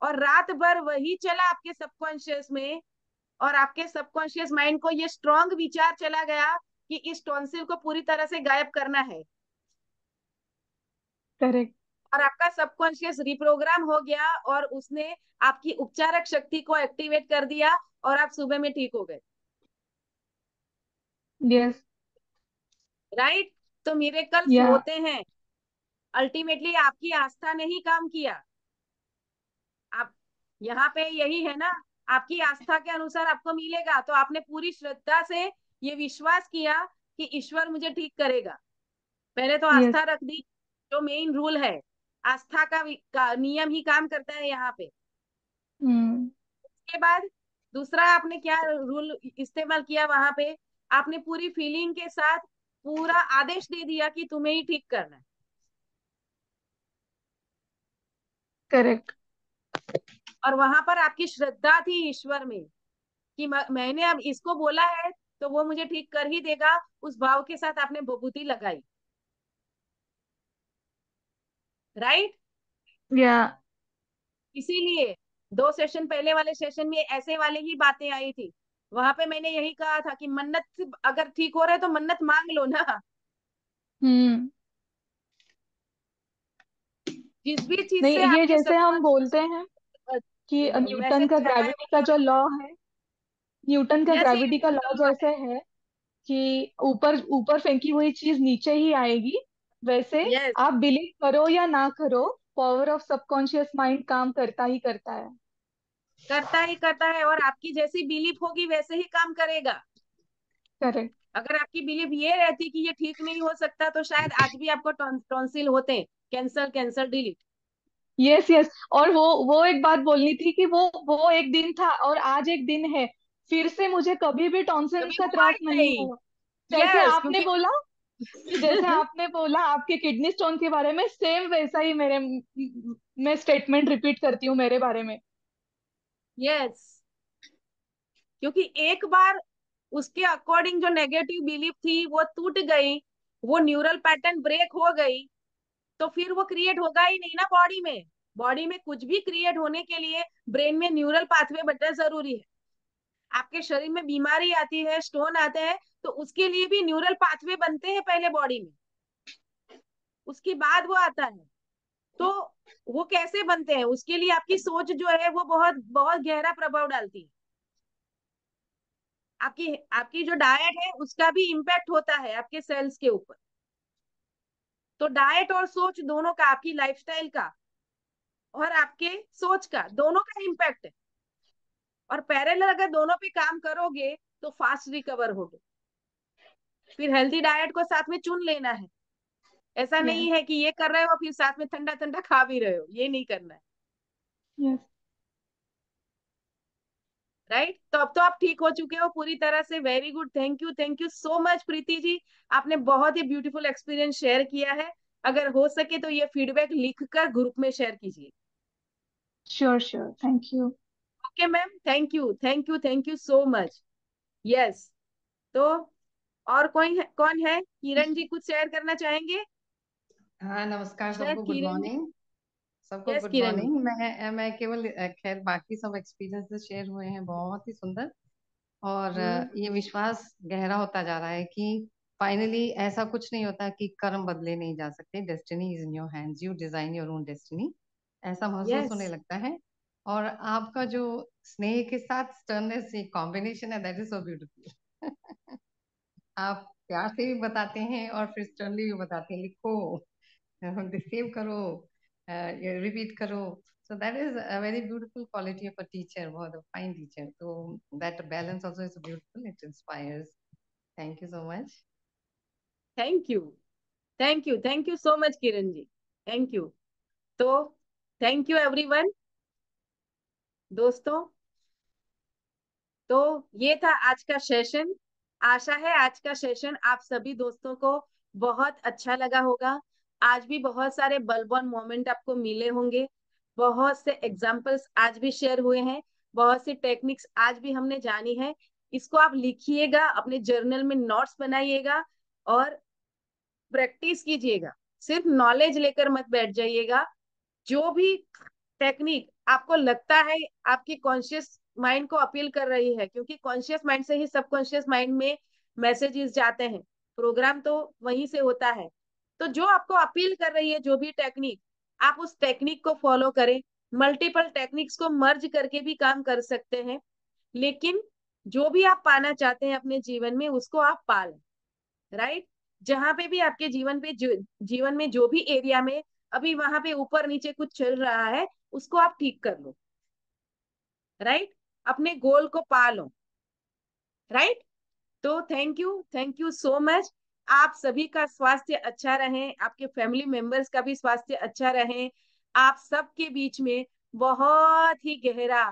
और रात भर वही चला आपके सबकॉन्शियस में। और आपके सबकॉन्शियस माइंड को ये स्ट्रॉन्ग विचार चला गया कि इस टॉन्सिल को पूरी तरह से गायब करना है। करेक्ट। और आपका सबकॉन्शियस रिप्रोग्राम हो गया, और उसने आपकी उपचारक शक्ति को एक्टिवेट कर दिया, और आप सुबह में ठीक हो गए। यस। राइट? तो मिरेकल्स या। होते हैं। अल्टीमेटली आपकी आस्था ने ही काम किया। आप यहाँ पे यही है ना, आपकी आस्था के अनुसार आपको मिलेगा। तो आपने पूरी श्रद्धा से ये विश्वास किया कि ईश्वर मुझे ठीक करेगा। पहले तो यस। आस्था रख दी, जो मेन रूल है। आस्था का नियम ही काम करता है यहाँ पे। हम्म। उसके बाद दूसरा आपने क्या रूल इस्तेमाल किया वहां पे? आपने पूरी फीलिंग के साथ पूरा आदेश दे दिया कि तुम्हें ही ठीक करना है। करेक्ट। और वहां पर आपकी श्रद्धा थी ईश्वर में कि मैंने अब इसको बोला है, तो वो मुझे ठीक कर ही देगा। उस भाव के साथ आपने भभूति लगाई। राइट? या। इसीलिए 2 सेशन पहले वाले सेशन में ऐसे वाले ही बातें आई थी। वहां पे मैंने यही कहा था कि मन्नत से अगर ठीक हो रहा है तो मन्नत मांग लो ना। हम्म। जिस भी चीज नहीं, से ये आपके जैसे हम सबकॉन्शियस बोलते हैं कि न्यूटन मैसेज का जा रहा है, ग्रेविटी वो का जो फॉलो लॉ करो। है, न्यूटन का यस, ये ग्रेविटी का लॉ यूनिवर्सल लॉ जैसे है। है कि ऊपर ऊपर फेंकी हुई चीज नीचे ही आएगी, वैसे यस, आप बिलीव करो या ना करो, पावर ऑफ सबकॉन्शियस माइंड काम करता ही करता है। करता ही करता है। और आपकी जैसी बिलीफ होगी वैसे ही काम करेगा। करेक्ट। अगर आपकी बिलीफ ये रहती कि ये ठीक नहीं हो सकता, तो शायद आज भी आपको टॉन्सिल होते। Cancer, cancer delete. Yes. Yes. और वो एक बात बोलनी थी कि वो एक दिन था और आज एक दिन है, फिर से मुझे कभी भी टॉन्सिल्स कभी का हुआ त्रास ही नहीं नहीं। हुआ। जैसे यस, आपने क्योंकि बोला, जैसे आपने बोला आपके किडनी स्टोन के बारे में, सेम वैसा ही मैं स्टेटमेंट रिपीट करती हूँ मेरे बारे में। यस, क्योंकि एक बार उसके अकॉर्डिंग जो नेगेटिव बिलीफ थी वो टूट गई, वो न्यूरल पैटर्न ब्रेक हो गई, तो फिर वो क्रिएट होगा ही नहीं ना बॉडी में। बॉडी में कुछ भी क्रिएट होने के लिए ब्रेन में न्यूरल पाथवे बनना जरूरी है। आपके शरीर में बीमारी आती है, स्टोन आते हैं, तो उसके लिए भी न्यूरल पाथवे बनते हैं पहले बॉडी में, उसके बाद वो आता है। तो वो कैसे बनते हैं, उसके लिए आपकी सोच जो है वो बहुत बहुत गहरा प्रभाव डालती है। आपकी आपकी जो डाइट है उसका भी इम्पैक्ट होता है आपके सेल्स के ऊपर। तो डाइट और सोच दोनों का, आपकी लाइफस्टाइल का और आपके सोच का, दोनों का इम्पैक्ट है। और पैरेलल अगर दोनों पे काम करोगे तो फास्ट रिकवर होगे। फिर हेल्दी डाइट को साथ में चुन लेना है। ऐसा यस नहीं है कि ये कर रहे हो फिर साथ में ठंडा ठंडा खा भी रहे हो, ये नहीं करना है। यस राइट, तो अब तो आप ठीक हो चुके हो पूरी तरह से। Very good, thank you so much Preeti ji, आपने बहुत ही ब्यूटीफुल एक्सपीरियंस शेयर किया है। अगर हो सके तो ये फीडबैक लिखकर ग्रुप में शेयर कीजिए। Sure sure, thank you. Okay ma'am, thank you so much. Yes, तो और कौन है? किरण जी कुछ शेयर करना चाहेंगे? हाँ, नमस्कार शायद सबको, गुड किरण जी। मॉर्निंग सबको, yes good Kiran ji. Morning. मैं केवल खैर बाकी सब एक्सपीरियंसेस शेयर हुए हैं, बहुत ही सुंदर। और ये विश्वास गहरा होता जा रहा है कि फाइनली ऐसा कुछ नहीं होता कि कर्म बदले नहीं जा सकते। Destiny is in your hands, you design your own destiny, ऐसा महसूस होने यस, लगता है। और आपका जो स्नेह के साथ स्टर्ननेस ये कॉम्बिनेशन है, दैट इज सो ब्यूटीफुल। आप प्यार से भी बताते हैं और फिर स्टर्नली भी बताते हैं, लिखो, सेव करो, रिपीट करो। So that is a very beautiful quality of a teacher, बहुत a fine teacher. So that balance also is beautiful. It inspires. Thank you so much. Thank you so much Kiran ji, thank you. तो thank you everyone दोस्तों। तो ये था आज का session. आशा है आज का सेशन आप सभी दोस्तों को बहुत अच्छा लगा होगा। आज भी बहुत सारे बलबॉन मोमेंट आपको मिले होंगे, बहुत से एग्जाम्पल्स आज भी शेयर हुए हैं, बहुत सी टेक्निक्स आज भी हमने जानी है। इसको आप लिखिएगा, अपने जर्नल में नोट्स बनाइएगा और प्रैक्टिस कीजिएगा। सिर्फ नॉलेज लेकर मत बैठ जाइएगा। जो भी टेक्निक आपको लगता है आपकी कॉन्शियस माइंड को अपील कर रही है, क्योंकि कॉन्शियस माइंड से ही सबकॉन्शियस माइंड में मैसेजेस जाते हैं, प्रोग्राम तो वहीं से होता है। तो जो आपको अपील कर रही है जो भी टेक्निक, आप उस टेक्निक को फॉलो करें। मल्टीपल टेक्निक्स को मर्ज करके भी काम कर सकते हैं, लेकिन जो भी आप पाना चाहते हैं अपने जीवन में उसको आप पालें। राइट, जहां पे भी आपके जीवन में जो भी एरिया में अभी वहां पे ऊपर नीचे कुछ चल रहा है उसको आप ठीक कर लो। राइट, अपने गोल को पा लो। राइट, तो थैंक यू सो मच। आप सभी का स्वास्थ्य अच्छा रहे, आपके फैमिली मेंबर्स का भी स्वास्थ्य अच्छा रहे, आप सबके बीच में बहुत ही गहरा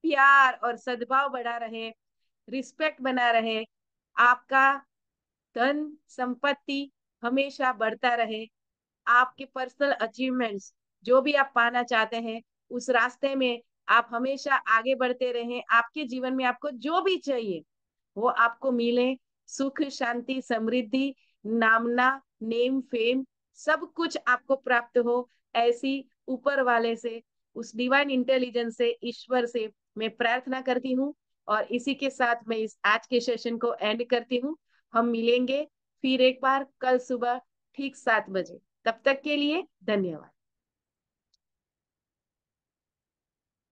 प्यार और सद्भाव बढ़ा रहे, रिस्पेक्ट बना रहे, आपका धन संपत्ति हमेशा बढ़ता रहे, आपके पर्सनल अचीवमेंट्स जो भी आप पाना चाहते हैं उस रास्ते में आप हमेशा आगे बढ़ते रहें। आपके जीवन में आपको जो भी चाहिए वो आपको मिले। सुख शांति समृद्धि नामना नेम फेम सब कुछ आपको प्राप्त हो, ऐसी ऊपर वाले से, उस डिवाइन इंटेलिजेंस से, ईश्वर से मैं प्रार्थना करती हूँ। और इसी के साथ मैं इस आज के सेशन को एंड करती हूँ। हम मिलेंगे फिर एक बार कल सुबह ठीक 7 बजे। तब तक के लिए धन्यवाद।